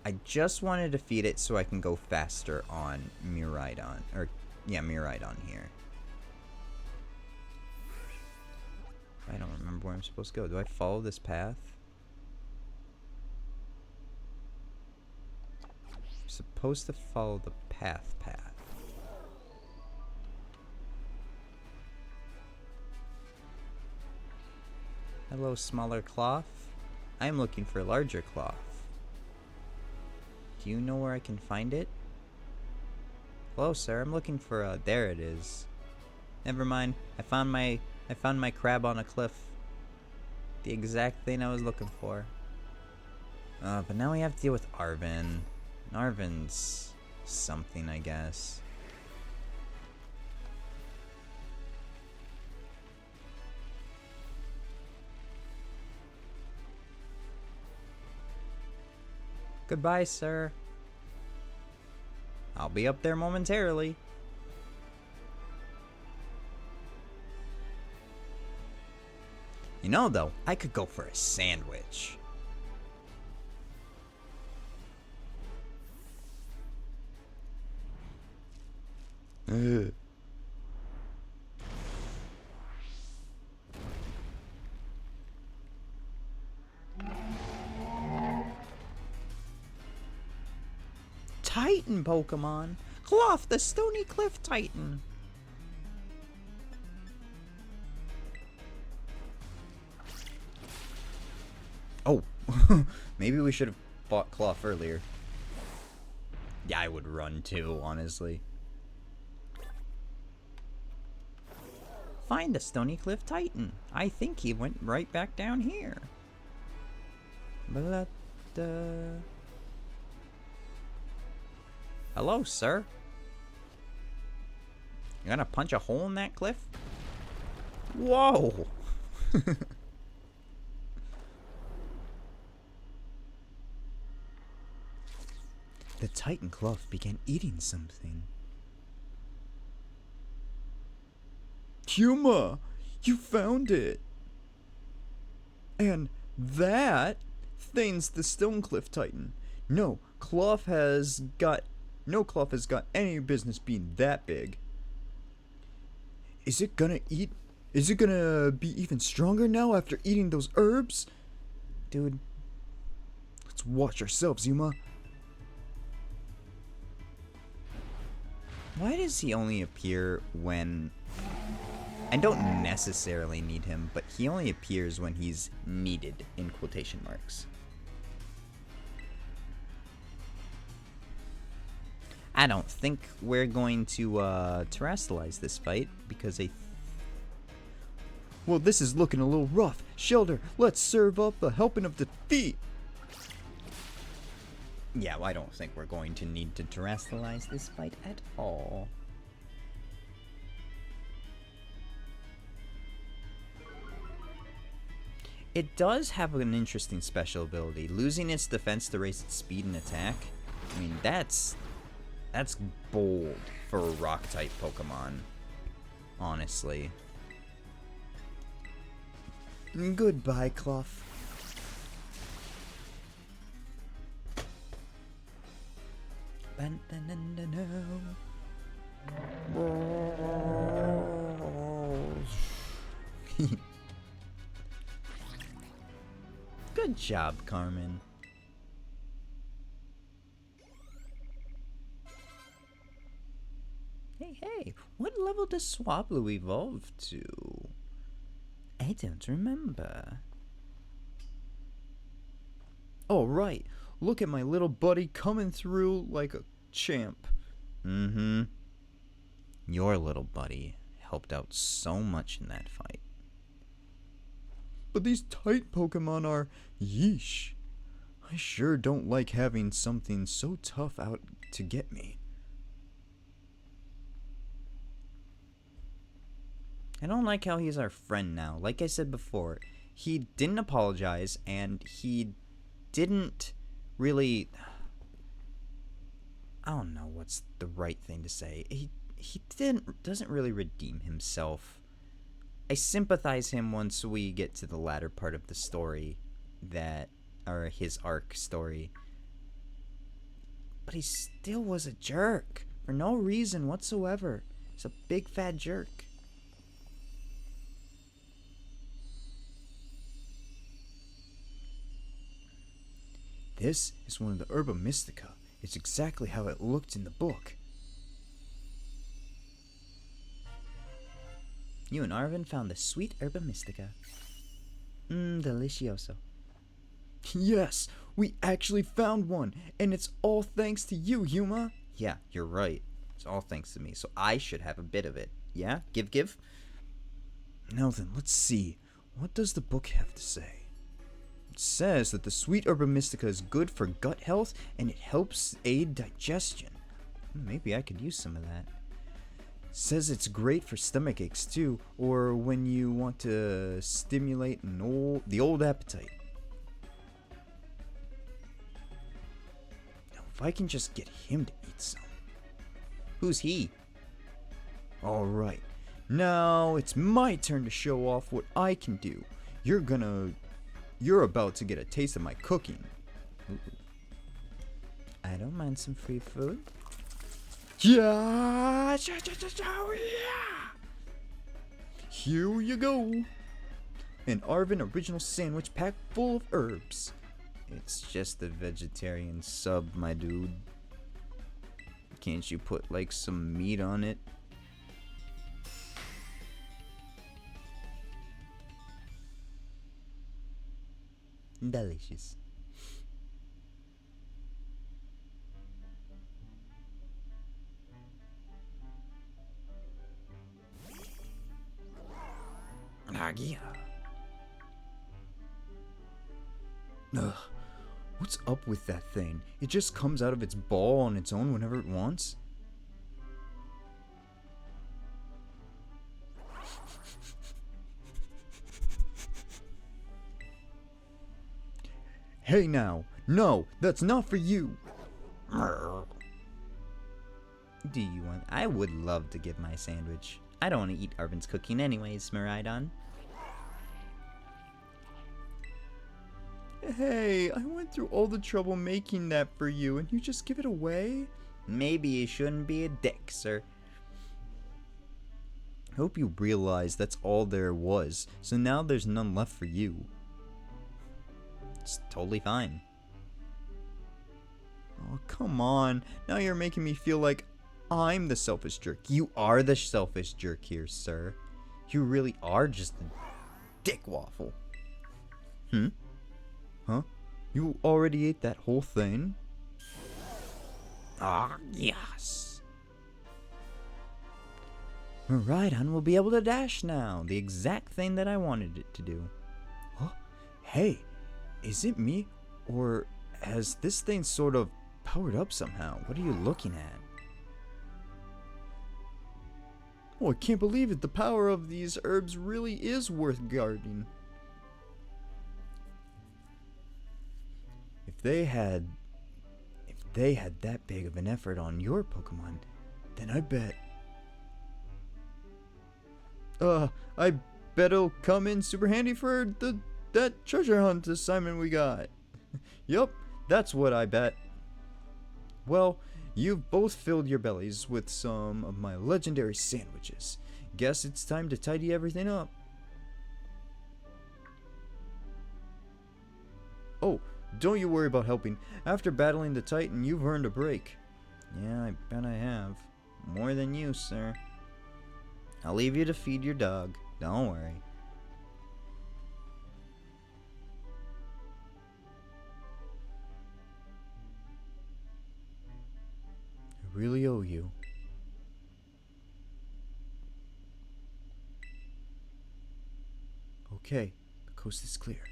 I just want to defeat it so I can go faster on Miraidon. Or, yeah, Miraidon here. I don't remember where I'm supposed to go. Do I follow this path? I'm supposed to follow the path. Hello, smaller cloth. I am looking for a larger cloth. Do you know where I can find it? Hello, sir. I'm looking for there it is. Never mind. I found my crab on a cliff. The exact thing I was looking for. But now we have to deal with Arven. Arven's something, I guess. Goodbye, sir. I'll be up there momentarily. You know, though, I could go for a sandwich. Titan Pokemon. Cloth, the Stony Cliff Titan. Oh, maybe we should have bought Cloth earlier. Yeah, I would run too, honestly. Find the Stony Cliff Titan. I think he went right back down here. Hello, sir. You gonna punch a hole in that cliff? Whoa! The Titan Cloth began eating something. Yuma! You found it! And that thing's the Stonecliff Titan. No cloth has got any business being that big. Is it gonna be even stronger now after eating those herbs? Dude, let's watch ourselves, Yuma. Why does he only appear when... I don't necessarily need him, but he only appears when he's needed, in quotation marks. I don't think we're going to terrestrialize this fight, because well, this is looking a little rough. Shelter, let's serve up a helping of defeat. Yeah, well, I don't think we're going to need to terrestrialize this fight at all. It does have an interesting special ability. Losing its defense to raise its speed and attack. I mean, that's bold for a rock-type Pokemon. Honestly. Goodbye, Cloth. Good job, Carmen. Hey, what level does Swablu evolve to? I don't remember. Oh, right. Look at my little buddy coming through like a champ. Mm-hmm. Your little buddy helped out so much in that fight. But these tight Pokemon are yeesh. I sure don't like having something so tough out to get me. I don't like how he's our friend now. Like I said before, he didn't apologize and he didn't really... I don't know what's the right thing to say. He doesn't really redeem himself. I sympathize him once we get to the latter part of the story, or his arc story. But he still was a jerk for no reason whatsoever. He's a big fat jerk. This is one of the Herba Mystica. It's exactly how it looked in the book. You and Arvin found the sweet Herba Mystica. Delicioso. Yes, we actually found one, and it's all thanks to you, Yuma. Yeah, you're right. It's all thanks to me, so I should have a bit of it. Yeah? Give? Now then, let's see. What does the book have to say? It says that the sweet Herba Mystica is good for gut health, and it helps aid digestion. Maybe I could use some of that. Says it's great for stomach aches too, or when you want to stimulate the old appetite. Now, if I can just get him to eat some. Who's he? Alright, now it's my turn to show off what I can do. You're about to get a taste of my cooking. Ooh. I don't mind some free food. Yeah. Here you go. An Arvin original sandwich packed full of herbs. It's just a vegetarian sub, my dude. Can't you put like some meat on it? Delicious. Yeah. Ugh. What's up with that thing? It just comes out of its ball on its own whenever it wants? Hey now! No, that's not for you! Do you want... I would love to give my sandwich. I don't want to eat Arvin's cooking anyways, Miraidon. Hey, I went through all the trouble making that for you, and you just give it away? Maybe you shouldn't be a dick, sir. I hope you realize that's all there was, so now there's none left for you. It's totally fine. Oh, come on. Now you're making me feel like I'm the selfish jerk. You are the selfish jerk here, sir. You really are just a dick waffle. Huh? You already ate that whole thing? Ah, yes. Miraidon will be able to dash now. The exact thing that I wanted it to do. Huh? Hey, is it me? Or has this thing sort of powered up somehow? What are you looking at? Oh, I can't believe it. The power of these herbs really is worth guarding. If they had that big of an effort on your Pokemon, then I bet it'll come in super handy for that treasure hunt assignment we got. Yup, that's what I bet. Well, you've both filled your bellies with some of my legendary sandwiches. Guess it's time to tidy everything up. Oh, don't you worry about helping. After battling the Titan, you've earned a break. Yeah, I bet I have. More than you, sir. I'll leave you to feed your dog. Don't worry. really owe you. Okay, the coast is clear.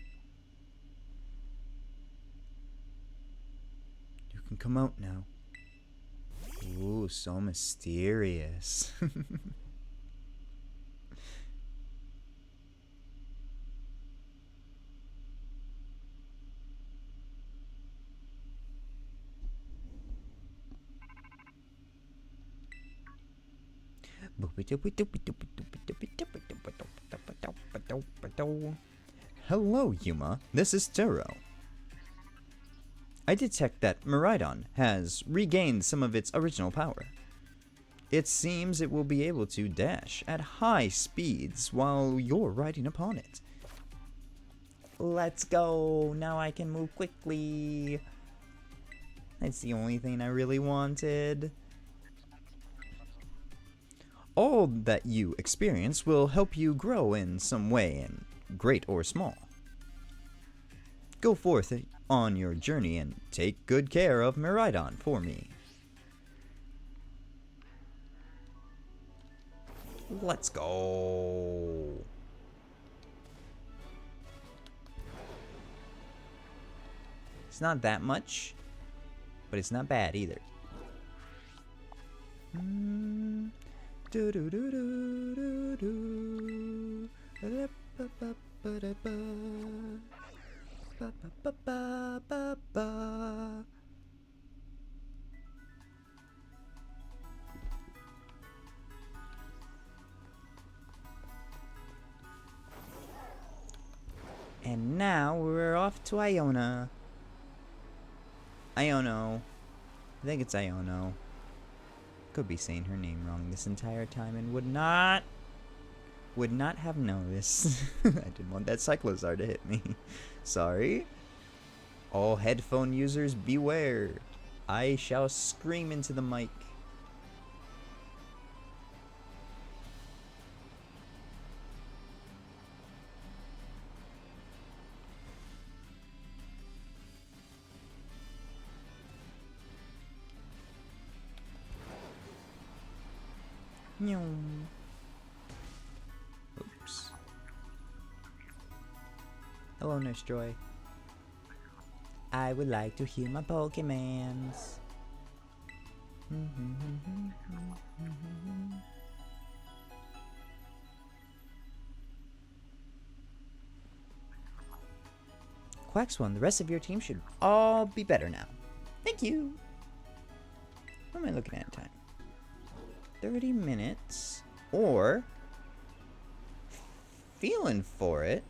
You can come out now. Ooh, so mysterious. Hello, Yuma. This is Taro. I detect that Miraidon has regained some of its original power. It seems it will be able to dash at high speeds while you're riding upon it. Let's go. Now I can move quickly. That's the only thing I really wanted. All that you experience will help you grow in some way, in great or small. Go forth on your journey and take good care of Miraidon for me. Let's go. It's not that much, but it's not bad either. Do do do do do do. Ba ba ba ba ba. Ba ba ba ba ba. And now we're off to Iona. Iono. I think it's Iono. Could be saying her name wrong this entire time and would not have noticed. I didn't want that cyclozar to hit me. Sorry. All headphone users beware. I shall scream into the mic. Oops. Hello, Nurse Joy. I would like to heal my Pokemons. Quaxwell and the rest of your team should all be better now. Thank you. What am I looking at in time? 30 minutes, or feeling for it.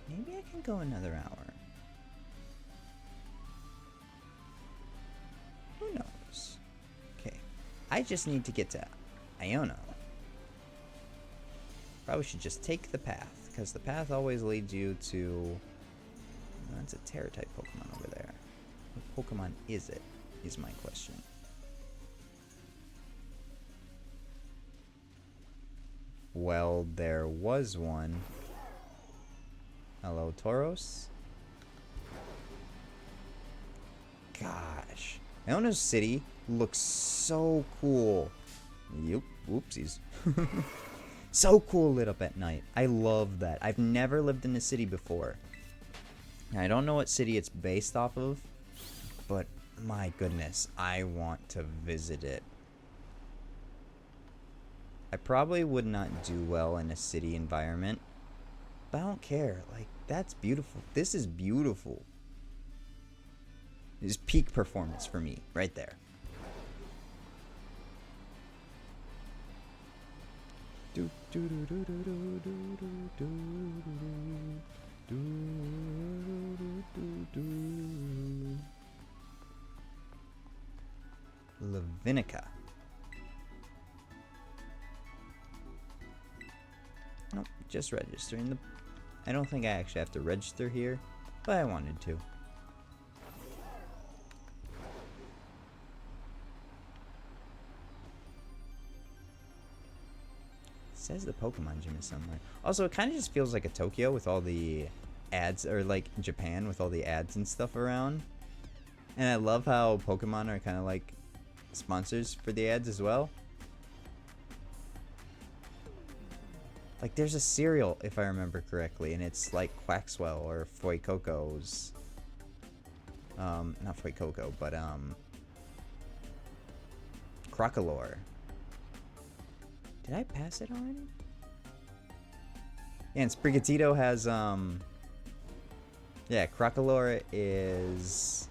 Maybe I can go another hour. Who knows? Okay, I just need to get to Iono. Probably should just take the path, because the path always leads you to... That's a Terra-type Pokemon over there. What Pokemon is it? Is my question. Well, there was one. Hello, Tauros. Gosh. Iono's city looks so cool. Yep, whoopsies. So cool lit up at night. I love that. I've never lived in a city before. I don't know what city it's based off of, but my goodness, I want to visit it. I probably would not do well in a city environment, but I don't care. Like, that's beautiful. This is beautiful. This is peak performance for me, right there. Do do do do do do do do do do do. Lavinica. Nope, just registering the... I don't think I actually have to register here, but I wanted to. It says the Pokemon gym is somewhere. Also, it kind of just feels like a Tokyo with all the ads, or like Japan with all the ads and stuff around. And I love how Pokemon are kind of like sponsors for the ads as well. Like there's a cereal, if I remember correctly, and it's like Quaxwell or Fuecoco's. Not Fuecoco, but Crocolore. Did I pass it already? Yeah, and Sprigatito has yeah, Crocolore is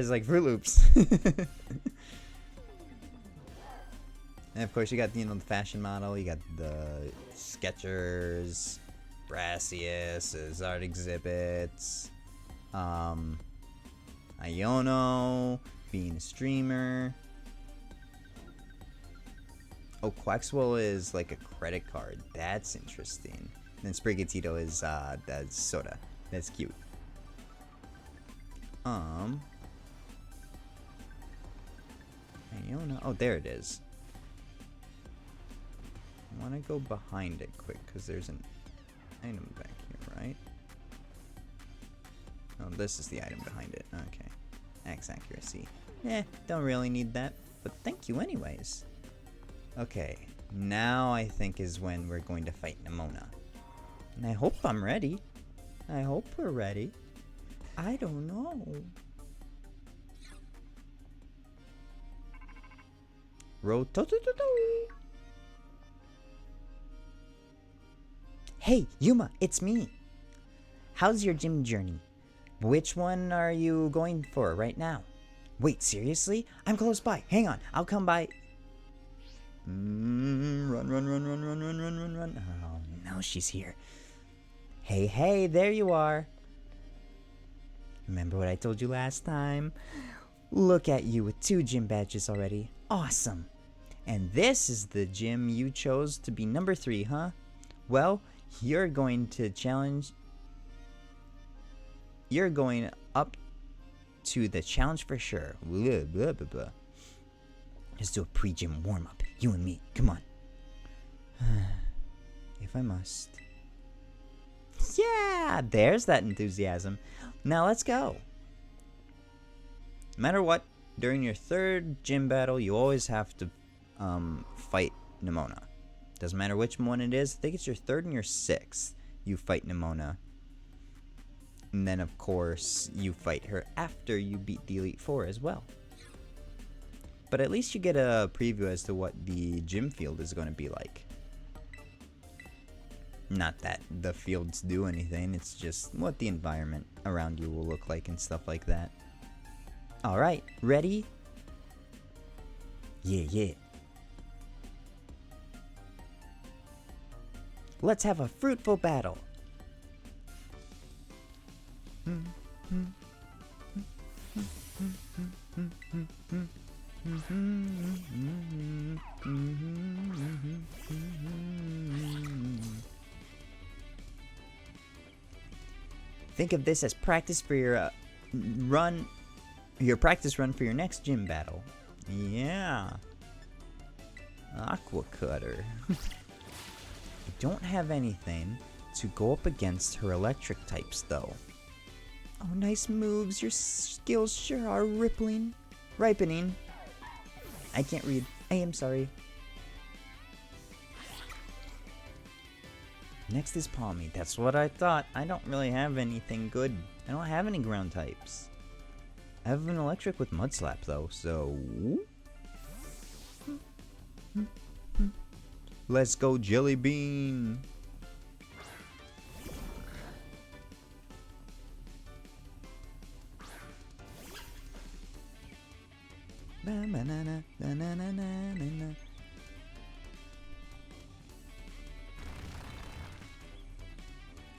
like Fruit Loops. And of course you got, you know, the fashion model, you got the Skechers, Brassius, Art Exhibits, Iono, being a streamer. Oh, Quaxwell is like a credit card. That's interesting. And then Sprigatito is that's soda. That's cute. Iono. Oh, there it is. I want to go behind it quick because there's an item back here, right? Oh, this is the item behind it. Okay. Axe accuracy. Don't really need that, but thank you anyways. Okay, now I think is when we're going to fight Nemona. And I hope I'm ready. I hope we're ready. I don't know. Hey, Yuma, it's me. How's your gym journey? Which one are you going for right now? Wait, seriously? I'm close by. Hang on, I'll come by. Run. Oh, no, she's here. Hey, there you are. Remember what I told you last time? Look at you with 2 gym badges already. Awesome. And this is the gym you chose to be number 3, huh? Well, you're going up to the challenge for sure. Blah, blah, blah, blah. Let's do a pre-gym warm-up. You and me. Come on. If I must. Yeah, there's that enthusiasm. Now let's go. No matter what, during your 3rd gym battle, you always have to fight Nemona. Doesn't matter which one it is. I think it's your 3rd and your 6th. You fight Nemona. And then, of course, you fight her after you beat the Elite Four as well. But at least you get a preview as to what the gym field is going to be like. Not that the fields do anything, it's just what the environment around you will look like and stuff like that. Alright, ready? Yeah. Let's have a fruitful battle. Think of this as practice for your practice run for your next gym battle. Yeah. Aqua Cutter. I don't have anything to go up against her electric types though. Oh, nice moves. Your skills sure are ripening. I can't read. I am sorry. Next is Palmy. That's what I thought. I don't really have anything good. I don't have any ground types. I have an electric with Mud Slap though, so... Let's go, Jelly Bean!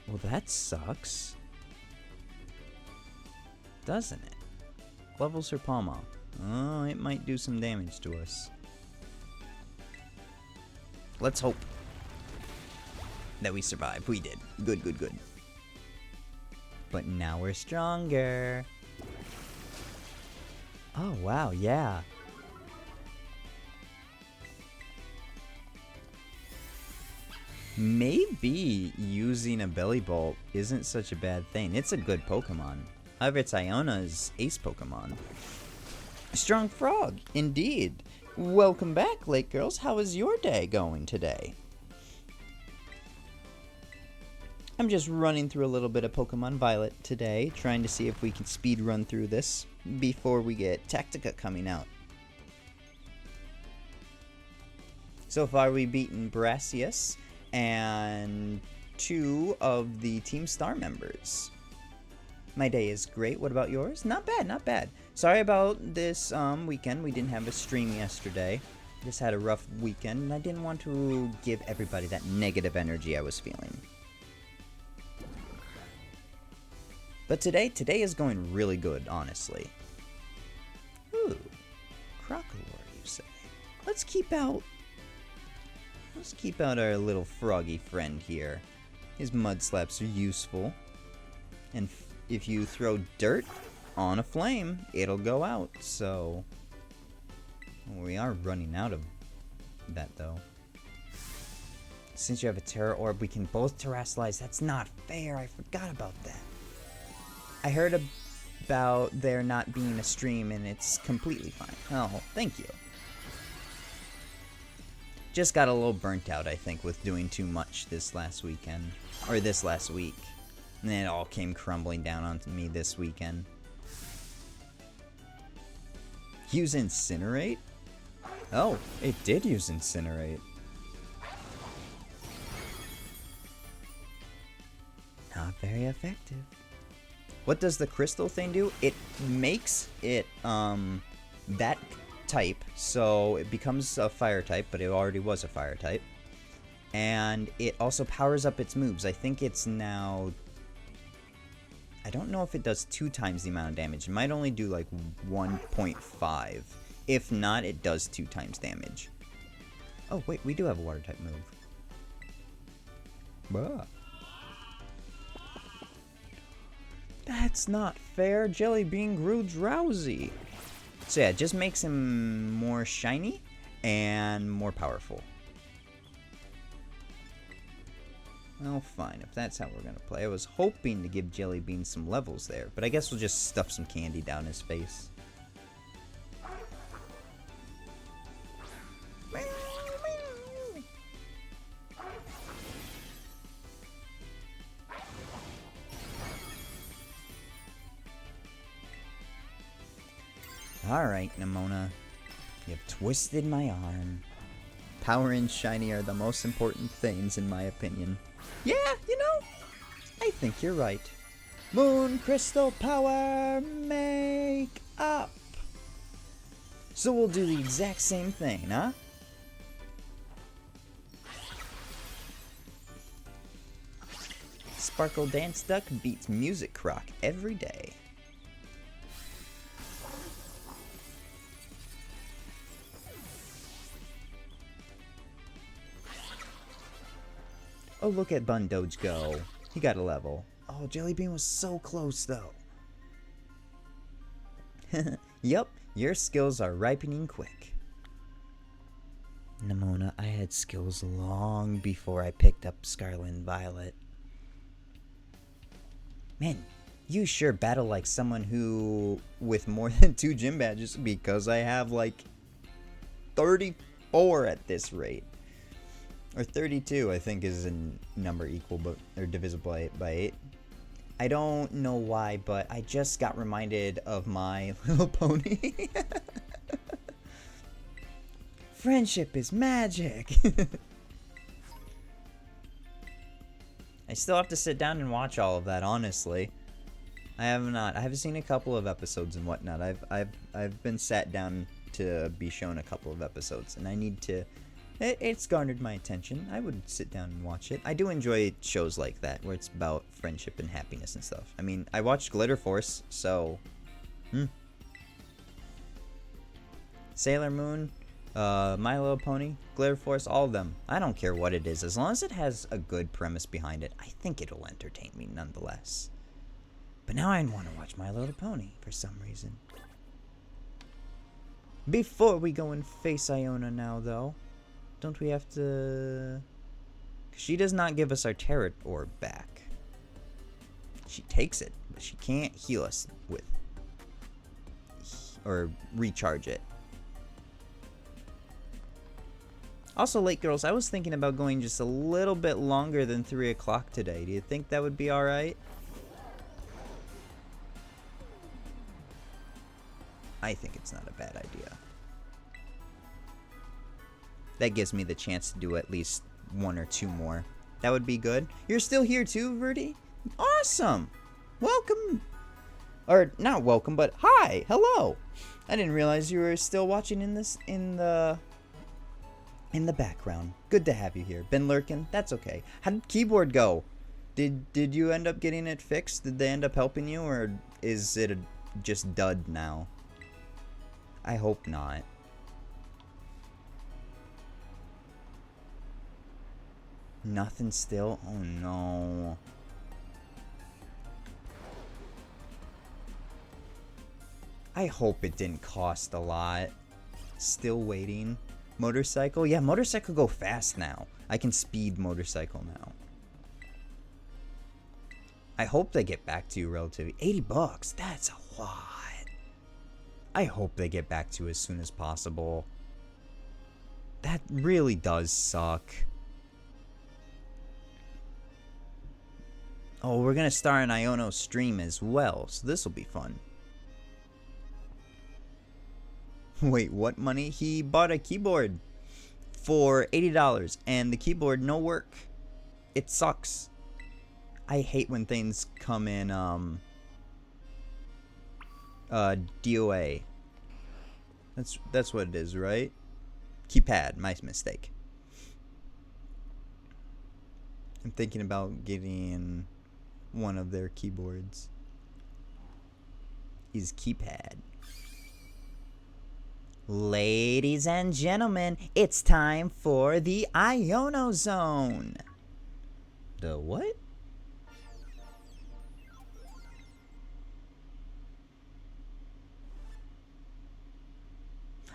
Well, that sucks. Doesn't it? Levels her Palma. Oh, it might do some damage to us. Let's hope that we survive. We did. Good. But now we're stronger. Oh, wow, yeah. Maybe using a Belly Bolt isn't such a bad thing. It's a good Pokemon. However, it's Iona's ace Pokemon. Strong Frog, indeed. Welcome back, Lake Girls. How is your day going today? I'm just running through a little bit of Pokemon Violet today, trying to see if we can speed run through this before we get Tactica coming out. So far, we've beaten Brassius and 2 of the Team Star members. My day is great. What about yours? Not bad, not bad. Sorry about this weekend. We didn't have a stream yesterday. Just had a rough weekend, and I didn't want to give everybody that negative energy I was feeling. But today is going really good, honestly. Ooh, Crocolore, you say? Let's keep out our little froggy friend here. His mud slaps are useful. And if you throw dirt on a flame, it'll go out. So we are running out of that, though. Since you have a Terra Orb, we can both Terrasilize. That's not fair. I forgot about that. I heard about there not being a stream, and it's completely fine. Oh, thank you. Just got a little burnt out, I think, with doing too much this last weekend. Or this last week. And then it all came crumbling down onto me this weekend. Use Incinerate? Oh, it did use Incinerate. Not very effective. What does the crystal thing do? It makes it that type, so it becomes a fire type, but it already was a fire type. And it also powers up its moves. I think it's now... I don't know if it does 2 times the amount of damage. It might only do like 1.5. If not, it does 2 times damage. Oh, wait, we do have a water type move. Bruh. That's not fair. Jelly Bean grew drowsy. So yeah, it just makes him more shiny and more powerful. Well, fine, if that's how we're gonna play. I was hoping to give Jelly Bean some levels there, but I guess we'll just stuff some candy down his face. Alright, Nimona. You've twisted my arm. Power and shiny are the most important things, in my opinion. Yeah, you know, I think you're right. Moon Crystal Power, make up! So we'll do the exact same thing, huh? Sparkle Dance Duck beats Music Croc every day. Oh, look at Bundoge go. He got a level. Oh, Jelly Bean was so close, though. Yup, your skills are ripening quick. Nimona, I had skills long before I picked up Scarlet and Violet. Man, you sure battle like someone who with more than 2 gym badges, because I have like 34 at this rate. Or 32, I think, is a number equal but or divisible by 8. I don't know why, but I just got reminded of My Little Pony. Friendship is magic. I still have to sit down and watch all of that, honestly. I haven't seen a couple of episodes and whatnot. I've been sat down to be shown a couple of episodes, and I need to. It's garnered my attention. I would sit down and watch it. I do enjoy shows like that, where it's about friendship and happiness and stuff. I mean, I watched Glitter Force, so... Sailor Moon, My Little Pony, Glitter Force, all of them. I don't care what it is. As long as it has a good premise behind it, I think it'll entertain me nonetheless. But now I want to watch My Little Pony, for some reason. Before we go and face Iona now, though... Don't we have to... She does not give us our Terror Orb back. She takes it, but she can't heal us with or recharge it. Also, late girls, I was thinking about going just a little bit longer than 3 o'clock today. Do you think that would be alright? I think it's not a bad idea. That gives me the chance to do at least 1 or 2 more. That would be good. You're still here too, Verdi? Awesome! Welcome! Or, not welcome, but hi! Hello! I didn't realize you were still watching in the background. Good to have you here. Been lurking? That's okay. How did keyboard go? Did you end up getting it fixed? Did they end up helping you, or is it just dud now? I hope not. Nothing still? Oh no. I hope it didn't cost a lot. Still waiting. Motorcycle? Yeah, motorcycle go fast now. I can speed motorcycle now. I hope they get back to you relatively. $80, that's a lot. I hope they get back to you as soon as possible. That really does suck. Oh, we're gonna start an Iono stream as well, so this will be fun. Wait, what money? He bought a keyboard for $80 and the keyboard no work. It sucks. I hate when things come in DOA. That's what it is, right? Keypad, my mistake. I'm thinking about getting one of their keyboards. Is keypad. Ladies and gentlemen, it's time for the Iono Zone. The what?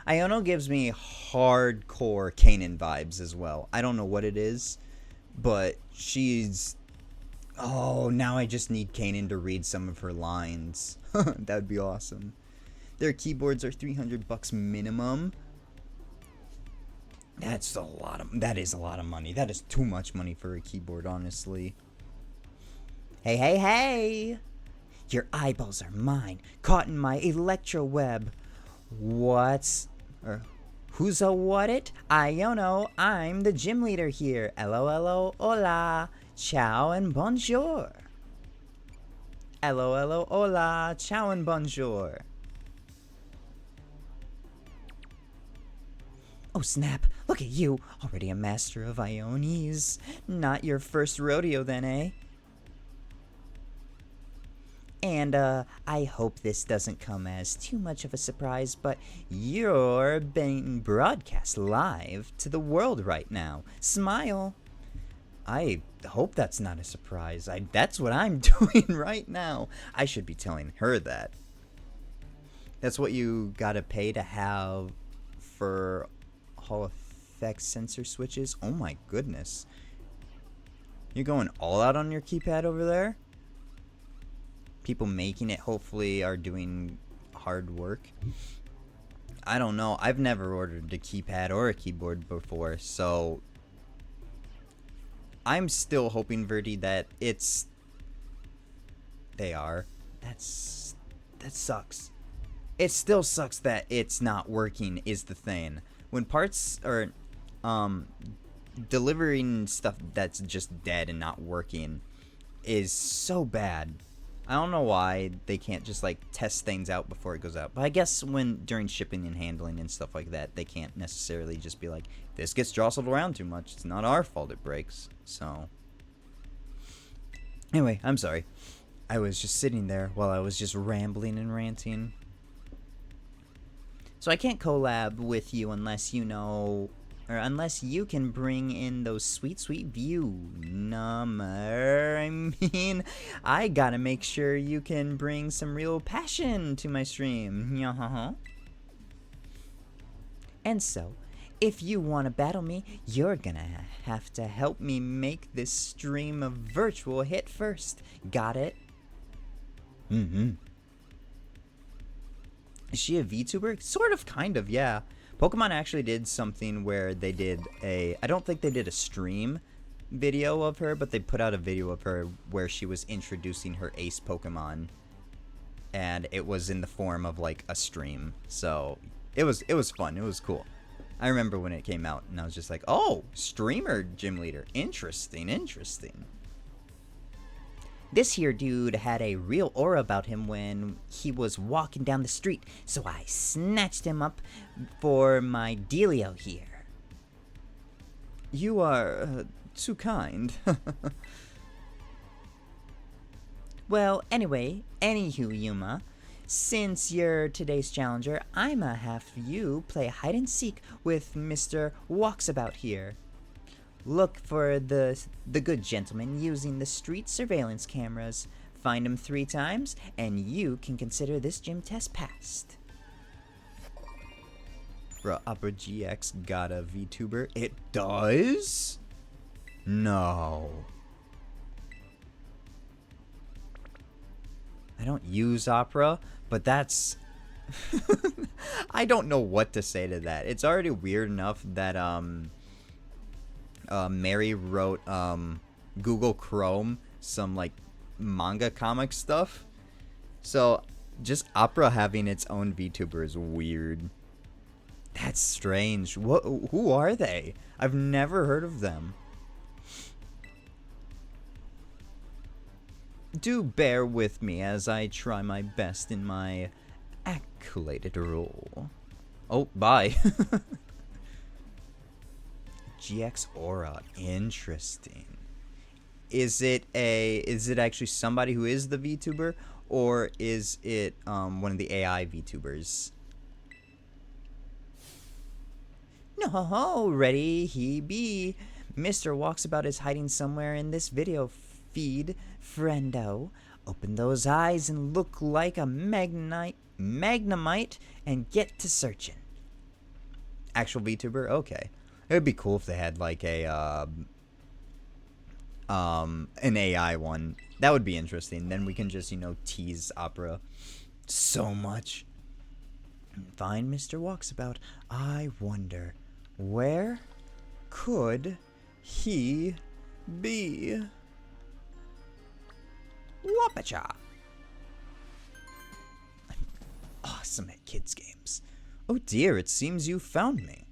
Iono gives me hardcore Kanan vibes as well. I don't know what it is, but she's... Oh, now I just need Kanan to read some of her lines. That would be awesome. Their keyboards are $300 minimum. That is a lot of money. That is too much money for a keyboard, honestly. Hey, hey, hey! Your eyeballs are mine, caught in my electro web. Who's a what it? Iono, I'm the gym leader here. LOLO, hola, ciao and bonjour. LOLO, hola, ciao and bonjour. Oh snap, look at you, already a master of Iones. Not your first rodeo then, eh? And, I hope this doesn't come as too much of a surprise, but you're being broadcast live to the world right now. Smile. I hope that's not a surprise. That's what I'm doing right now. I should be telling her that. That's what you gotta pay to have for Hall Effect sensor switches. Oh my goodness. You're going all out on your keypad over there? People making it hopefully are doing hard work. I don't know. I've never ordered a keypad or a keyboard before, so I'm still hoping, Verdi, that they are. That sucks. It still sucks that it's not working is the thing. When parts are delivering stuff that's just dead and not working is so bad. I don't know why they can't just like test things out before it goes out. But I guess during shipping and handling and stuff like that, they can't necessarily just be like, this gets jostled around too much. It's not our fault it breaks. So anyway, I'm sorry. I was just sitting there while I was just rambling and ranting. So I can't collab with you unless you know, or unless you can bring in those sweet, sweet view number. I mean, I gotta make sure you can bring some real passion to my stream. And so, If you want to battle me, you're gonna have to help me make this stream a virtual hit first. Got it? Mm-hmm. Is she a VTuber? Sort of, kind of, yeah. Pokemon actually did something where they did I don't think they did a stream video of her, but they put out a video of her where she was introducing her ace Pokemon. And it was in the form of like a stream. So it was fun. It was cool. I remember when it came out and I was just like, oh, streamer gym leader. Interesting, interesting. This here dude had a real aura about him when he was walking down the street, so I snatched him up for my dealio here. You are too kind. Well, anyway, anywho, Yuma, since you're today's challenger, I'ma have you play hide and seek with Mr. Walksabout here. Look for the good gentleman using the street surveillance cameras. Find him 3 times, and you can consider this gym test passed. Bruh, Opera GX got a VTuber? It does? No. I don't use Opera, but that's... I don't know what to say to that. It's already weird enough that, Mary wrote, Google Chrome some, like, manga comic stuff. So, just Opera having its own VTuber is weird. That's strange. Who are they? I've never heard of them. Do bear with me as I try my best in my accoladed role. Oh, bye. GX Aura. Interesting. Is it actually somebody who is the VTuber, or is it one of the AI VTubers? No, ready he be. Mr. Walksabout is hiding somewhere in this video feed, friendo. Open those eyes and look like a magnemite and get to searching. Actual VTuber? Okay. It would be cool if they had like a an AI one. That would be interesting. Then we can just, tease Opera so much. Find Mr. Walksabout. I wonder, where could he be? Wapacha. I'm awesome at kids games. Oh dear, it seems you found me.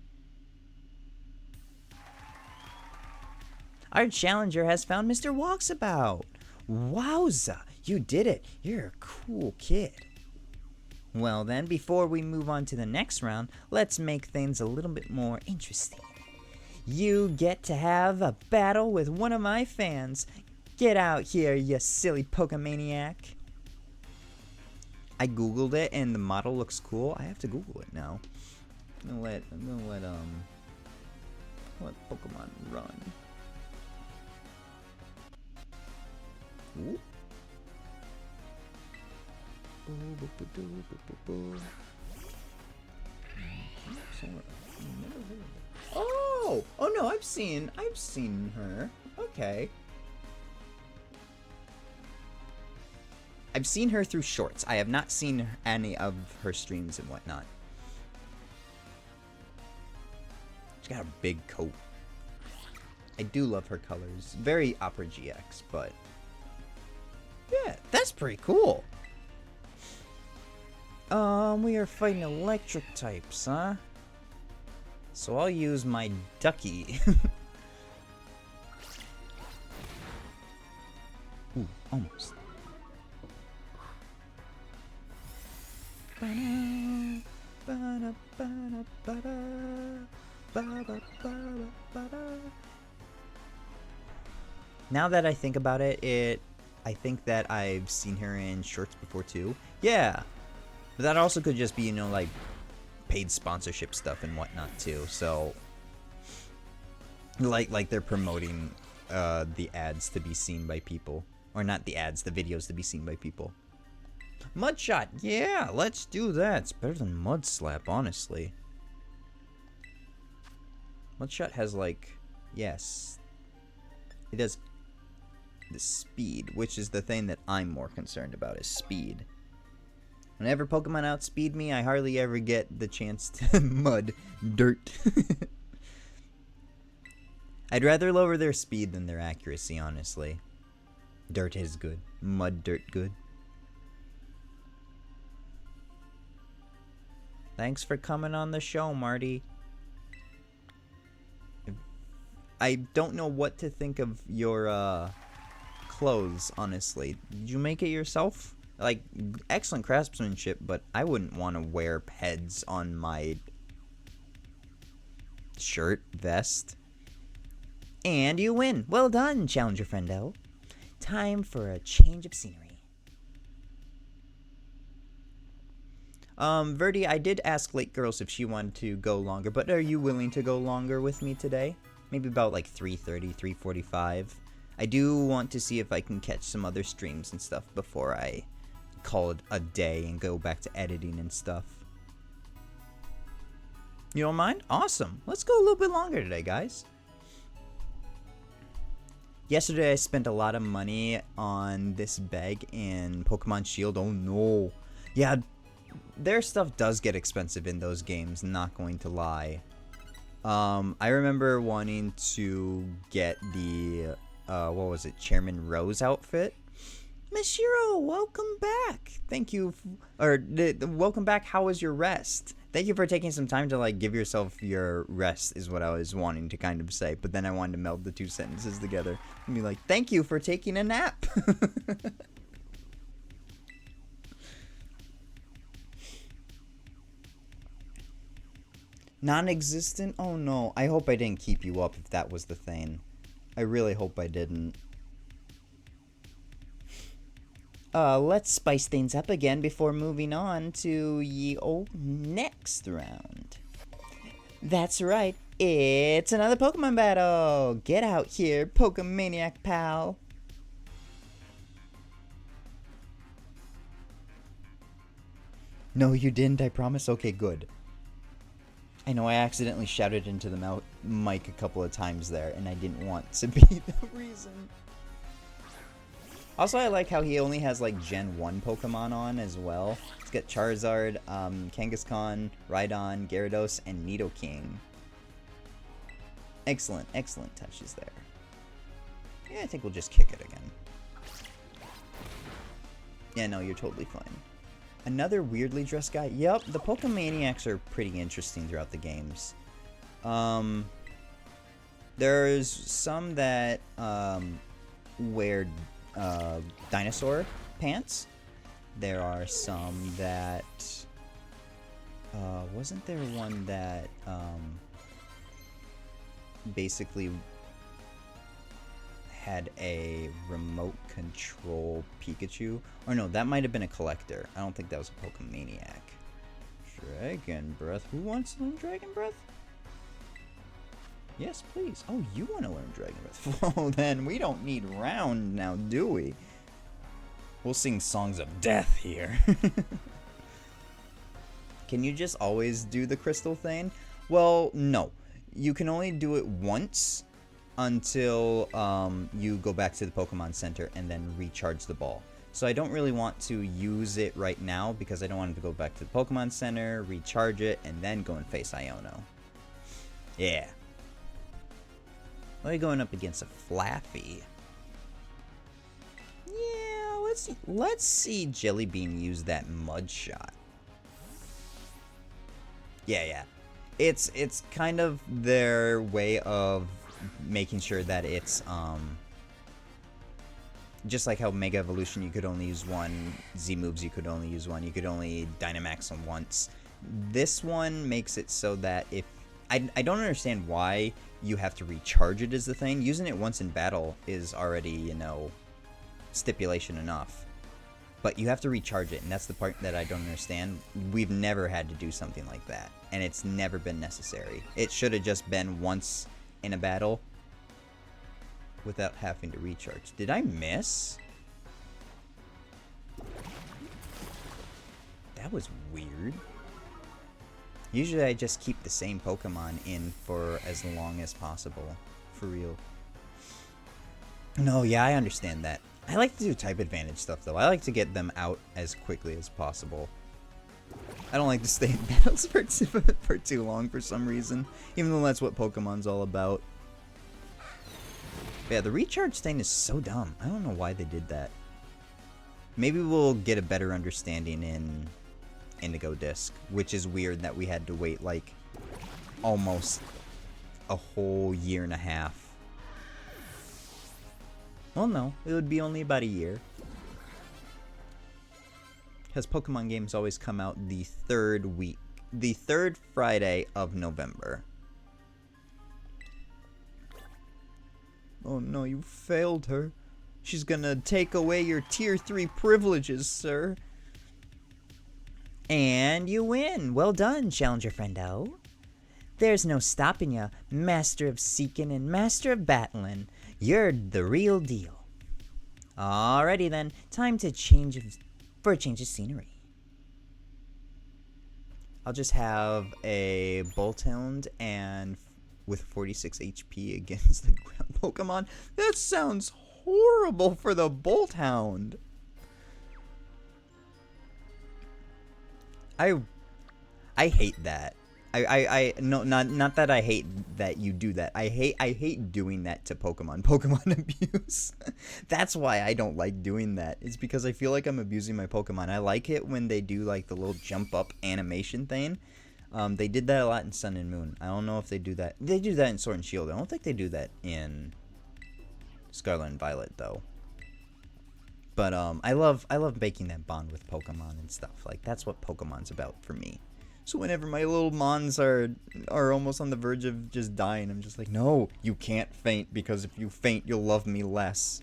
Our challenger has found Mr. Walksabout. Wowza, you did it. You're a cool kid. Well then, before we move on to the next round, let's make things a little bit more interesting. You get to have a battle with one of my fans. Get out here, you silly Pokemaniac. I googled it and the model looks cool. I have to Google it now. I'm gonna let Pokemon run. Ooh. Oh no, I've seen her. Okay. I've seen her through shorts. I have not seen any of her streams and whatnot. She's got a big coat. I do love her colors. Very Opera GX, but yeah, that's pretty cool. We are fighting electric types, huh? So I'll use my ducky. Ooh, almost. Now that I think about it, I think that I've seen her in shorts before too. Yeah, but that also could just be, like paid sponsorship stuff and whatnot too. So, like they're promoting the ads to be seen by people, or not the ads, the videos to be seen by people. Mudshot, yeah, let's do that. It's better than Mud Slap, honestly. Mudshot has like, yes, it does the speed, which is the thing that I'm more concerned about, is speed. Whenever Pokemon outspeed me, I hardly ever get the chance to mud dirt. I'd rather lower their speed than their accuracy, honestly. Dirt is good. Mud dirt good. Thanks for coming on the show, Marty. I don't know what to think of your clothes, honestly. Did you make it yourself? Like, excellent craftsmanship, but I wouldn't want to wear heads on my shirt, vest. And you win. Well done, Challenger Friendo. Time for a change of scenery. Verdi, I did ask Late Girls if she wanted to go longer, but are you willing to go longer with me today? Maybe about like 3:30, 3:45. I do want to see if I can catch some other streams and stuff before I call it a day and go back to editing and stuff. You don't mind? Awesome. Let's go a little bit longer today, guys. Yesterday I spent a lot of money on this bag in Pokemon Shield. Oh no. Yeah, their stuff does get expensive in those games, not going to lie. I remember wanting to get the, what was it, Chairman Rose outfit. Miss Shiro, welcome back. Thank you, welcome back. How was your rest? Thank you for taking some time to, like, give yourself your rest is what I was wanting to kind of say. But then I wanted to meld the two sentences together and be like, thank you for taking a nap. Non-existent? Oh no, I hope I didn't keep you up if that was the thing. I really hope I didn't. Let's spice things up again before moving on to next round. That's right, it's another Pokemon battle! Get out here, Pokemaniac pal! No, you didn't, I promise? Okay, good. I know I accidentally shouted into the mic a couple of times there, and I didn't want to be the reason. Also, I like how he only has, like, Gen 1 Pokemon on as well. He's got Charizard, Kangaskhan, Rhydon, Gyarados, and Nidoking. Excellent, excellent touches there. Yeah, I think we'll just kick it again. Yeah, no, you're totally fine. Another weirdly dressed guy. Yep, the Pokemaniacs are pretty interesting throughout the games. There's some that wear dinosaur pants. There are some that wasn't there one that basically had a remote control Pikachu? Or no, that might have been a collector. I don't think that was a Pokemaniac. Dragon Breath. Who wants to learn Dragon Breath? Yes, please. Oh, you want to learn Dragon Breath? Well, then we don't need round now, do we? We'll sing songs of death here. Can you just always do the crystal thing? Well, no. You can only do it once until you go back to the Pokemon Center and then recharge the ball. So I don't really want to use it right now because I don't want to go back to the Pokemon Center, recharge it, and then go and face Iono. Yeah. We're going up against a Flaffy. Yeah, let's see Jelly Bean use that Mud Shot. Yeah. It's kind of their way of making sure that it's just like how Mega Evolution you could only use one, Z moves you could only use one, you could only Dynamax them once. This one makes it so that if I don't understand why you have to recharge it is the thing. Using it once in battle is already, you know, stipulation enough. But you have to recharge it, and that's the part that I don't understand. We've never had to do something like that, and it's never been necessary. It should have just been once in a battle without having to recharge. Did I miss? That was weird. Usually I just keep the same Pokemon in for as long as possible. For real. No, yeah, I understand that. I like to do type advantage stuff, though. I like to get them out as quickly as possible. I don't like to stay in battles for too long for some reason, even though that's what Pokemon's all about. But yeah, the recharge thing is so dumb. I don't know why they did that. Maybe we'll get a better understanding in Indigo Disc, which is weird that we had to wait like almost a whole year and a half. Well, no, it would be only about a year. Because Pokemon games always come out the third Friday of November. Oh no, you failed her. She's gonna take away your Tier 3 privileges, sir. And you win. Well done, Challenger Friendo. There's no stopping ya, Master of Seeking and Master of Battling. You're the real deal. Alrighty then, time to for a change of scenery. I'll just have a Bolthound and with 46 HP against the ground Pokemon. That sounds horrible for the Bolthound. I hate that. No, not that I hate that you do that. I hate doing that to Pokemon abuse. That's why I don't like doing that. It's because I feel like I'm abusing my Pokemon. I like it when they do like the little jump up animation thing. They did that a lot in Sun and Moon. I don't know if they do that. They do that in Sword and Shield. I don't think they do that in Scarlet and Violet though. But I love making that bond with Pokemon and stuff. Like that's what Pokemon's about for me. So whenever my little Mons are almost on the verge of just dying, I'm just like, no, you can't faint, because if you faint, you'll love me less.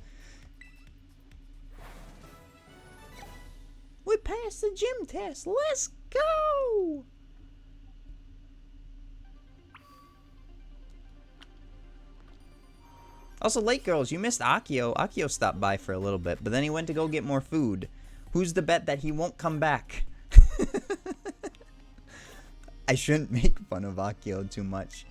We passed the gym test. Let's go! Also, late girls, you missed Akio. Akio stopped by for a little bit, but then he went to go get more food. Who's to bet that he won't come back? I shouldn't make fun of Akio too much.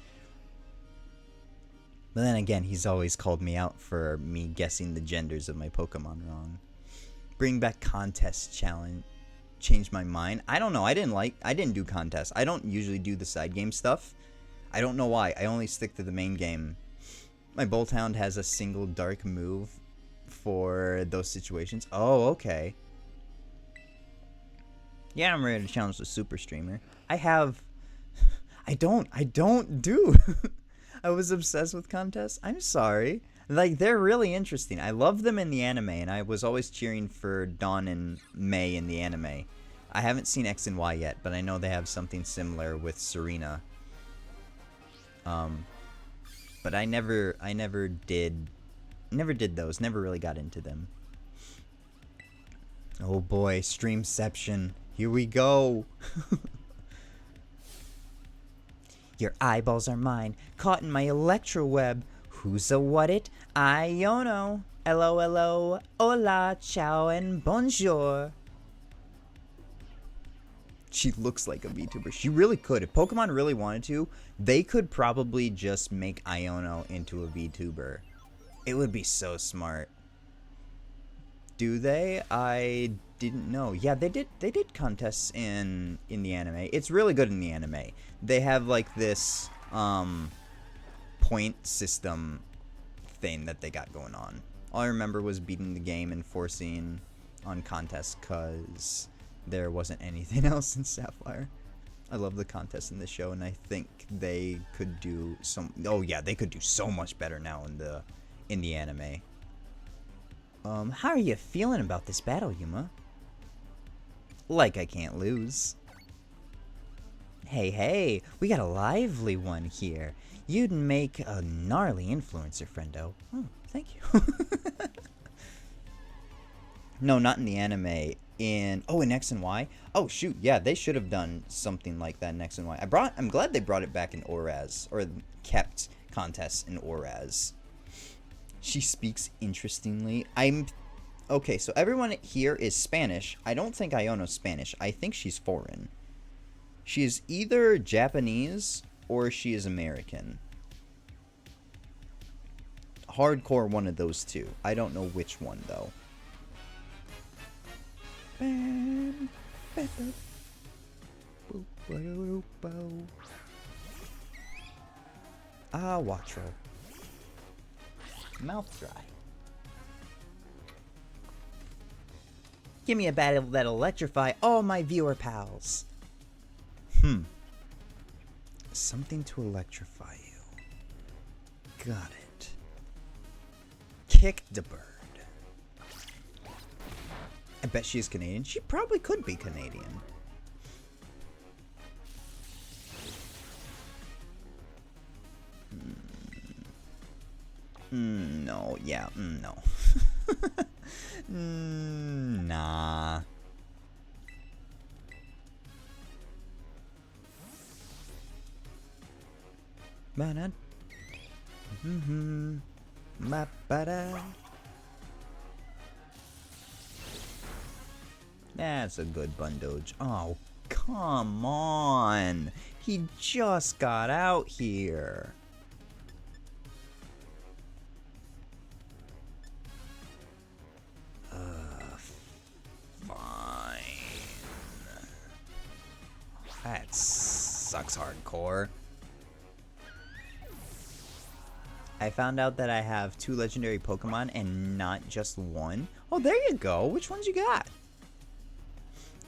But then again, he's always called me out for me guessing the genders of my Pokemon wrong. Bring back contest challenge. Change my mind. I don't know. I didn't do contests. I don't usually do the side game stuff. I don't know why. I only stick to the main game. My Bolthound has a single dark move for those situations. Oh, okay. Yeah, I'm ready to challenge the super streamer. I don't do. I was obsessed with contests. I'm sorry. Like, they're really interesting. I love them in the anime, and I was always cheering for Dawn and May in the anime. I haven't seen X and Y yet, but I know they have something similar with Serena. But I never did those. Never really got into them. Oh boy, Streamception. Here we go. Your eyeballs are mine, caught in my electro web. Who's a what it? Iono. Hello, hola, ciao, and bonjour. She looks like a VTuber. She really could. If Pokemon really wanted to, they could probably just make Iono into a VTuber. It would be so smart. Do they? I didn't know. Yeah, they did contests in the anime. It's really good in the anime. They have like this point system thing that they got going on. All I remember was beating the game and forcing on contests because there wasn't anything else in Sapphire. I love the contests in the show, and I think they could do some. Oh yeah, they could do so much better now in the anime. How are you feeling about this battle, Yuma? Like I can't lose. Hey, we got a lively one here. You'd make a gnarly influencer, friendo. Oh, thank you. No, not in the anime. In X and Y. Oh shoot, yeah, they should have done something like that in X and Y. I'm glad they brought it back in Oraz, or kept contests in Oraz. She speaks interestingly. Okay, so everyone here is Spanish. I don't think Iono's Spanish. I think she's foreign. She is either Japanese or she is American. Hardcore one of those two. I don't know which one though. Ah, watch her. Mouth dry. Give me a battle that'll electrify all my viewer pals. Something to electrify you. Got it. Kick the bird. I bet she's Canadian. She probably could be Canadian. No, yeah, no. Nah. Ba-da. Ba-ba-da. That's a good Bundoge. Oh, come on. He just got out here. Fine. That sucks hardcore. I found out that I have 2 legendary Pokemon and not just one. Oh, there you go. Which ones you got?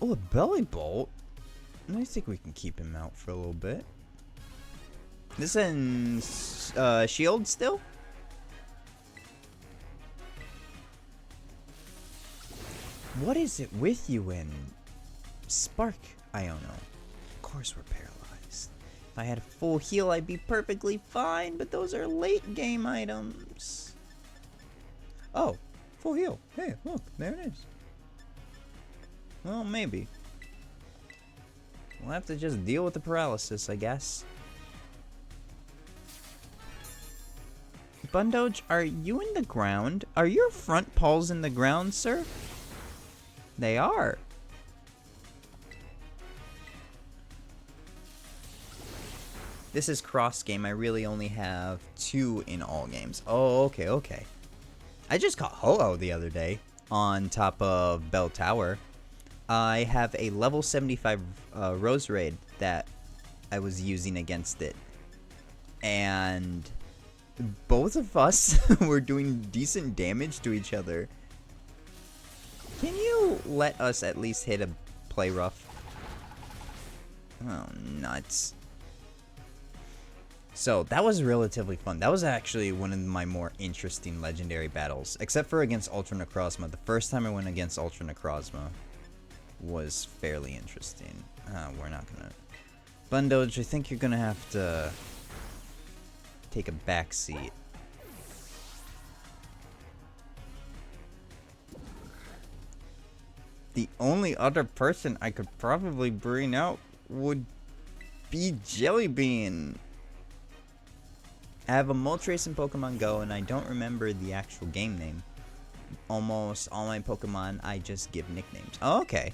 Oh, a Belly Bolt. I think we can keep him out for a little bit. This is Shield still? What is it with you in Spark, Iono? Of course we're paralyzed. If I had a full heal, I'd be perfectly fine, but those are late game items. Oh, full heal. Hey, look, there it is. Well, maybe. We'll have to just deal with the paralysis, I guess. Bundoge, are you in the ground? Are your front paws in the ground, sir? They are. This is cross game. I really only have 2 in all games. Oh, okay, okay. I just caught Ho-Oh the other day on top of Bell Tower. I have a level 75 Rose Raid that I was using against it. And both of us were doing decent damage to each other. Can you let us at least hit a play rough? Oh, nuts. So, that was relatively fun. That was actually one of my more interesting legendary battles. Except for against Ultra Necrozma. The first time I went against Ultra Necrozma was fairly interesting. We're not gonna... Bundoge, I think you're gonna have to take a back seat. The only other person I could probably bring out would be Jellybean. I have a Moltres in Pokemon Go, and I don't remember the actual game name. Almost all my Pokemon, I just give nicknames. Oh, okay.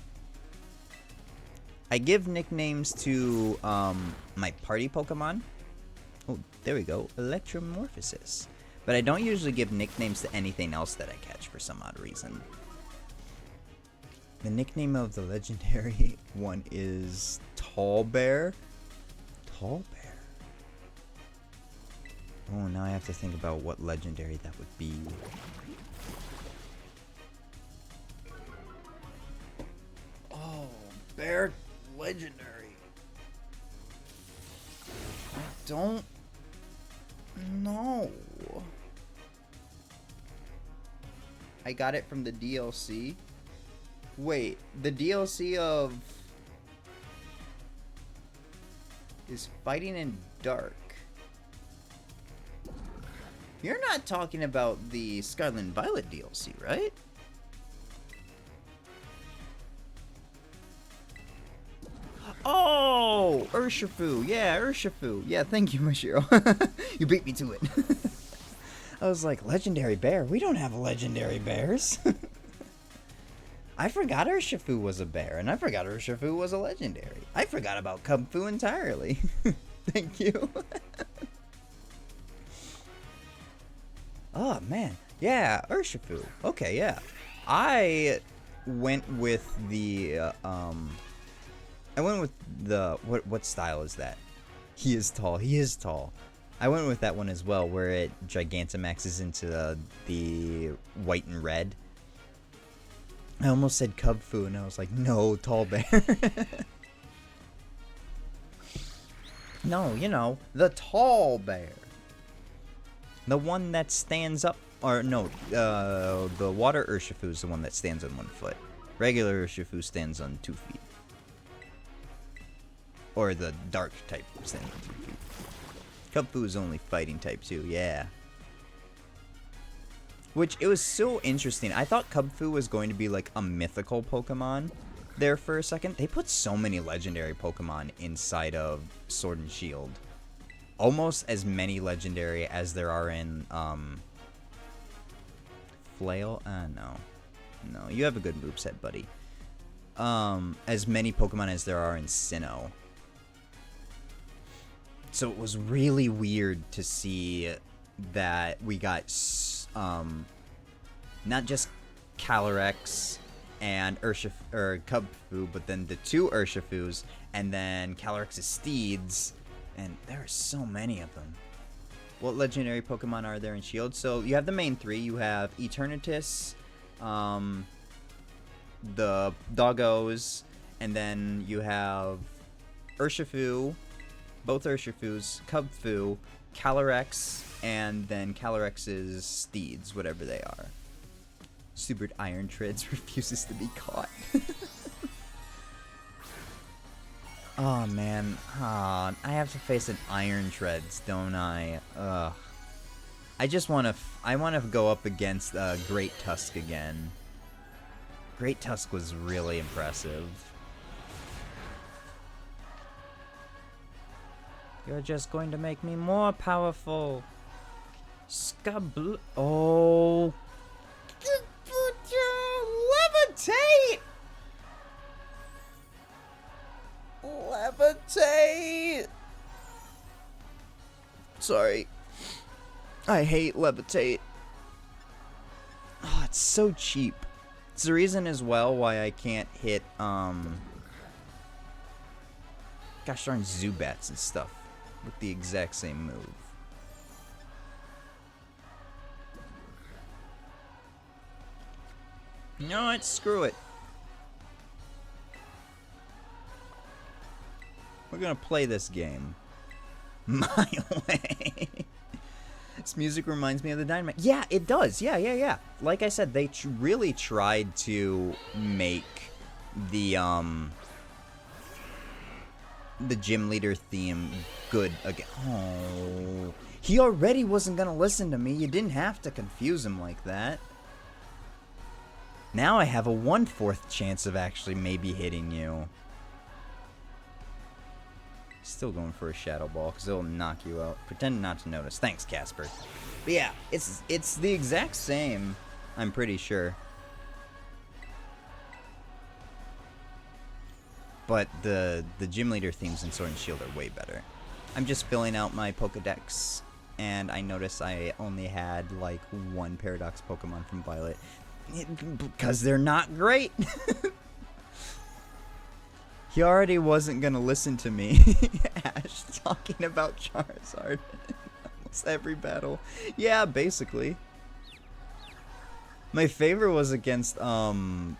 I give nicknames to my party Pokemon. Oh, there we go. Electromorphosis. But I don't usually give nicknames to anything else that I catch for some odd reason. The nickname of the legendary one is Tall Bear. Tall Bear. Oh, now I have to think about what legendary that would be. Oh, Bear legendary. I don't know. I got it from the DLC. Wait, the DLC of is Fighting in Dark. You're not talking about the Scarlet and Violet DLC, right? Oh, Urshifu. Yeah, Urshifu. Yeah, thank you, Mashiro. You beat me to it. I was like, legendary bear? We don't have legendary bears. I forgot Urshifu was a bear, and I forgot Urshifu was a legendary. I forgot about Kung Fu entirely. Thank you. Oh, man. Yeah, Urshifu. Okay, yeah. I went with the, what style is that? He is tall. He is tall. I went with that one as well, where it Gigantamaxes into the white and red. I almost said Kung Fu, and I was like, no, tall bear. No, you know, the tall bear. The one that stands up, or no, the water Urshifu is the one that stands on 1 foot. Regular Urshifu stands on 2 feet. Or the dark type stands on 2 feet. Kung Fu is only fighting type too, yeah. Which, it was so interesting. I thought Kung Fu was going to be like a mythical Pokemon there for a second. They put so many legendary Pokemon inside of Sword and Shield. Almost as many legendary as there are in, Flail? No. No, you have a good moveset, buddy. As many Pokemon as there are in Sinnoh. So it was really weird to see that we got, not just Calyrex and Kung Fu, but then the 2 Urshifus, and then Calyrex's Steeds, and there are so many of them. What legendary Pokemon are there in Shield? So you have the main 3. You have Eternatus, the Doggos, and then you have Urshifu, both Urshifus, Kung Fu, Calyrex, and then Calyrex's Steeds, whatever they are. Super Iron Treads refuses to be caught. Oh man, I have to face an Iron Treads, don't I? Ugh. I want to go up against Great Tusk again. Great Tusk was really impressive. You're just going to make me more powerful. Scabl. Oh. Levitate! Levitate! Sorry. I hate Levitate. Oh, it's so cheap. It's the reason as well why I can't hit, gosh darn Zubats and stuff with the exact same move. You know what? Screw it. We're gonna play this game my way. This music reminds me of the Dynamite. Yeah, it does. Yeah. Like I said, they really tried to make the gym leader theme good again. Oh, he already wasn't gonna listen to me. You didn't have to confuse him like that. Now I have a 1/4 chance of actually maybe hitting you. Still going for a Shadow Ball because it'll knock you out. Pretend not to notice. Thanks, Casper. But yeah, it's the exact same, I'm pretty sure. But the gym leader themes in Sword and Shield are way better. I'm just filling out my Pokedex, and I noticed I only had like 1 Paradox Pokemon from Violet. Because they're not great. He already wasn't gonna listen to me. Ash talking about Charizard in almost every battle. Yeah, basically. My favorite was against Blaine.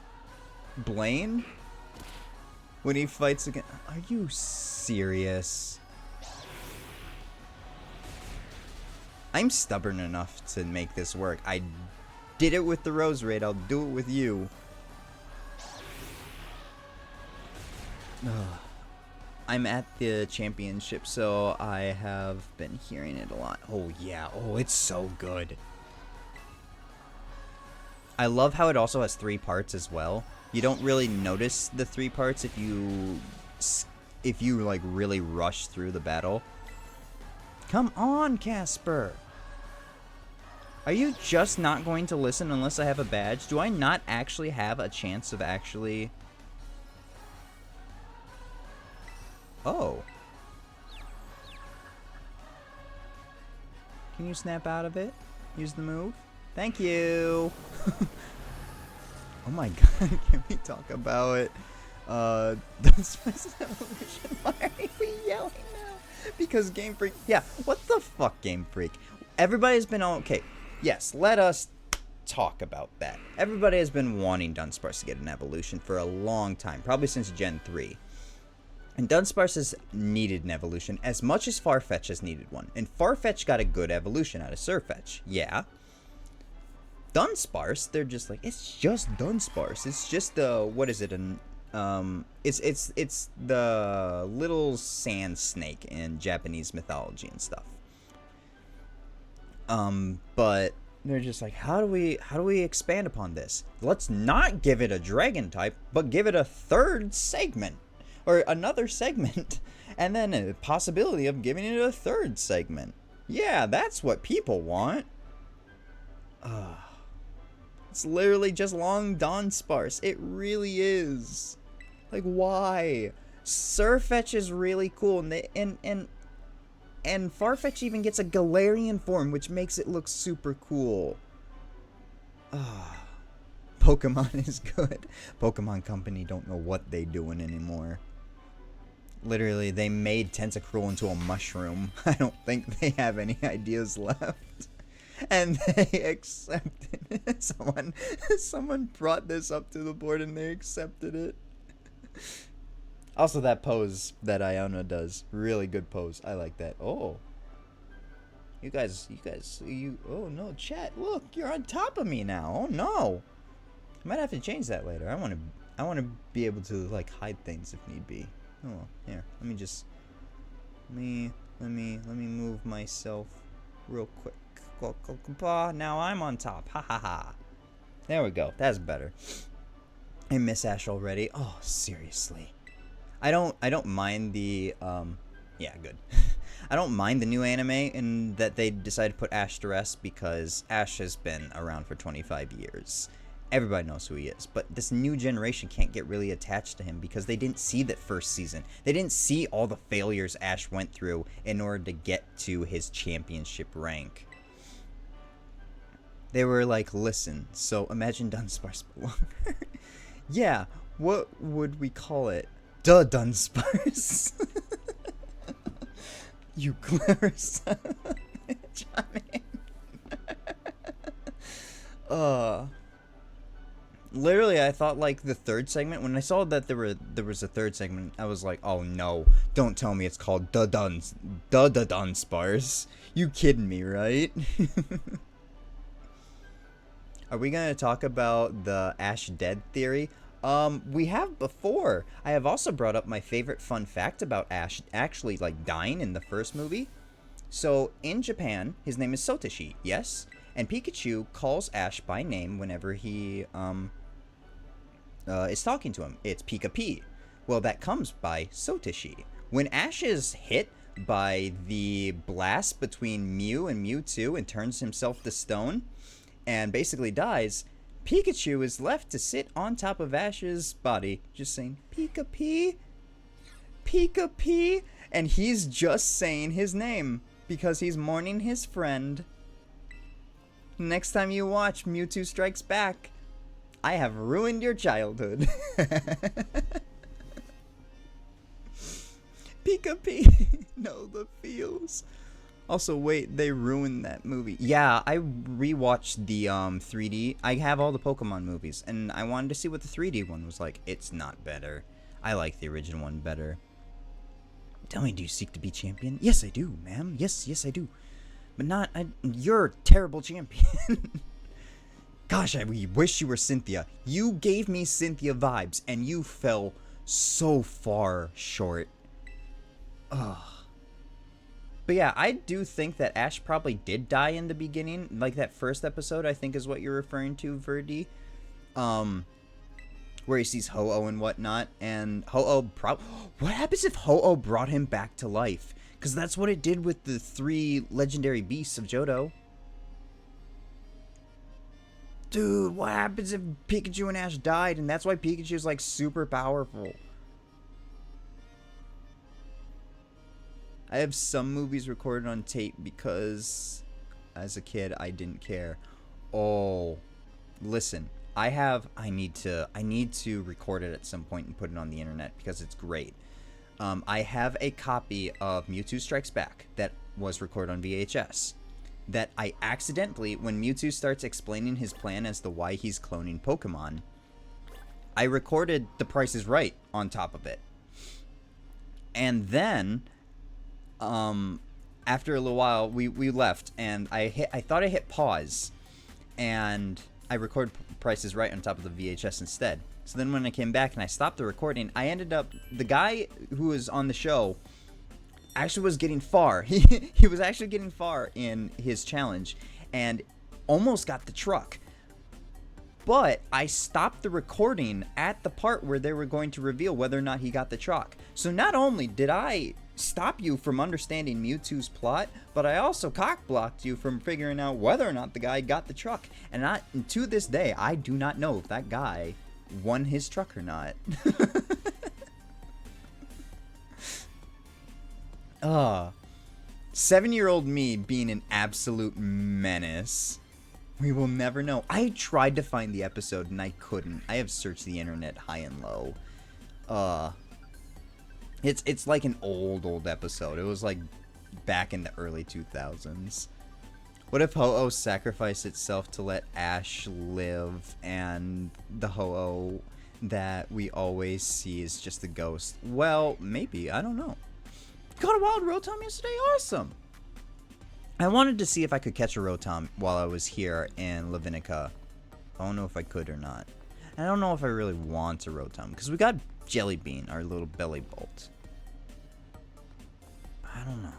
When he fights again. Are you serious? I'm stubborn enough to make this work. I did it with the Rose Raid. I'll do it with you. Ugh. I'm at the championship, so I have been hearing it a lot. Oh, yeah. Oh, it's so good. I love how it also has 3 parts as well. You don't really notice the 3 parts if you like really rush through the battle. Come on, Casper. Are you just not going to listen unless I have a badge? Do I not actually have a chance of actually... Oh. Can you snap out of it? Use the move? Thank you! Oh my god, can we talk about it? Dunsparce's evolution. Why are we yelling now? Because Game Freak... Yeah, what the fuck, Game Freak? Everybody's been on... Okay, yes, let us talk about that. Everybody has been wanting Dunsparce to get an evolution for a long time, probably since Gen 3. And Dunsparce has needed an evolution as much as Farfetch has needed one. And Farfetch got a good evolution out of Surfetch, yeah. Dunsparce, they're just like, it's just Dunsparce. It's just the, what is it, it's the little sand snake in Japanese mythology and stuff. But they're just like, how do we expand upon this? Let's not give it a dragon type, but give it a third segment. Or another segment. And then a possibility of giving it a third segment. Yeah, that's what people want. It's literally just long Dunsparce. It really is. Like, why? Surfetch is really cool, and Farfetch even gets a Galarian form, which makes it look super cool. Pokemon is good. Pokemon Company don't know what they doing anymore. Literally, they made Tentacruel into a mushroom. I don't think they have any ideas left. And they accepted it. Someone brought this up to the board and they accepted it. Also, that pose that Iona does. Really good pose. I like that. Oh. You guys, oh no, chat, look, you're on top of me now. Oh no. I might have to change that later. I want to be able to, like, hide things if need be. Oh, here. Let me move myself real quick. Now I'm on top. Ha ha ha. There we go. That's better. I miss Ash already. Oh, seriously. I don't mind the yeah, good. I don't mind the new anime and that they decided to put Ash to rest because Ash has been around for 25 years. Everybody knows who he is, but this new generation can't get really attached to him because they didn't see that first season. They didn't see all the failures Ash went through in order to get to his championship rank. They were like, listen, so imagine Dunsparce longer. Yeah, what would we call it? Duh, Dunsparce. You clever son of a bitch. I mean, literally, I thought, like, the third segment, when I saw that there was a third segment, I was like, oh no, don't tell me it's called Dunsparce. You kidding me, right? Are we gonna talk about the Ash dead theory? We have before. I have also brought up my favorite fun fact about Ash actually, like, dying in the first movie. So, in Japan, his name is Sotoshi, yes? And Pikachu calls Ash by name whenever he, is talking to him. It's Pika P. Well, that comes by Sotoshi. When Ash is hit by the blast between Mew and Mewtwo and turns himself to stone and basically dies, Pikachu is left to sit on top of Ash's body, just saying, Pika P, Pika P, and he's just saying his name because he's mourning his friend. Next time you watch Mewtwo Strikes Back, I have ruined your childhood. Pika P. No, the feels. Also, wait, they ruined that movie. Yeah, I rewatched the 3D. I have all the Pokemon movies, and I wanted to see what the 3D one was like. It's not better. I like the original one better. Tell me, do you seek to be champion? Yes, I do, ma'am. Yes, I do. But not... you're a terrible champion. Gosh, I wish you were Cynthia. You gave me Cynthia vibes, and you fell so far short. Ugh. But yeah, I do think that Ash probably did die in the beginning. Like that first episode, I think is what you're referring to, Verdi. Where he sees Ho-Oh and whatnot. And Ho-Oh what happens if Ho-Oh brought him back to life? Because that's what it did with the 3 legendary beasts of Johto. Dude, what happens if Pikachu and Ash died? And that's why Pikachu's like super powerful. I have some movies recorded on tape because as a kid I didn't care. Oh, listen. I need to record it at some point and put it on the internet because it's great. I have a copy of Mewtwo Strikes Back that was recorded on VHS that I accidentally, when Mewtwo starts explaining his plan as to why he's cloning Pokemon, I recorded The Price is Right on top of it. And then, after a little while, we left, and I thought I hit pause, and I recorded Price is Right on top of the VHS instead. So then when I came back and I stopped the recording, I ended up, the guy who was on the show actually was getting far. He was actually getting far in his challenge and almost got the truck. But I stopped the recording at the part where they were going to reveal whether or not he got the truck. So not only did I stop you from understanding Mewtwo's plot, but I also cock-blocked you from figuring out whether or not the guy got the truck. And to this day, I do not know if that guy won his truck or not. 7-year-old me being an absolute menace. We will never know. I tried to find the episode and I couldn't. I have searched the internet high and low. It's like an old episode. It was like back in the early 2000s. What if Ho-Oh sacrificed itself to let Ash live and the Ho-Oh that we always see is just a ghost? Well, maybe. I don't know. Caught a wild Rotom yesterday? Awesome! I wanted to see if I could catch a Rotom while I was here in Lavinica. I don't know if I could or not. I don't know if I really want a Rotom, because we got Jelly Bean, our little belly bolt. I don't know.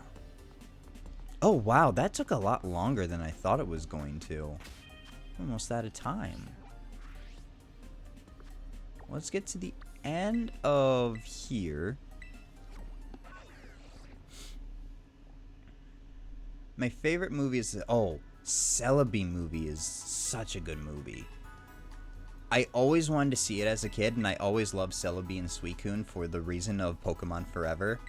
Oh, wow, that took a lot longer than I thought it was going to. Almost out of time. Let's get to the end of here. My favorite movie is... Oh, Celebi movie is such a good movie. I always wanted to see it as a kid, and I always loved Celebi and Suicune for the reason of Pokemon Forever.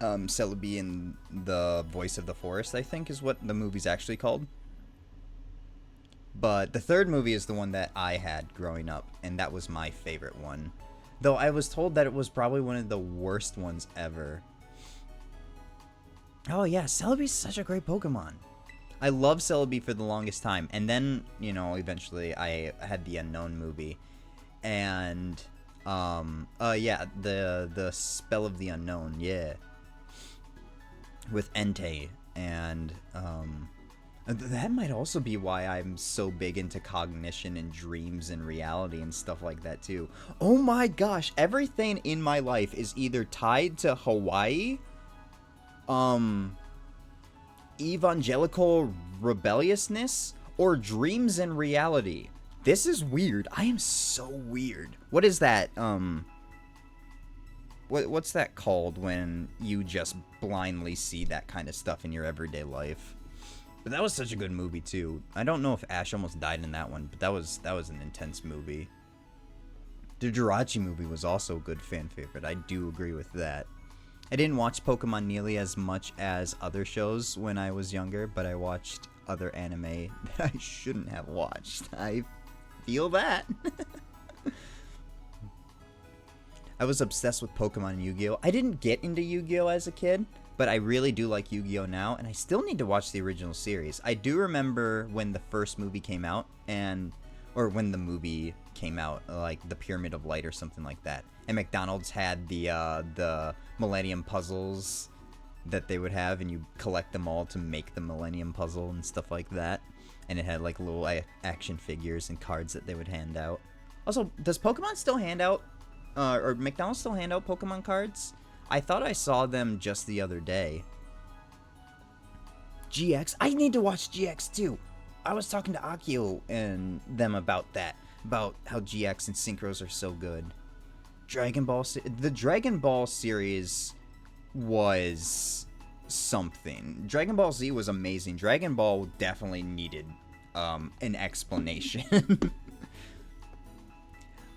Celebi and the Voice of the Forest, I think, is what the movie's actually called. But the third movie is the one that I had growing up, and that was my favorite one. Though I was told that it was probably one of the worst ones ever. Oh yeah, Celebi's such a great Pokemon. I loved Celebi for the longest time, and then, you know, eventually I had the Unknown movie, and yeah, the Spell of the Unknown, yeah, with Entei, and that might also be why I'm so big into cognition and dreams and reality and stuff like that too. Oh my gosh, everything in my life is either tied to Hawaii, evangelical rebelliousness, or dreams and reality. This is weird. I am so weird. What is that? What's that called when you just blindly see that kind of stuff in your everyday life? But that was such a good movie too. I don't know if Ash almost died in that one, but that was an intense movie. The Jirachi movie was also a good fan favorite. I do agree with that. I didn't watch Pokemon nearly as much as other shows when I was younger, but I watched other anime that I shouldn't have watched. I feel that. I was obsessed with Pokemon and Yu-Gi-Oh! I didn't get into Yu-Gi-Oh! As a kid, but I really do like Yu-Gi-Oh! Now, and I still need to watch the original series. I do remember when the first movie came out, or when the movie came out, like the Pyramid of Light or something like that. And McDonald's had the Millennium Puzzles that they would have, and you collect them all to make the Millennium Puzzle and stuff like that. And it had like little action figures and cards that they would hand out. Also, does Pokemon still hand out, or McDonald's still hand out Pokemon cards? I thought I saw them just the other day. GX? I need to watch GX too. I was talking to Akio and them about that. About how GX and Synchros are so good. The Dragon Ball series was something. Dragon Ball Z was amazing. Dragon Ball definitely needed an explanation.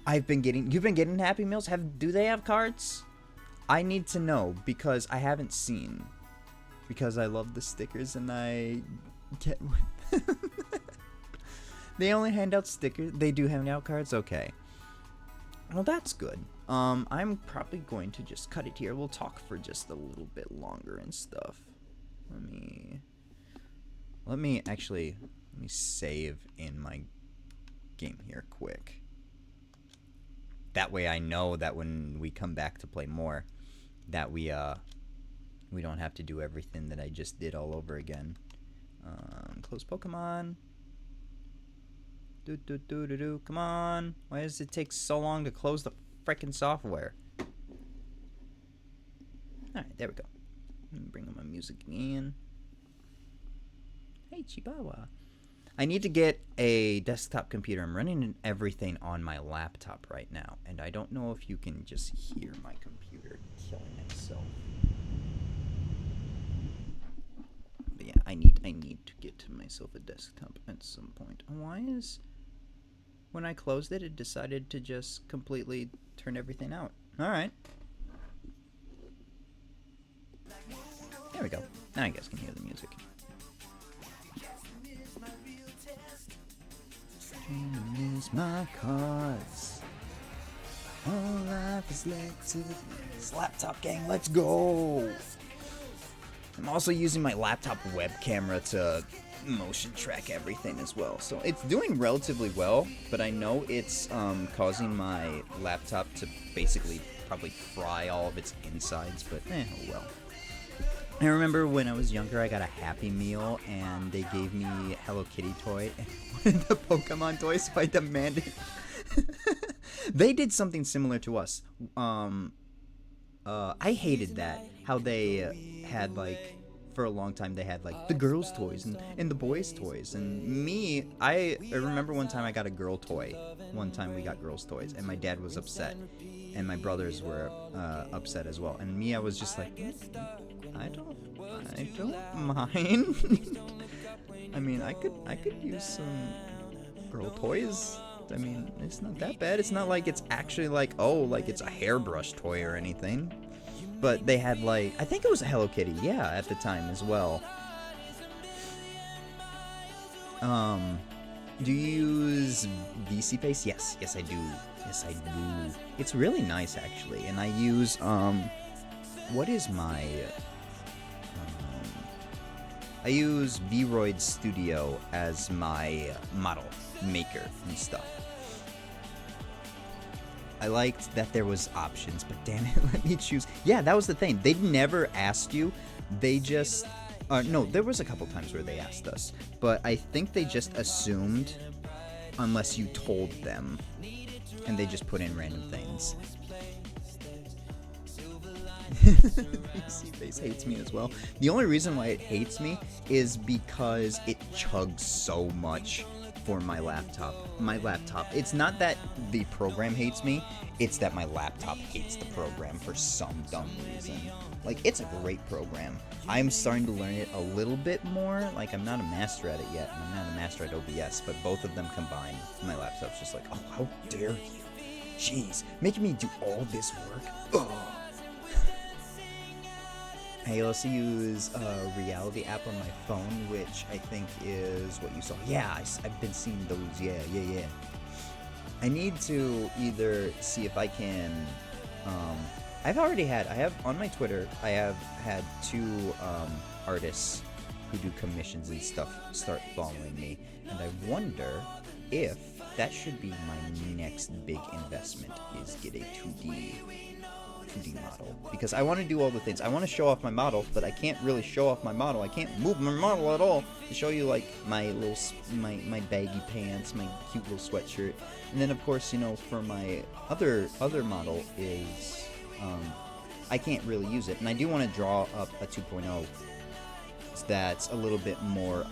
You've been getting Happy Meals? Do they have cards? I need to know because I haven't seen. Because I love the stickers and I get They only hand out stickers. They do hand out cards? Okay. Well, that's good. I'm probably going to just cut it here. We'll talk for just a little bit longer and stuff. Let me save in my game here quick. That way I know that when we come back to play more, that we don't have to do everything that I just did all over again. Close Pokemon. Come on. Why does it take so long to close the frickin' software? Alright, there we go. Let me bring up my music again. Hey, Chihuahua. I need to get a desktop computer. I'm running everything on my laptop right now, and I don't know if you can just hear my computer killing itself. But yeah, I need to get to myself a desktop at some point. Why is when I closed it, it decided to just completely turn everything out? All right. There we go. Now you guys can hear the music. Is my cards. All life is led to this laptop gang. Let's go. I'm also using my laptop web camera to motion track everything as well. So it's doing relatively well, but I know it's causing my laptop to basically probably fry all of its insides, but oh well. I remember when I was younger, I got a Happy Meal, and they gave me a Hello Kitty toy and wanted the Pokemon toy, so I demanded. They did something similar to us. I hated that, how they had, like, for a long time, they had, like, the girls' toys and the boys' toys. And me, I remember one time I got a girl toy. One time we got girls' toys, and my dad was upset. And my brothers were upset as well. And me, I was just like, I don't mind. I mean, I could use some girl toys. I mean, it's not that bad. It's not like it's actually like, oh, like it's a hairbrush toy or anything. But they had, like, I think it was a Hello Kitty, yeah, at the time as well. Do you use VC Face? Yes, I do. Yes, I do. It's really nice, actually. And I use, what is my, I use VRoid Studio as my model maker and stuff. I liked that there was options, but damn it, let me choose. Yeah, that was the thing. They never asked you. They just, no, there was a couple times where they asked us, but I think they just assumed unless you told them, and they just put in random things. VC Face hates me as well. The only reason why it hates me is because it chugs so much for my laptop. It's not that the program hates me, it's that my laptop hates the program for some dumb reason. Like, it's a great program. I'm starting to learn it a little bit more. Like, I'm not a master at it yet, and I'm not a master at OBS, but both of them combined, my laptop's just like, oh, how dare you? Jeez, making me do all this work? Ugh. I also use a reality app on my phone, which I think is what you saw. Yeah, I've been seeing those. Yeah. I need to either see if I can. I have on my Twitter, I have had 2 artists who do commissions and stuff start following me, and I wonder if that should be my next big investment, is get a 2D model, because I want to do all the things. I want to show off my model, but I can't really show off my model. I can't move my model at all to show you, like, my little my baggy pants, my cute little sweatshirt, and then of course, you know, for my other model is I can't really use it, and I do want to draw up a 2.0 that's a little bit more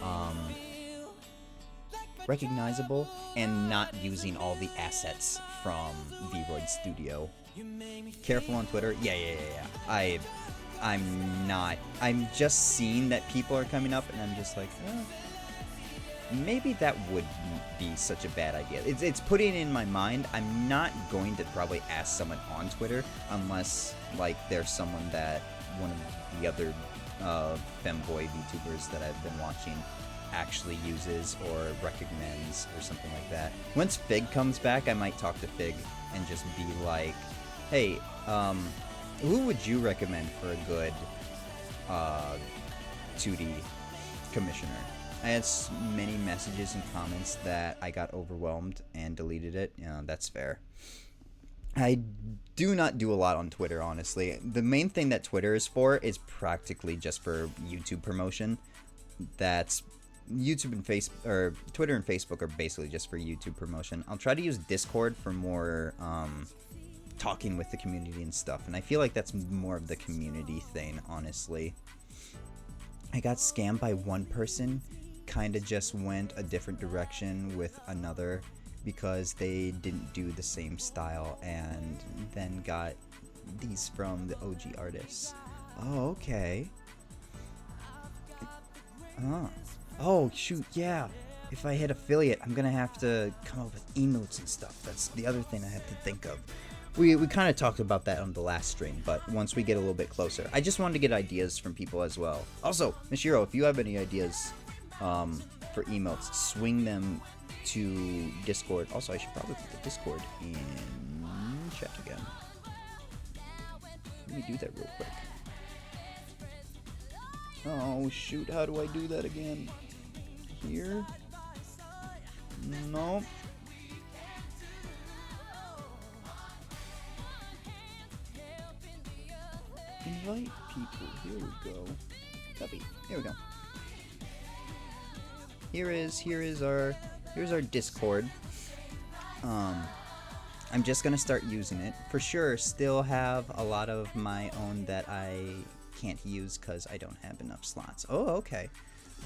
recognizable and not using all the assets from VRoid Studio. Careful on Twitter. Yeah. I'm just seeing that people are coming up, and I'm just like, maybe that would be such a bad idea. It's putting in my mind. I'm not going to probably ask someone on Twitter unless like there's someone that one of the other femboy VTubers that I've been watching actually uses or recommends or something like that. Once Fig comes back, I might talk to Fig and just be like, hey, who would you recommend for a good 2D commissioner? I had many messages and comments that I got overwhelmed and deleted it. That's fair. I do not do a lot on Twitter, honestly. The main thing that Twitter is for is practically just for YouTube promotion. That's YouTube and Twitter and Facebook are basically just for YouTube promotion. I'll try to use Discord for more talking with the community and stuff, and I feel like that's more of the community thing, honestly. I got scammed by one person, kind of just went a different direction with another because they didn't do the same style, and then got these from the OG artists. Oh, okay. Oh, shoot, yeah. If I hit affiliate, I'm gonna have to come up with emotes and stuff. That's the other thing I have to think of. We kind of talked about that on the last stream, but once we get a little bit closer, I just wanted to get ideas from people as well. Also, Mishiro, if you have any ideas for emotes, swing them to Discord. Also, I should probably put the Discord in chat again. Let me do that real quick. Oh, shoot, how do I do that again? Here? No. Invite people. Here we go. Copy. Here we go. Here's our Discord. I'm just gonna start using it for sure. Still have a lot of my own that I can't use because I don't have enough slots. Oh, okay.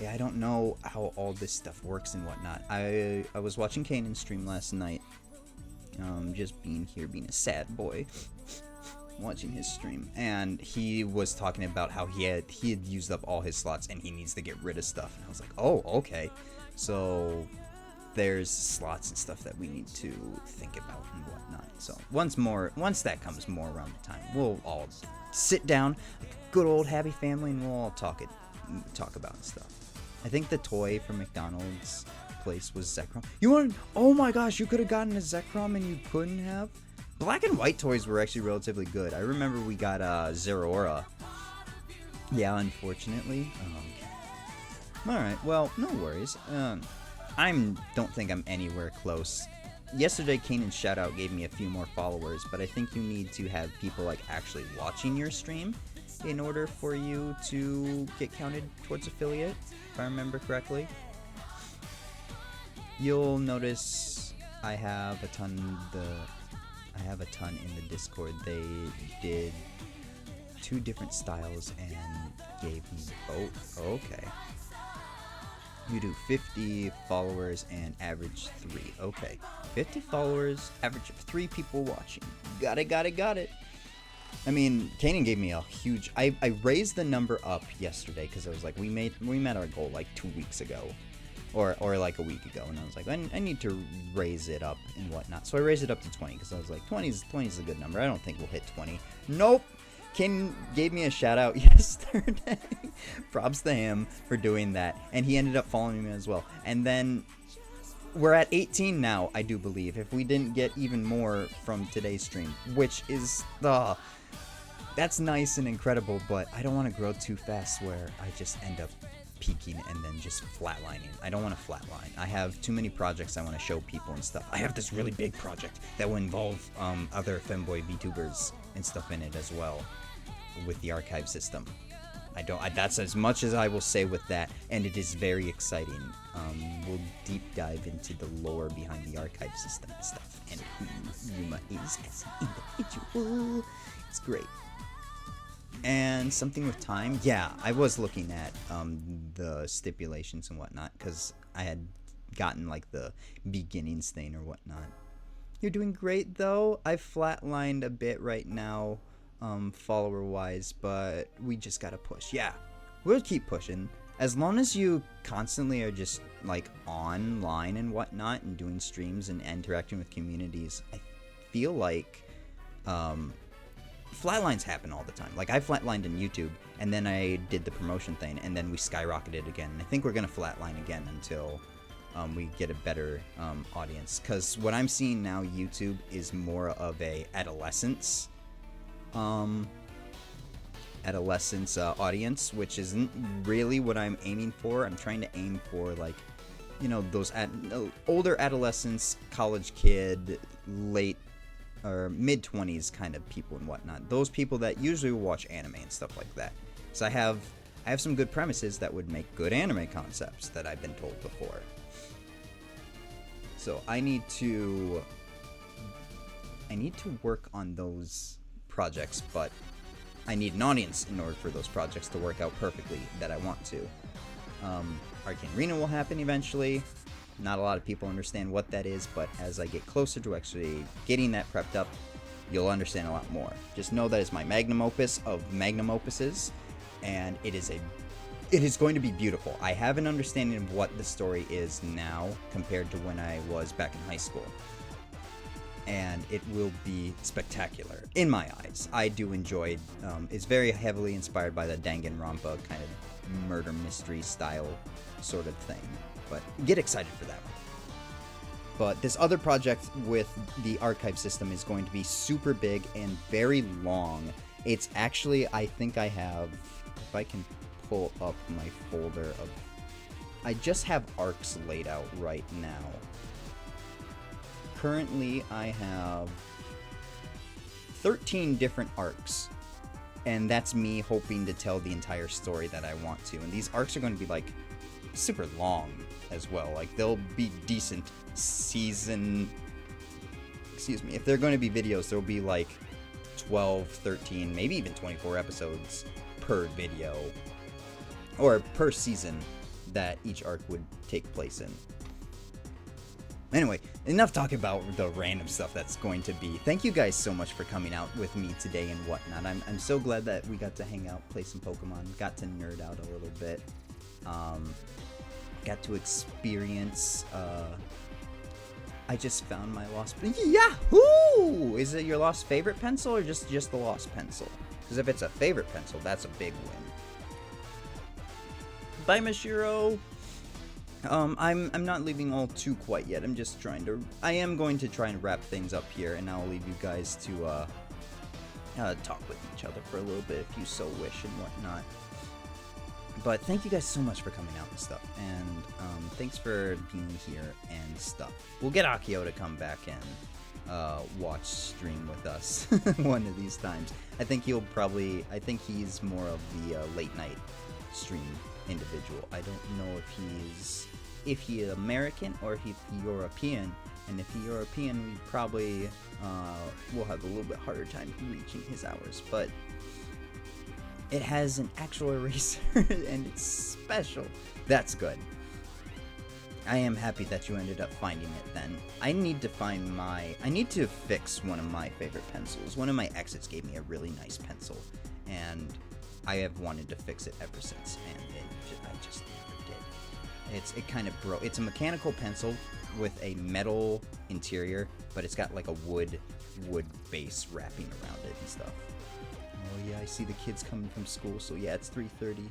Yeah, I don't know how all this stuff works and whatnot. I was watching Kanan stream last night. Just being a sad boy. Watching his stream, and he was talking about how he had used up all his slots and he needs to get rid of stuff, and I was like, oh, okay, so there's slots and stuff that we need to think about and whatnot. So once that comes more around the time, we'll all sit down like a good old happy family and we'll all talk about stuff. I think the toy from McDonald's place was Zekrom. Oh my gosh, you could have gotten a Zekrom and you couldn't have. Black and white toys were actually relatively good. I remember we got Zeraora. Yeah, unfortunately. Alright, well, no worries. I don't think I'm anywhere close. Yesterday, Kanan's shoutout gave me a few more followers, but I think you need to have people like actually watching your stream in order for you to get counted towards affiliate, if I remember correctly. You'll notice I have a ton in the Discord. They did 2 different styles and gave me both. Okay. You do 50 followers and average 3. Okay. 50 followers, average of 3 people watching. Got it. I mean, Kanan gave me a huge... I raised the number up yesterday because I was like, we met our goal like 2 weeks ago. Or like a week ago, and I was like, I need to raise it up and whatnot. So I raised it up to 20 because I was like, 20 is a good number. I don't think we'll hit 20. Nope. Ken gave me a shout out yesterday. Props to him for doing that, and he ended up following me as well. And then we're at 18 now, I do believe. If we didn't get even more from today's stream, which is that's nice and incredible, but I don't want to grow too fast where I just end up peaking and then just flatlining. I don't want to flatline. I have too many projects I want to show people and stuff. I have this really big project that will involve other femboy VTubers and stuff in it as well with the archive system. That's as much as I will say with that, and it is very exciting. We'll deep dive into the lore behind the archive system and stuff, and who Yuma is as an individual. It's great. And something with time, yeah, I was looking at the stipulations and whatnot because I had gotten like the beginnings thing or whatnot. You're doing great though. I've flatlined a bit right now, follower wise, but we just gotta push. Yeah, we'll keep pushing. as long as you constantly are just like online and whatnot and doing streams and interacting with communities, I feel like flatlines happen all the time. Like I flatlined in YouTube and then I did the promotion thing and then we skyrocketed again. And I think we're gonna flatline again until we get a better audience. Because what I'm seeing now, YouTube is more of a adolescence audience, which isn't really what I'm aiming for. I'm trying to aim for like, you know, those older adolescents, college kid, late or mid 20s kind of people and whatnot. Those people that usually will watch anime and stuff like that. So I have some good premises that would make good anime concepts that I've been told before. So I need to work on those projects, but I need an audience in order for those projects to work out perfectly that I want to. Arcane Arena will happen eventually. Not a lot of people understand what that is, but as I get closer to actually getting that prepped up, you'll understand a lot more. Just know that it's my magnum opus of magnum opuses, and it is going to be beautiful. I have an understanding of what the story is now compared to when I was back in high school. And it will be spectacular in my eyes. I do enjoy it's very heavily inspired by the Danganronpa kind of murder mystery style sort of thing. But get excited for that one. But this other project with the archive system is going to be super big and very long. It's actually, I think I have, if I can pull up my folder of, I just have arcs laid out right now. Currently, I have 13 different arcs, and that's me hoping to tell the entire story that I want to. And these arcs are going to be like super long as well. Like they'll be decent season, excuse me, if they're going to be videos, there'll be like 12, 13, maybe even 24 episodes per video, or per season that each arc would take place in. Anyway, enough talking about the random stuff that's going to be. Thank you guys so much for coming out with me today and whatnot. I'm so glad that we got to hang out, play some Pokemon, got to nerd out a little bit. Got to experience, I just found my lost, Yahoo! Is it your lost favorite pencil or just the lost pencil? Because if it's a favorite pencil, that's a big win. Bye, Mashiro! I'm not leaving all too quite yet. I am going to try and wrap things up here, and I'll leave you guys to, talk with each other for a little bit if you so wish and whatnot. But thank you guys so much for coming out and stuff, and thanks for being here and stuff. We'll get Akio to come back and watch stream with us one of these times. I think he's more of the late night stream individual. I don't know if he's American or if he's European, and if he's European, we probably will have a little bit harder time reaching his hours, but it has an actual eraser and it's special. That's good. I am happy that you ended up finding it then. I need to fix one of my favorite pencils. One of my exes gave me a really nice pencil, and I have wanted to fix it ever since, and I just never did. It kind of broke. It's a mechanical pencil with a metal interior, but it's got like a wood base wrapping around it and stuff. Oh yeah, I see the kids coming from school, so yeah, it's 3:30.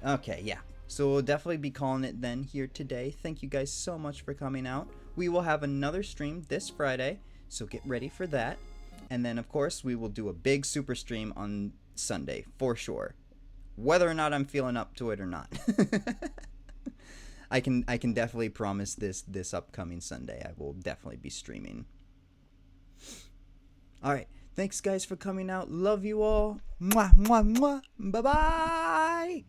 Okay, yeah. So we'll definitely be calling it then here today. Thank you guys so much for coming out. We will have another stream this Friday, so get ready for that. And then, of course, we will do a big super stream on Sunday, for sure. Whether or not I'm feeling up to it or not. I can definitely promise this upcoming Sunday I will definitely be streaming. Alright, thanks guys for coming out. Love you all. Mwah, mwah, mwah. Bye-bye.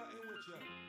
nothing with ya.